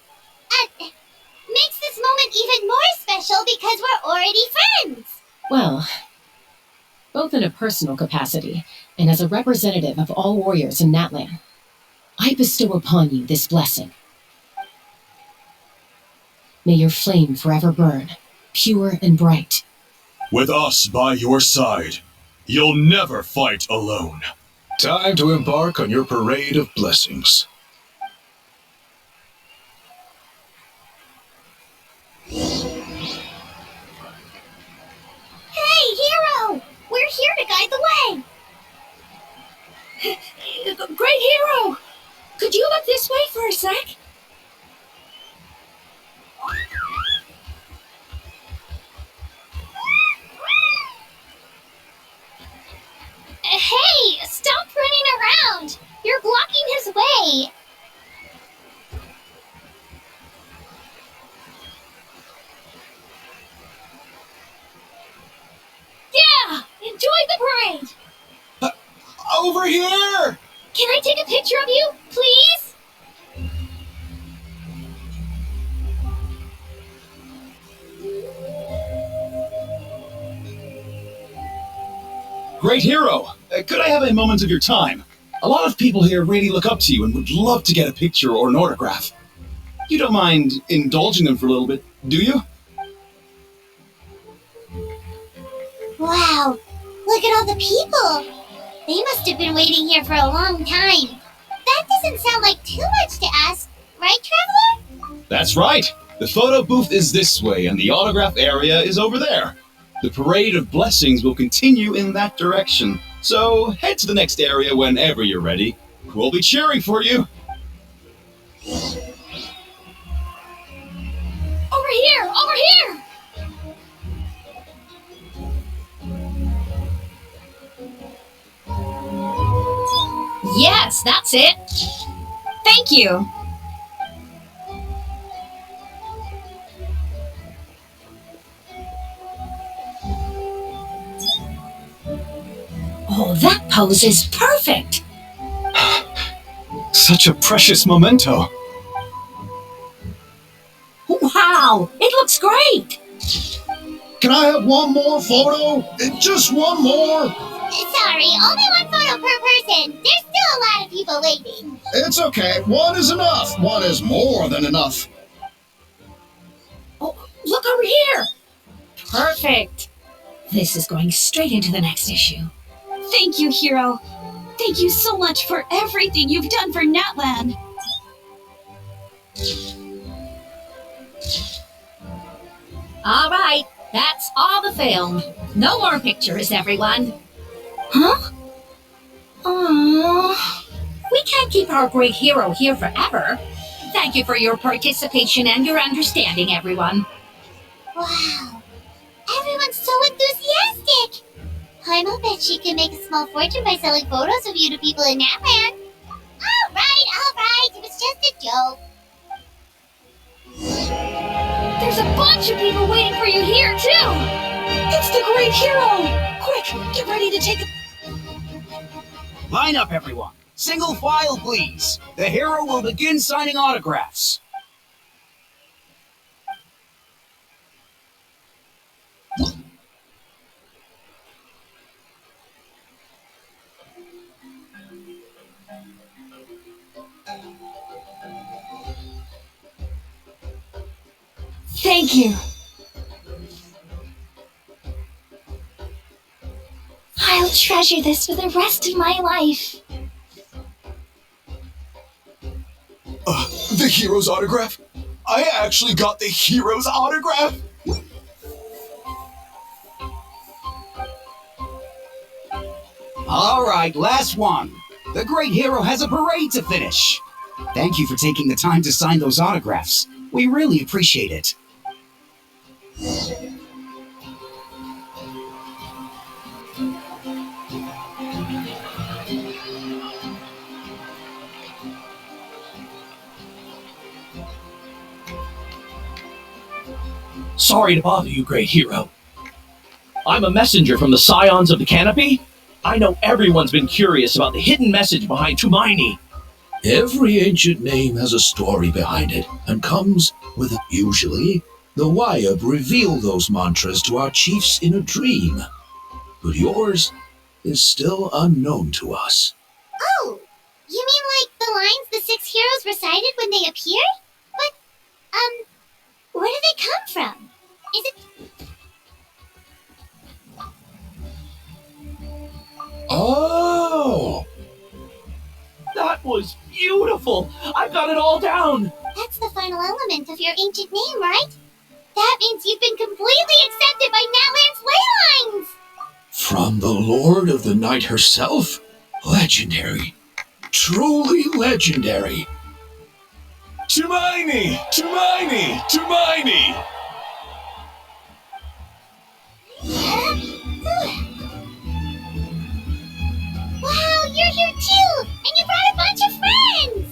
makes this moment even more special because we're already friends. Well, both in a personal capacity and as a representative of all warriors in Natlan, I bestow upon you this blessing. May your flame forever burn, pure and bright. With us by your side, you'll never fight alone. Time to embark on your parade of blessings. Hey, hero! We're here to guide the way. Great hero! Could you look this way for a sec? Hey, stop running around! You're blocking his way. Yeah! Enjoy the parade! Over here! Can I take a picture of you, please? Great hero! Could I have a moment of your time? A lot of people here really look up to you and would love to get a picture or an autograph. You don't mind indulging them for a little bit, do you? Wow, look at all the people. They must have been waiting here for a long time. That doesn't sound like too much to ask, right, Traveler? That's right! The photo booth is this way and the autograph area is over there. The parade of blessings will continue in that direction, so head to the next area whenever you're ready. We'll be cheering for you. Over here! Over here! Yes, that's it. Thank you. Oh, that pose is perfect! Such a precious memento. Wow, it looks great! Can I have one more photo? Just one more? Sorry, only one photo per person. There's still a lot of people waiting. It's okay. One is enough. One is more than enough. Oh, look over here! Perfect! This is going straight into the next issue. Thank you, Hero. Thank you so much for everything you've done for Natlan. All right, that's all the film. No more pictures, everyone. Huh? Aww. We can't keep our great hero here forever. Thank you for your participation and your understanding, everyone. Wow. Everyone's so enthusiastic. Paimon bet she can make a small fortune by selling photos of you to people in Natlan. All right. It was just a joke. There's a bunch of people waiting for you here, too! It's the great hero! Quick, get ready to take a... Line up, everyone. Single file, please. The hero will begin signing autographs. Thank you. I'll treasure this for the rest of my life. The hero's autograph? I actually got the hero's autograph? All right, last one. The great hero has a parade to finish. Thank you for taking the time to sign those autographs. We really appreciate it. Sorry to bother you, great hero. I'm a messenger from the Scions of the Canopy. I know everyone's been curious about the hidden message behind Tumaini. Every ancient name has a story behind it and comes with, usually, the Wayab reveal those mantras to our chiefs in a dream. But yours is still unknown to us. Oh, you mean like the lines the 6 heroes recited when they appeared? But, where do they come from? Is it... Oh! That was beautiful! I've got it all down! That's the final element of your ancient name, right? That means you've been completely accepted by Natlan's ley lines! From the Lord of the Night herself? Legendary. Truly legendary. Tumaini! Tumaini! Tumaini! Wow, you're here too! And you brought a bunch of friends!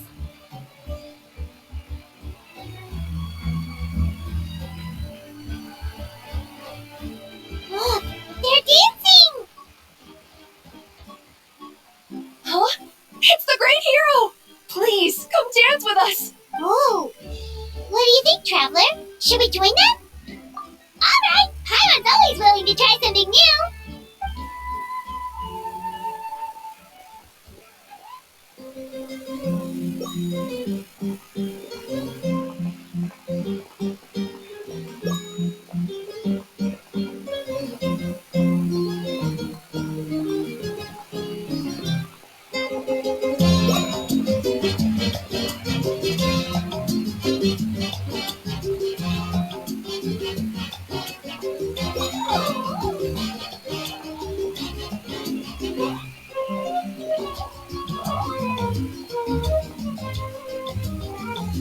Look, they're dancing! Huh? It's the great hero! Please, come dance with us! Oh! What do you think, Traveler? Should we join them? Alright! Paimon's always willing to try something new!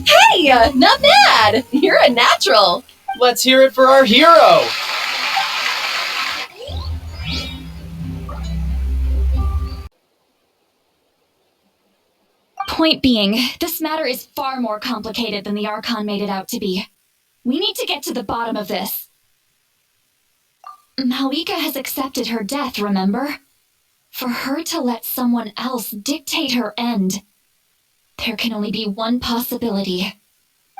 Hey, not bad! You're a natural! Let's hear it for our hero! Point being, this matter is far more complicated than the Archon made it out to be. We need to get to the bottom of this. Malika has accepted her death, remember? For her to let someone else dictate her end, there can only be one possibility.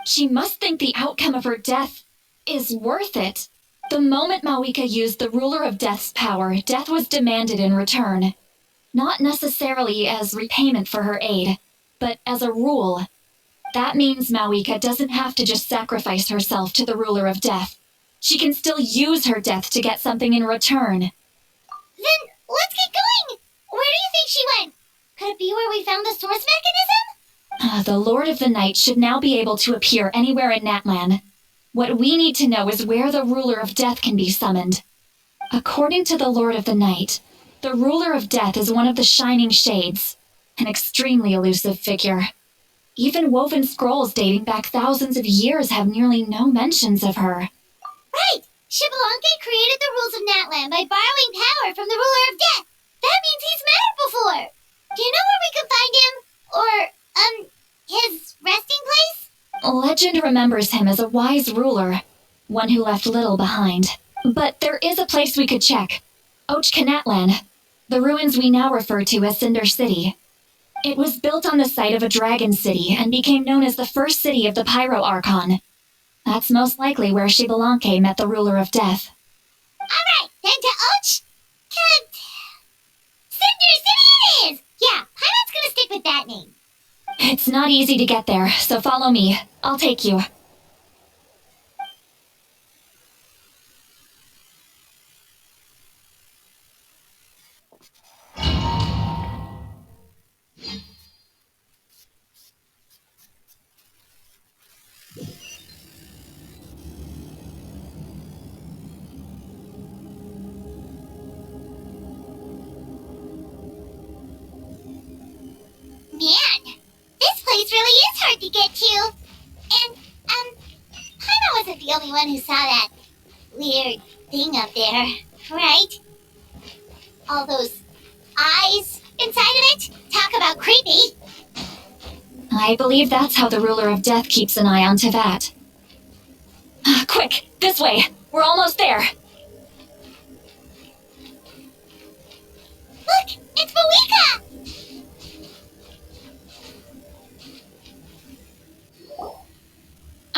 She must think the outcome of her death is worth it. The moment Mawika used the Ruler of Death's power, death was demanded in return. Not necessarily as repayment for her aid, but as a rule. That means Mawika doesn't have to just sacrifice herself to the Ruler of Death. She can still use her death to get something in return. Then let's get going! Where do you think she went? Could it be where we found the source mechanism? The Lord of the Night should now be able to appear anywhere in Natlan. What we need to know is where the Ruler of Death can be summoned. According to the Lord of the Night, the Ruler of Death is one of the Shining Shades, an extremely elusive figure. Even woven scrolls dating back thousands of years have nearly no mentions of her. Right! Xbalanque created the rules of Natlan by borrowing power from the Ruler of Death. That means he's met her before. Do you know where we can find him? Or, his resting place? Legend remembers him as a wise ruler, one who left little behind. But there is a place we could check. Natlan, the ruins we now refer to as Cinder City. It was built on the site of a dragon city and became known as the first city of the Pyro Archon. That's most likely where Xbalanque met the Ruler of Death. Alright, then to Cinder City it is! Yeah, Paimon's gonna stick with that name. It's not easy to get there, so follow me. I'll take you. Man, this place really is hard to get to. And, Paimon wasn't the only one who saw that weird thing up there, right? All those eyes inside of it? Talk about creepy. I believe that's how the Ruler of Death keeps an eye on Tevat. Quick, this way! We're almost there! Look, it's Mawika!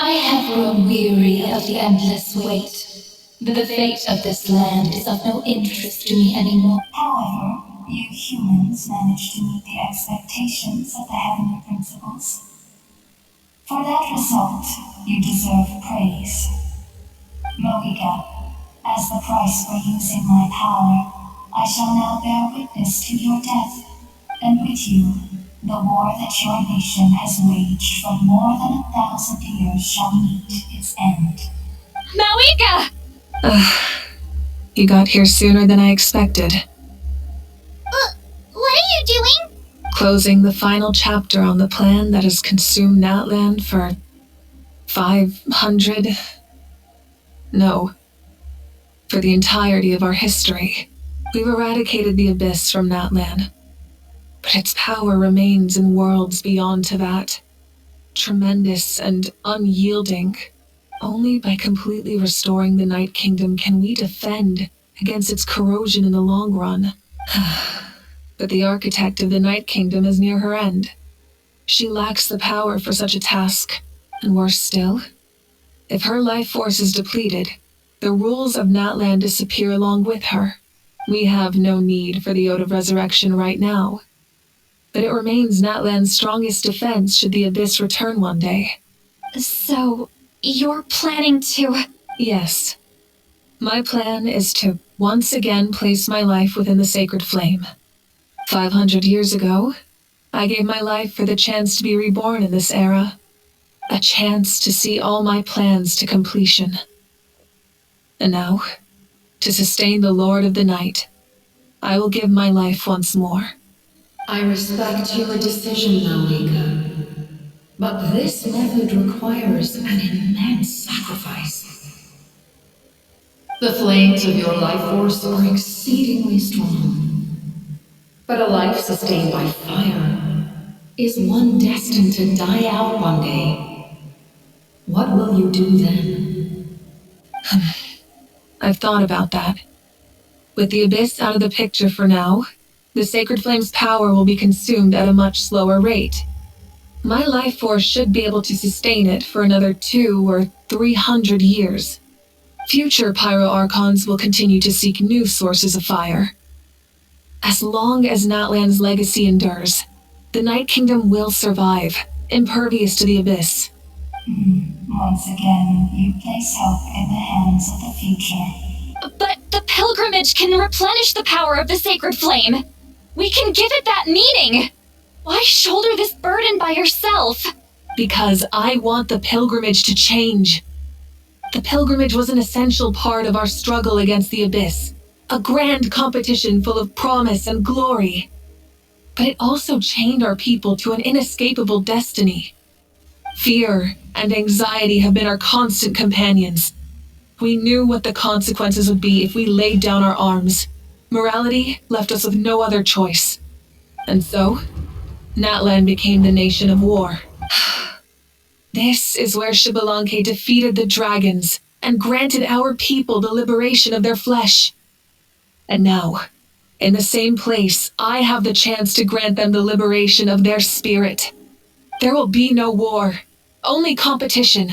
I have grown weary of the endless wait. The fate of this land is of no interest to me anymore. However, you humans managed to meet the expectations of the heavenly principles. For that result, you deserve praise. Mawika, as the price for using my power, I shall now bear witness to your death, and with you, the war that your nation has waged for more than 1,000 years shall meet its end. Mawika! You got here sooner than I expected. What are you doing? Closing the final chapter on the plan that has consumed Natlan for 500... No. For the entirety of our history. We've eradicated the Abyss from Natlan. But its power remains in worlds beyond Tevat. Tremendous and unyielding. Only by completely restoring the Night Kingdom can we defend against its corrosion in the long run. But the architect of the Night Kingdom is near her end. She lacks the power for such a task. And worse still, if her life force is depleted, the rules of Natlan disappear along with her. We have no need for the Ode of Resurrection right now. But it remains Natlan's strongest defense should the Abyss return one day. So, you're planning to... Yes. My plan is to once again place my life within the sacred flame. 500 years ago, I gave my life for the chance to be reborn in this era. A chance to see all my plans to completion. And now, to sustain the Lord of the Night, I will give my life once more. I respect your decision, Mawika. But this method requires an immense sacrifice. The flames of your life force are exceedingly strong. But a life sustained by fire is one destined to die out one day. What will you do then? I've thought about that. With the Abyss out of the picture for now, the Sacred Flame's power will be consumed at a much slower rate. My life force should be able to sustain it for another 200 or 300 years. Future Pyro-Archons will continue to seek new sources of fire. As long as Natlan's legacy endures, the Night Kingdom will survive, impervious to the abyss. Once again, you place hope in the hands of the future. But the pilgrimage can replenish the power of the Sacred Flame. We can give it that meaning. Why shoulder this burden by yourself? Because I want the pilgrimage to change. The pilgrimage was an essential part of our struggle against the abyss, a grand competition full of promise and glory. But it also chained our people to an inescapable destiny. Fear and anxiety have been our constant companions. We knew what the consequences would be if we laid down our arms. Morality left us with no other choice. And so, Natlan became the nation of war. This is where Xbalanque defeated the dragons and granted our people the liberation of their flesh. And now, in the same place, I have the chance to grant them the liberation of their spirit. There will be no war, only competition,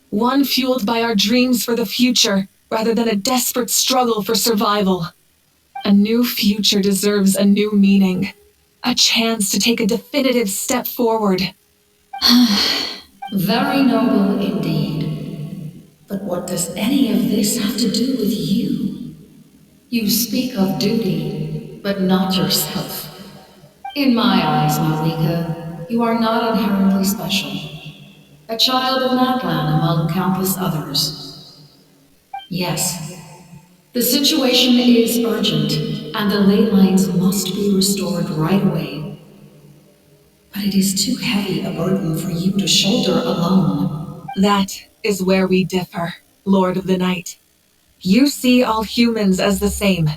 one fueled by our dreams for the future rather than a desperate struggle for survival. A new future deserves a new meaning, a chance to take a definitive step forward. Very noble indeed. But what does any of this have to do with you? You speak of duty, but not yourself. In my eyes, Malika, you are not inherently special. A child of Natlan among countless others. Yes, the situation is urgent, and the ley lines must be restored right away. But it is too heavy a burden for you to shoulder alone. That is where we differ, Lord of the Night. You see all humans as the same,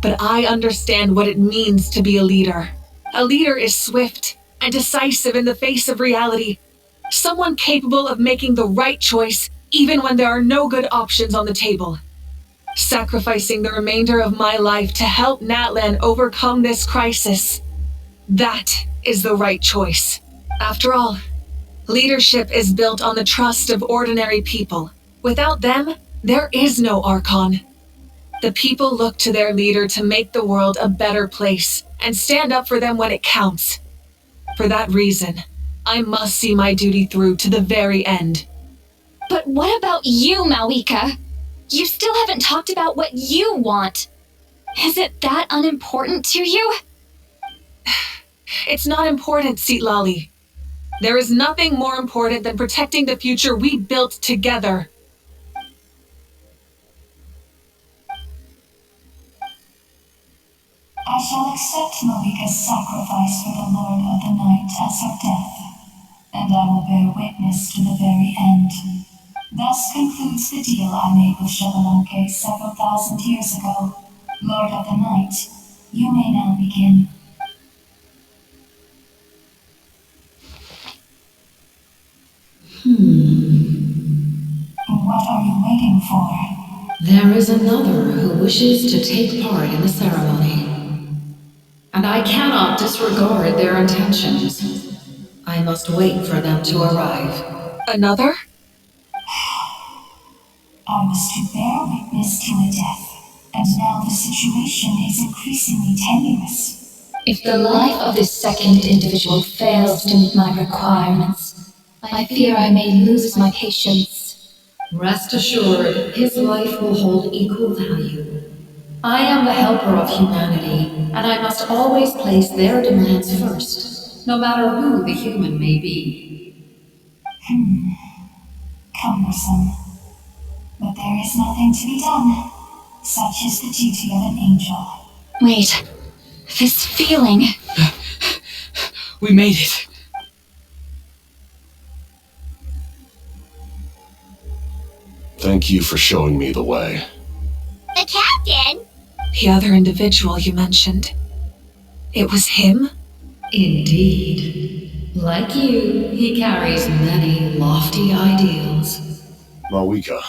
but I understand what it means to be a leader. A leader is swift and decisive in the face of reality. Someone capable of making the right choice even when there are no good options on the table. Sacrificing the remainder of my life to help Natlan overcome this crisis. That is the right choice. After all, leadership is built on the trust of ordinary people. Without them, there is no Archon. The people look to their leader to make the world a better place and stand up for them when it counts. For that reason, I must see my duty through to the very end. But what about you, Malika? You still haven't talked about what you want. Is it that unimportant to you? It's not important, Citlali. There is nothing more important than protecting the future we built together. I shall accept Malika's sacrifice for the Lord of the Night as her death, and I will bear witness to the very end. Thus concludes the deal I made with Xbalanque several thousand years ago. Lord of the Night, you may now begin. What are you waiting for? There is another who wishes to take part in the ceremony. And I cannot disregard their intentions. I must wait for them to arrive. Another? I was to bear witness to a death, and now the situation is increasingly tenuous. If the life of this second individual fails to meet my requirements, I fear I may lose my patience. Rest assured, his life will hold equal value. I am the helper of humanity, and I must always place their demands first, no matter who the human may be. Cumbersome. But there is nothing to be done. Such is the duty of an angel. Wait, this feeling. We made it. Thank you for showing me the way. The captain? The other individual you mentioned. It was him? Indeed. Like you, he carries many lofty ideals. Malika,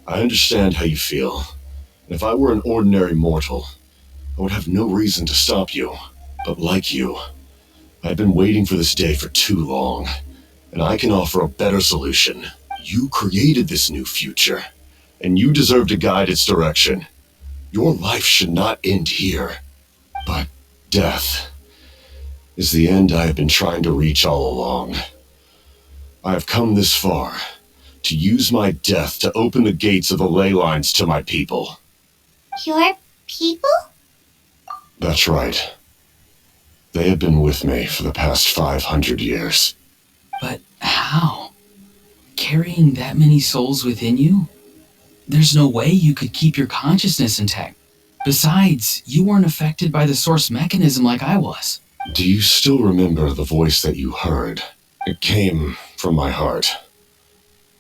I understand how you feel. If I were an ordinary mortal, I would have no reason to stop you. But like you, I've been waiting for this day for too long, and I can offer a better solution. You created this new future, and you deserve to guide its direction. Your life should not end here, but death is the end I have been trying to reach all along. I have come this far to use my death to open the gates of the ley lines to my people. Your people? That's right. They have been with me for the past 500 years. But how? Carrying that many souls within you? There's no way you could keep your consciousness intact. Besides, you weren't affected by the source mechanism like I was. Do you still remember the voice that you heard? It came from my heart.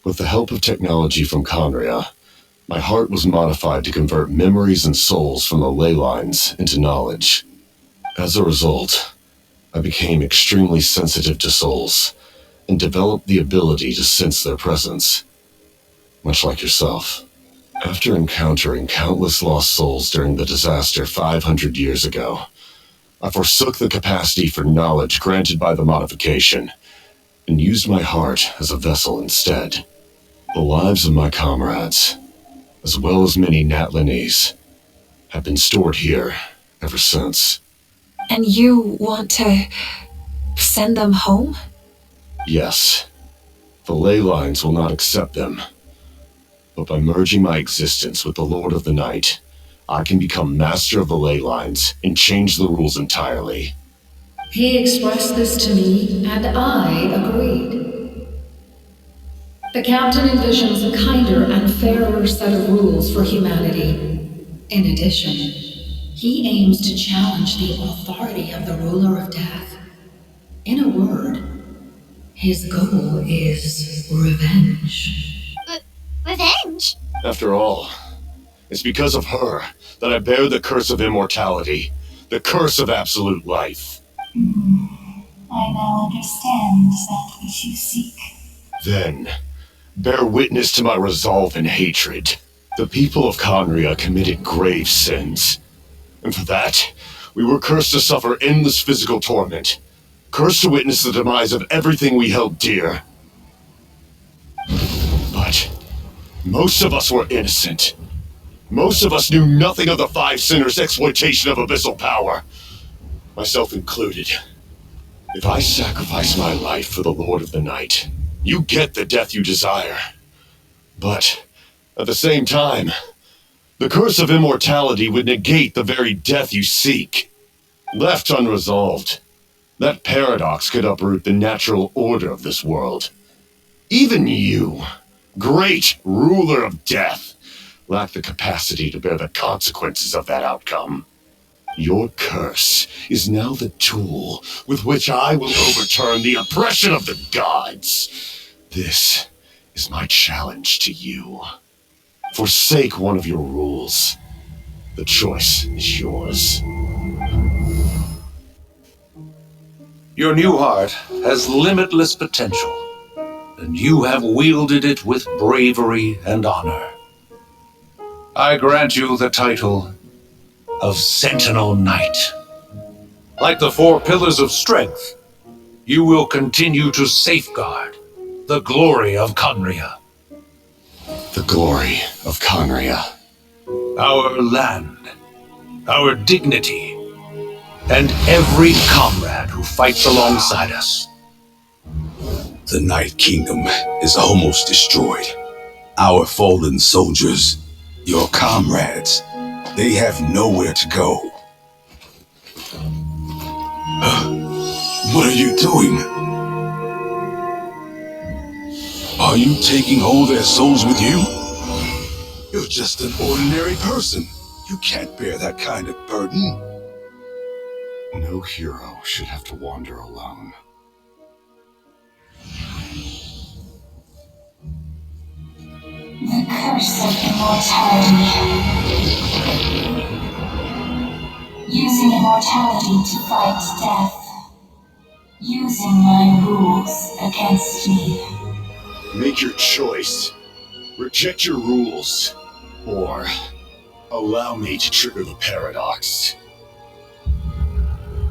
With the help of technology from Conria, my heart was modified to convert memories and souls from the ley lines into knowledge. As a result, I became extremely sensitive to souls and developed the ability to sense their presence, much like yourself. After encountering countless lost souls during the disaster 500 years ago, I forsook the capacity for knowledge granted by the modification and used my heart as a vessel instead. The lives of my comrades, as well as many Natlanese, have been stored here ever since. And you want to send them home? Yes, the ley lines will not accept them. But by merging my existence with the Lord of the Night, I can become master of the ley lines and change the rules entirely. He expressed this to me, and I agreed. The captain envisions a kinder and fairer set of rules for humanity. In addition, he aims to challenge the authority of the ruler of death. In a word, his goal is revenge. Revenge? After all, it's because of her that I bear the curse of immortality, the curse of absolute life. I now understand that which you seek. Then, bear witness to my resolve and hatred. The people of Conria committed grave sins, and for that, we were cursed to suffer endless physical torment, cursed to witness the demise of everything we held dear. But most of us were innocent. Most of us knew nothing of the Five Sinners' exploitation of abyssal power, myself included. If I sacrifice my life for the Lord of the Night, you get the death you desire. But, at the same time, the curse of immortality would negate the very death you seek. Left unresolved, that paradox could uproot the natural order of this world. Even you, great ruler of death, lack the capacity to bear the consequences of that outcome. Your curse is now the tool with which I will overturn the oppression of the gods. This is my challenge to you. Forsake one of your rules. The choice is yours. Your new heart has limitless potential, and you have wielded it with bravery and honor. I grant you the title of Sentinel Knight. Like the four pillars of strength, you will continue to safeguard the glory of Conria. The glory of Conria. Our land, our dignity, and every comrade who fights alongside us. The Night Kingdom is almost destroyed. Our fallen soldiers, your comrades, they have nowhere to go. What are you doing? Are you taking all their souls with you? You're just an ordinary person. You can't bear that kind of burden. No hero should have to wander alone. The curse of immortality. Using immortality to fight death. Using my rules against me. Make your choice. Reject your rules. Or allow me to trigger the paradox.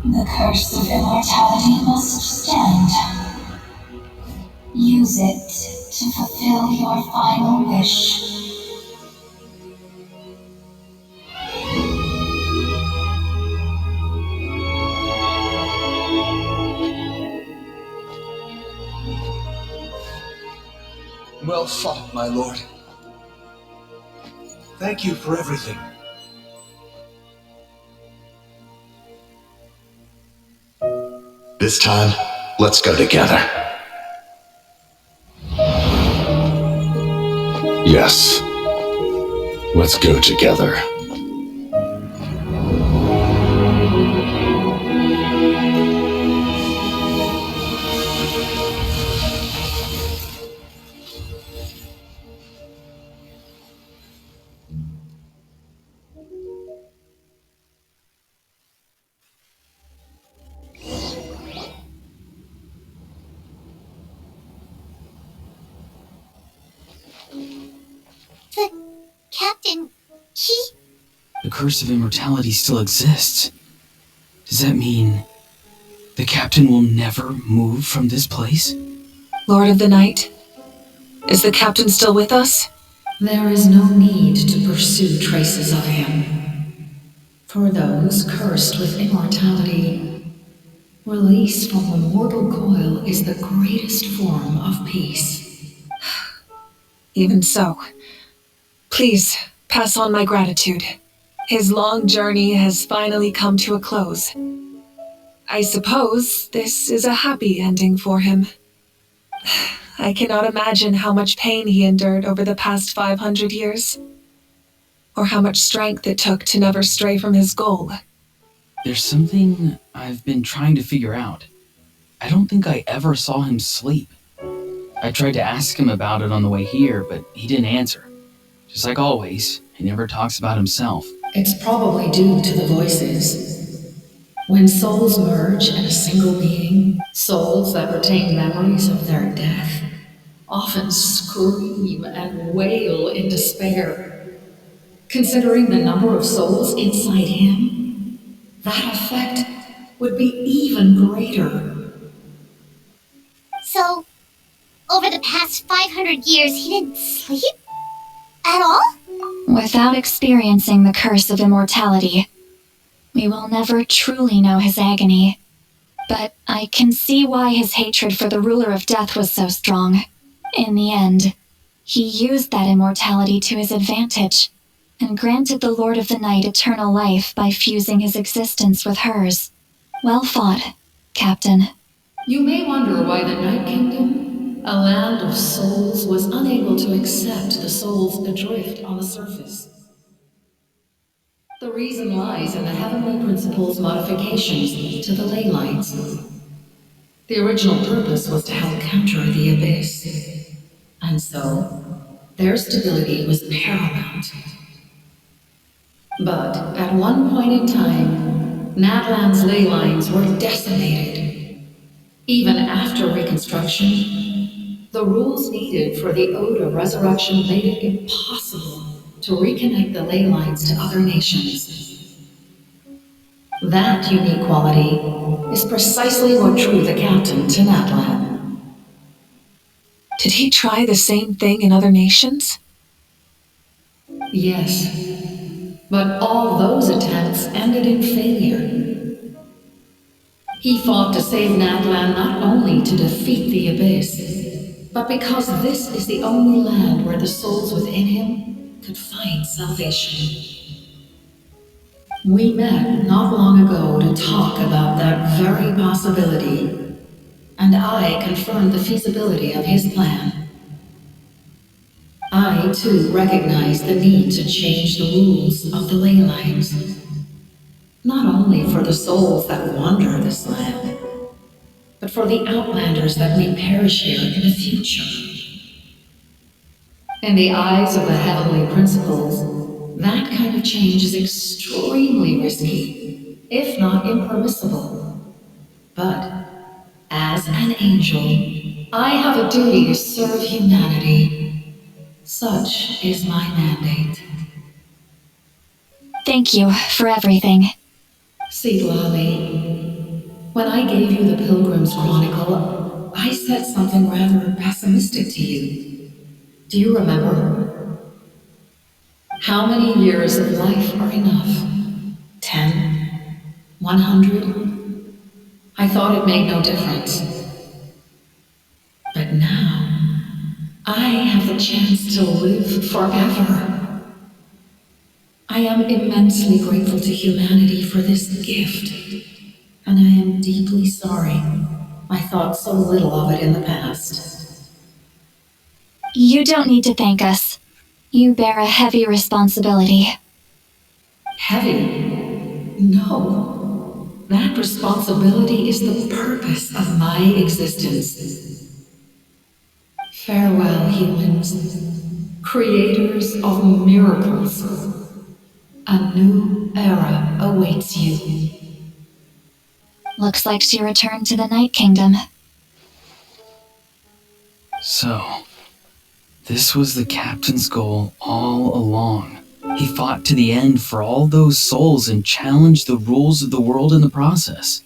The curse of immortality must stand. Use it to fulfill your final wish. Well fought, my lord. Thank you for everything. This time, let's go together. Yes. Let's go together. The captain, he... The curse of immortality still exists. Does that mean the captain will never move from this place? Lord of the Night, is the captain still with us? There is no need to pursue traces of him. For those cursed with immortality, release from the mortal coil is the greatest form of peace. Even so, please pass on my gratitude. His long journey has finally come to a close. I suppose this is a happy ending for him. I cannot imagine how much pain he endured over the past 500 years, or how much strength it took to never stray from his goal. There's something I've been trying to figure out. I don't think I ever saw him sleep. I tried to ask him about it on the way here, but he didn't answer. Just like always, he never talks about himself. It's probably due to the voices. When souls merge in a single being, souls that retain memories of their death often scream and wail in despair. Considering the number of souls inside him, that effect would be even greater. So, over the past 500 years, he didn't sleep? At all? Without experiencing the curse of immortality, we will never truly know his agony. But I can see why his hatred for the ruler of death was so strong. In the end, he used that immortality to his advantage, and granted the Lord of the Night eternal life by fusing his existence with hers. Well fought, Captain. You may wonder why the Night Kingdom, a land of souls, was unable to accept the souls adrift on the surface. The reason lies in the Heavenly Principle's modifications to the ley lines. The original purpose was to help counter the abyss, and so their stability was paramount. But at one point in time, Natlan's ley lines were decimated. Even after reconstruction, the rules needed for the Ode of Resurrection made it impossible to reconnect the ley lines to other nations. That unique quality is precisely what drew the captain to Natlan. Did he try the same thing in other nations? Yes, but all those attempts ended in failure. He fought to save Natlan not only to defeat the Abyss, but because this is the only land where the souls within him could find salvation. We met not long ago to talk about that very possibility, and I confirmed the feasibility of his plan. I, too, recognize the need to change the rules of the ley lines, not only for the souls that wander this land, but for the outlanders that may perish here in the future. In the eyes of the heavenly principles, that kind of change is extremely risky, if not impermissible. But as an angel, I have a duty to serve humanity. Such is my mandate. Thank you for everything. Seedlali, When I gave you the Pilgrim's Chronicle, I said something rather pessimistic to you. Do you remember? How many years of life are enough? 10? 100? I thought it made no difference. But now, I have the chance to live forever. I am immensely grateful to humanity for this gift, and I am deeply sorry I thought so little of it in the past. You don't need to thank us. You bear a heavy responsibility. Heavy? No. That responsibility is the purpose of my existence. Farewell, humans, creators of miracles. A new era awaits you. Looks like she returned to the Night Kingdom. So, this was the captain's goal all along. He fought to the end for all those souls and challenged the rules of the world in the process.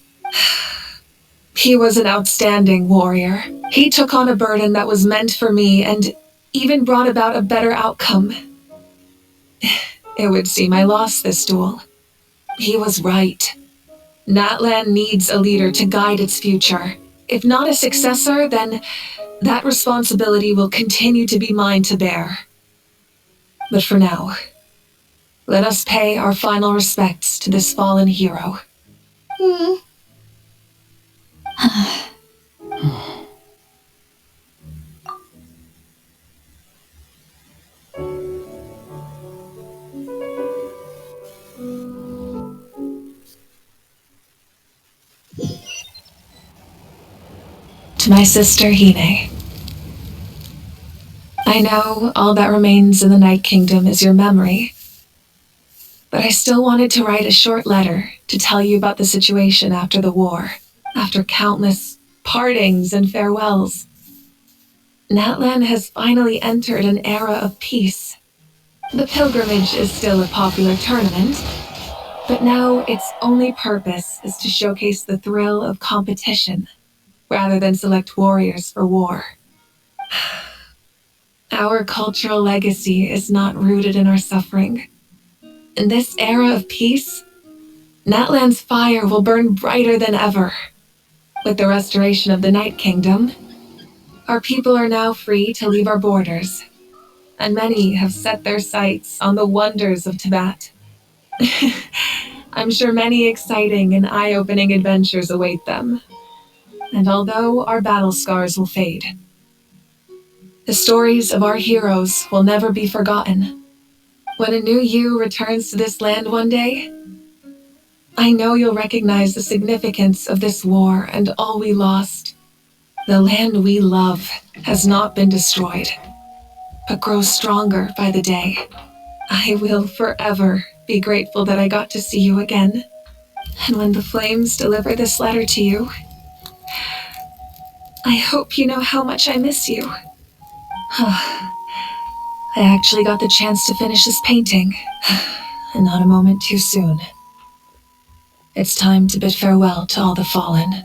He was an outstanding warrior. He took on a burden that was meant for me and even brought about a better outcome. It would seem I lost this duel. He was right. Natlan needs a leader to guide its future. If not a successor, then that responsibility will continue to be mine to bear. But for now, let us pay our final respects to this fallen hero. To my sister Hine, I know all that remains in the Night Kingdom is your memory, but I still wanted to write a short letter to tell you about the situation after the war, after countless partings and farewells. Natlan has finally entered an era of peace. The pilgrimage is still a popular tournament, but now its only purpose is to showcase the thrill of competition, rather than select warriors for war. Our cultural legacy is not rooted in our suffering. In this era of peace, Natlan's fire will burn brighter than ever. With the restoration of the Night Kingdom, our people are now free to leave our borders, and many have set their sights on the wonders of Tibet. I'm sure many exciting and eye-opening adventures await them. And although our battle scars will fade, the stories of our heroes will never be forgotten. When a new you returns to this land one day, I know you'll recognize the significance of this war and all we lost. The land we love has not been destroyed, but grows stronger by the day. I will forever be grateful that I got to see you again. And when the flames deliver this letter to you, I hope you know how much I miss you. I actually got the chance to finish this painting, and not a moment too soon. It's time to bid farewell to all the fallen.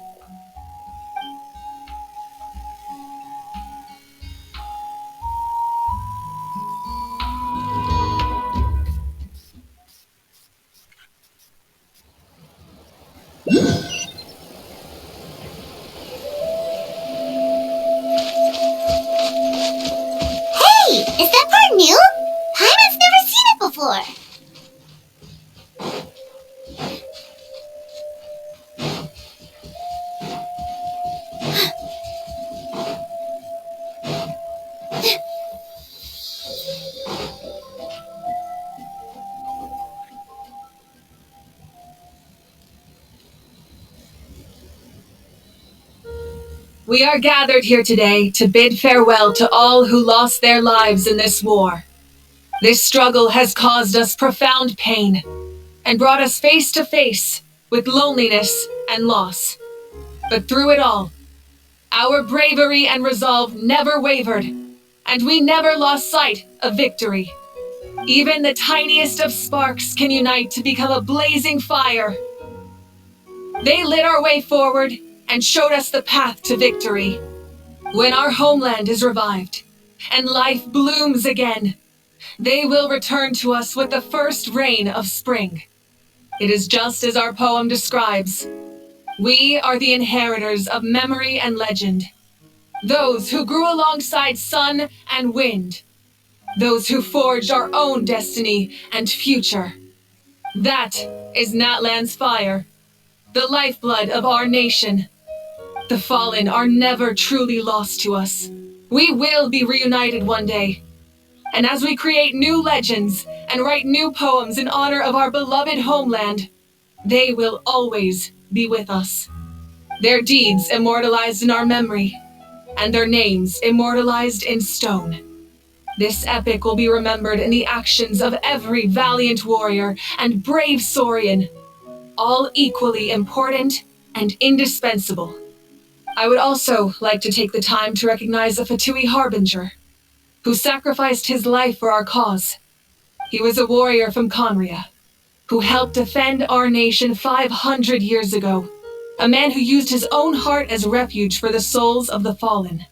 Hey, is that part new? Paimon's never seen it before. We are gathered here today to bid farewell to all who lost their lives in this war. This struggle has caused us profound pain and brought us face to face with loneliness and loss. But through it all, our bravery and resolve never wavered, and we never lost sight of victory. Even the tiniest of sparks can unite to become a blazing fire. They lit our way forward and showed us the path to victory. When our homeland is revived and life blooms again, they will return to us with the first rain of spring. It is just as our poem describes. We are the inheritors of memory and legend. Those who grew alongside sun and wind. Those who forged our own destiny and future. That is Natlan's fire, the lifeblood of our nation. The fallen are never truly lost to us. We will be reunited one day. And as we create new legends and write new poems in honor of our beloved homeland, they will always be with us. Their deeds immortalized in our memory, and their names immortalized in stone. This epic will be remembered in the actions of every valiant warrior and brave Saurian, all equally important and indispensable. I would also like to take the time to recognize a Fatui Harbinger, who sacrificed his life for our cause. He was a warrior from Conria, who helped defend our nation 500 years ago, a man who used his own heart as refuge for the souls of the fallen.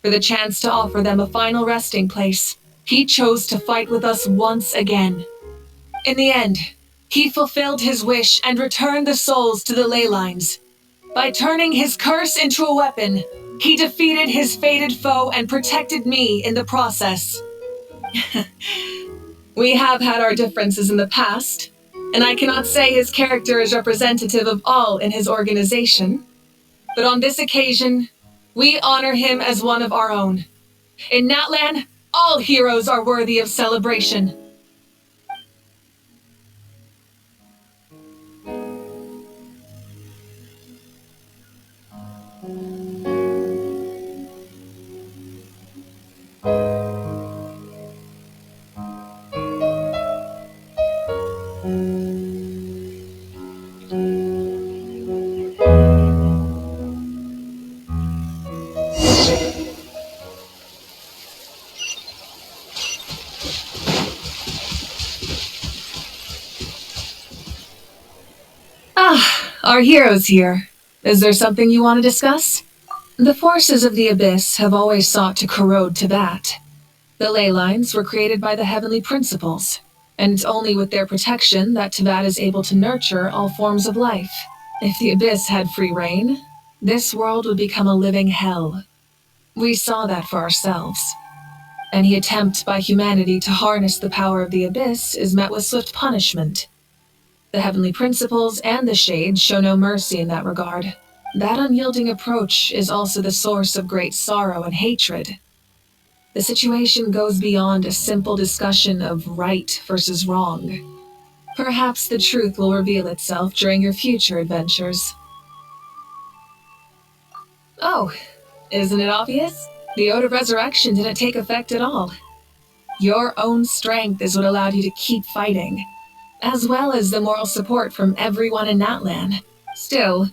For the chance to offer them a final resting place, he chose to fight with us once again. In the end, he fulfilled his wish and returned the souls to the ley lines. By turning his curse into a weapon, he defeated his fated foe and protected me in the process. We have had our differences in the past, and I cannot say his character is representative of all in his organization. But on this occasion, we honor him as one of our own. In Natlan, all heroes are worthy of celebration. Our heroes here. Is there something you want to discuss? The forces of the Abyss have always sought to corrode Tibet. The ley lines were created by the heavenly principles, and it's only with their protection that Tibet is able to nurture all forms of life. If the Abyss had free reign, this world would become a living hell. We saw that for ourselves. Any attempt by humanity to harness the power of the Abyss is met with swift punishment. The heavenly principles and the shades show no mercy in that regard. That unyielding approach is also the source of great sorrow and hatred. The situation goes beyond a simple discussion of right versus wrong. Perhaps the truth will reveal itself during your future adventures. Oh, isn't it obvious? The Ode of Resurrection didn't take effect at all. Your own strength is what allowed you to keep fighting, as well as the moral support from everyone in Natlan. Still,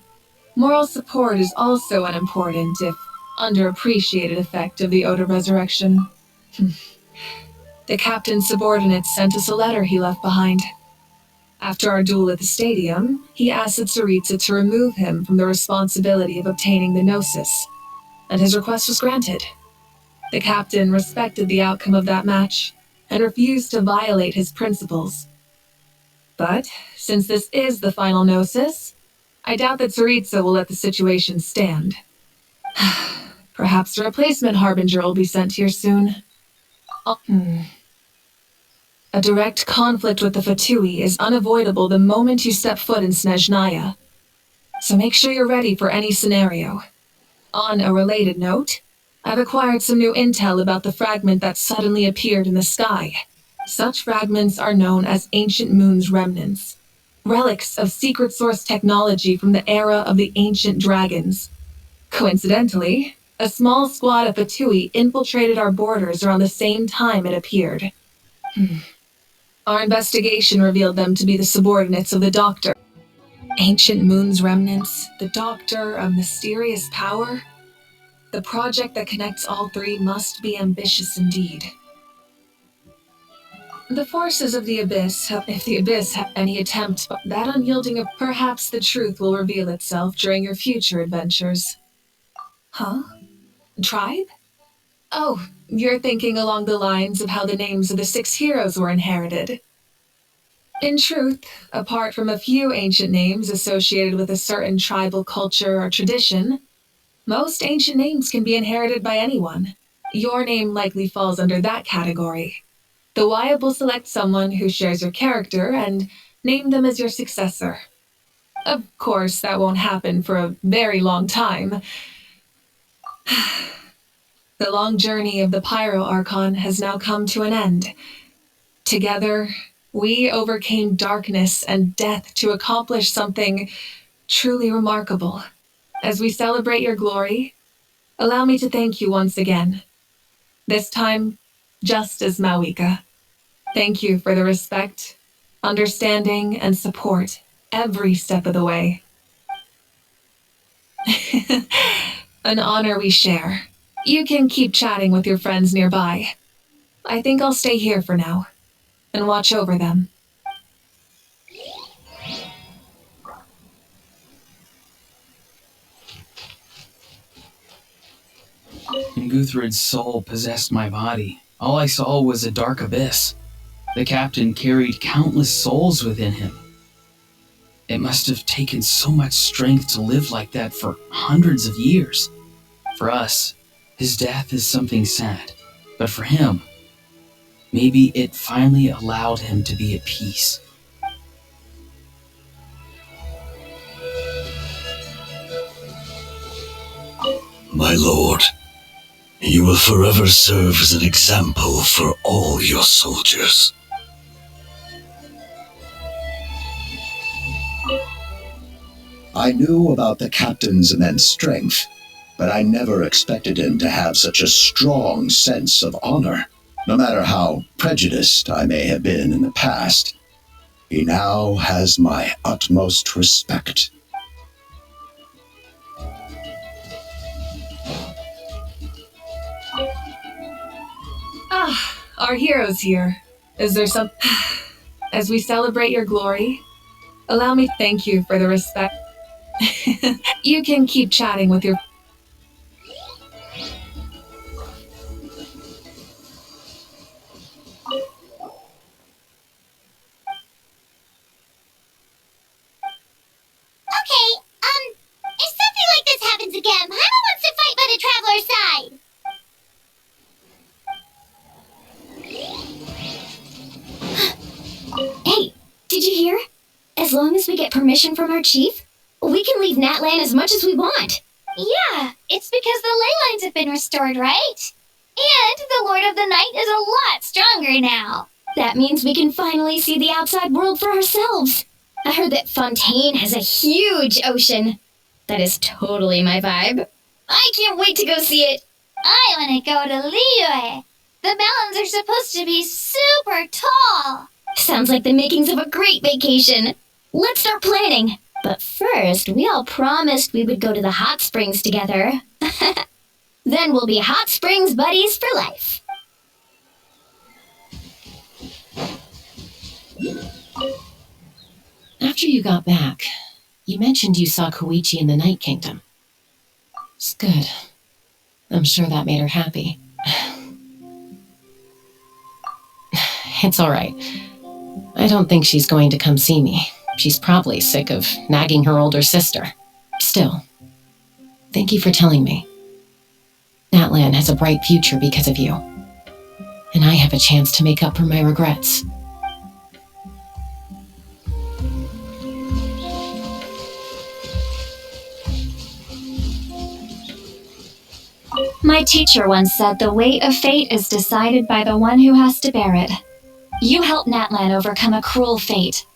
moral support is also an important, if underappreciated, effect of the Ode of Resurrection. The captain's subordinates sent us a letter he left behind. After our duel at the stadium, he asked the Tsaritsa to remove him from the responsibility of obtaining the Gnosis, and his request was granted. The captain respected the outcome of that match and refused to violate his principles. But, since this is the final Gnosis, I doubt that Tsaritsa will let the situation stand. Perhaps a replacement Harbinger will be sent here soon. A direct conflict with the Fatui is unavoidable the moment you step foot in Snezhnaya. So make sure you're ready for any scenario. On a related note, I've acquired some new intel about the fragment that suddenly appeared in the sky. Such fragments are known as Ancient Moon's remnants, relics of secret source technology from the era of the ancient dragons. Coincidentally, a small squad of Fatui infiltrated our borders around the same time it appeared. Our investigation revealed them to be the subordinates of the Doctor. Ancient Moon's remnants, the Doctor, a mysterious power? The project that connects all three must be ambitious indeed. The forces of the Abyss, if the Abyss have any attempt, that unyielding of perhaps the truth will reveal itself during your future adventures. Huh? Tribe? Oh, you're thinking along the lines of how the names of the 6 heroes were inherited. In truth, apart from a few ancient names associated with a certain tribal culture or tradition, most ancient names can be inherited by anyone. Your name likely falls under that category. The Wyatt will select someone who shares your character and name them as your successor. Of course, that won't happen for a very long time. The long journey of the Pyro Archon has now come to an end. Together, we overcame darkness and death to accomplish something truly remarkable. As we celebrate your glory, allow me to thank you once again. This time, just as Mawika. Thank you for the respect, understanding, and support every step of the way. An honor we share. You can keep chatting with your friends nearby. I think I'll stay here for now and watch over them. When Guthred's soul possessed my body, all I saw was a dark abyss. The captain carried countless souls within him. It must have taken so much strength to live like that for hundreds of years. For us, his death is something sad, but for him, maybe it finally allowed him to be at peace. My lord, you will forever serve as an example for all your soldiers. I knew about the captain's immense strength, but I never expected him to have such a strong sense of honor. No matter how prejudiced I may have been in the past, he now has my utmost respect. Ah, our hero's here. Is there some... As we celebrate your glory, allow me to thank you for the respect. You can keep chatting with your... Okay, if something like this happens again, Paimon wants to fight by the Traveler's side. Hey, did you hear? As long as we get permission from our chief, we can leave Natlan as much as we want. Yeah, it's because the ley lines have been restored, right? And the Lord of the Night is a lot stronger now. That means we can finally see the outside world for ourselves. I heard that Fontaine has a huge ocean. That is totally my vibe. I can't wait to go see it. I want to go to Liyue. The mountains are supposed to be super tall. Sounds like the makings of a great vacation. Let's start planning. But first, we all promised we would go to the hot springs together. Then we'll be hot springs buddies for life. After you got back, you mentioned you saw Koichi in the Night Kingdom. It's good. I'm sure that made her happy. It's all right. I don't think she's going to come see me. She's probably sick of nagging her older sister. Still, thank you for telling me. Natlan has a bright future because of you. And I have a chance to make up for my regrets. My teacher once said the weight of fate is decided by the one who has to bear it. You helped Natlan overcome a cruel fate.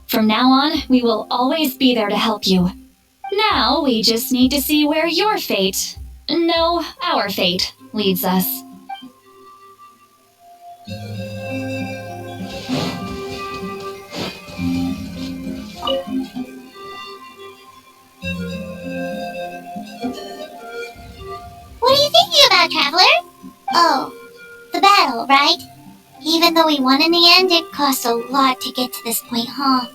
From now on, we will always be there to help you. Now, we just need to see where your fate, no, our fate, leads us. What are you thinking about, Traveler? Oh, the battle, right? Even though we won in the end, it cost a lot to get to this point, huh?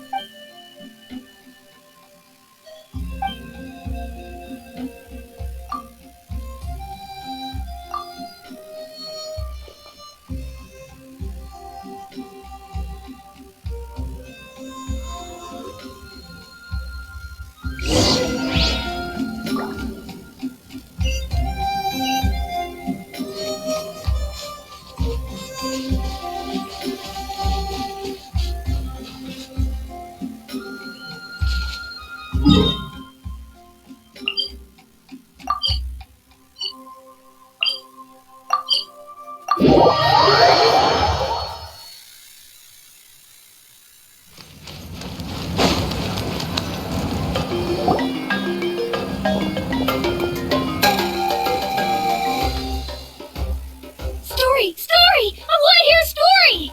Story! Story! I want to hear a story!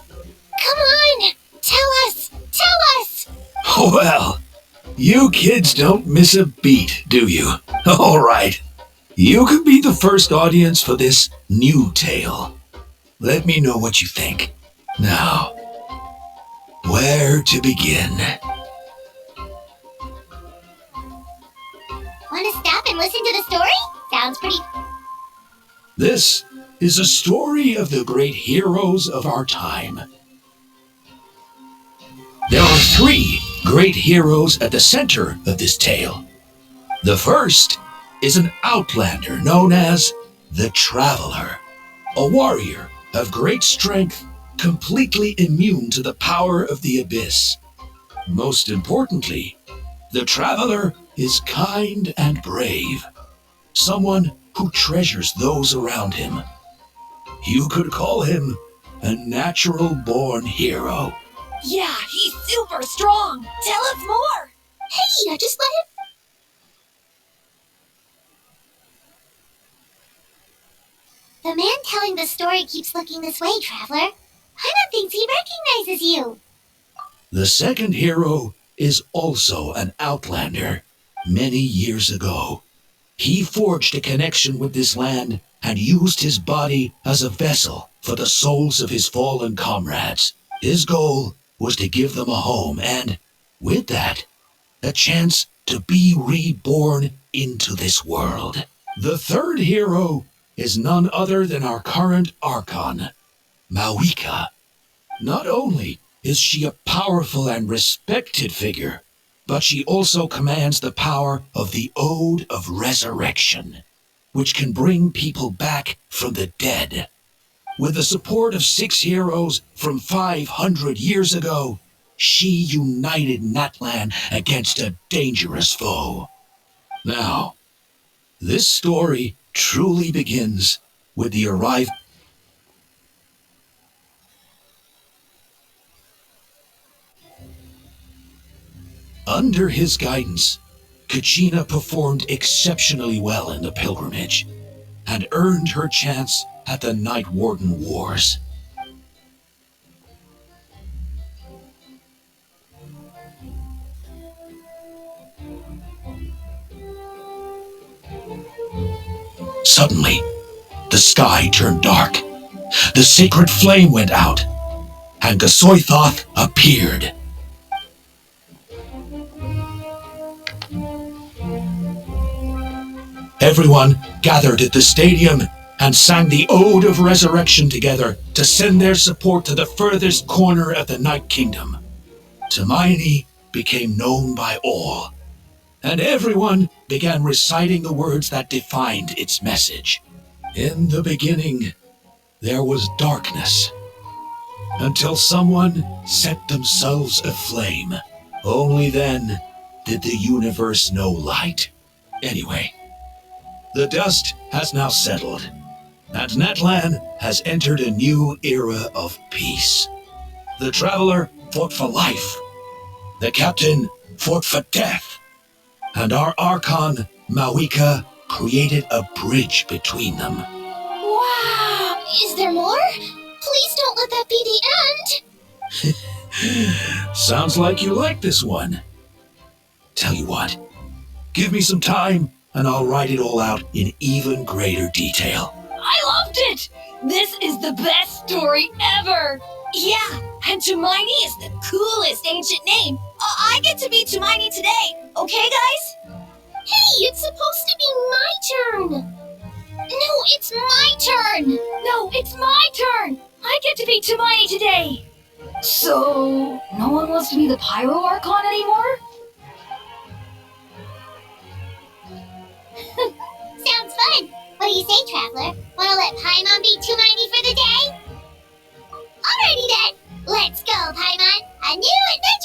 Come on! Tell us! Tell us! Well, you kids don't miss a beat, do you? All right. You can be the first audience for this new tale. Let me know what you think. Now, where to begin? Want to stop and listen to the story? Sounds pretty... This is a story of the great heroes of our time. There are 3 great heroes at the center of this tale. The first is an outlander known as the Traveler, a warrior of great strength, completely immune to the power of the abyss. Most importantly, the Traveler is kind and brave, someone who treasures those around him. You could call him a natural-born hero. Yeah, he's super strong! Tell us more! Hey, I just let him... The man telling the story keeps looking this way, Traveler. Paimon thinks he recognizes you. The second hero is also an outlander. Many years ago, he forged a connection with this land and used his body as a vessel for the souls of his fallen comrades. His goal was to give them a home and, with that, a chance to be reborn into this world. The third hero is none other than our current Archon, Mawika. Not only is she a powerful and respected figure, but she also commands the power of the Ode of Resurrection, which can bring people back from the dead. With the support of 6 heroes from 500 years ago, she united Natlan against a dangerous foe. Now, this story truly begins with the arrival. Under his guidance, Kachina performed exceptionally well in the pilgrimage and earned her chance at the Night Warden Wars. Suddenly, the sky turned dark. The sacred flame went out, and Gasoithoth appeared. Everyone gathered at the stadium and sang the Ode of Resurrection together to send their support to the furthest corner of the Night Kingdom. Hermione became known by all, and everyone began reciting the words that defined its message. In the beginning, there was darkness, until someone set themselves aflame. Only then did the universe know light. Anyway, the dust has now settled, and Natlan has entered a new era of peace. The Traveler fought for life, the Captain fought for death, and our Archon, Mawika, created a bridge between them. Wow! Is there more? Please don't let that be the end! Sounds like you like this one. Tell you what, give me some time and I'll write it all out in even greater detail. I loved it! This is the best story ever! Yeah, and Hermione is the coolest ancient name. I get to be Hermione today, okay, guys? Hey, it's supposed to be my turn! No, it's my turn! No, it's my turn! I get to be Hermione today! So, no one wants to be the Pyro Archon anymore? Sounds fun. What do you say, Traveler? Wanna let Paimon be Hermione for the day? Alrighty then. Let's go, Paimon. A new adventure!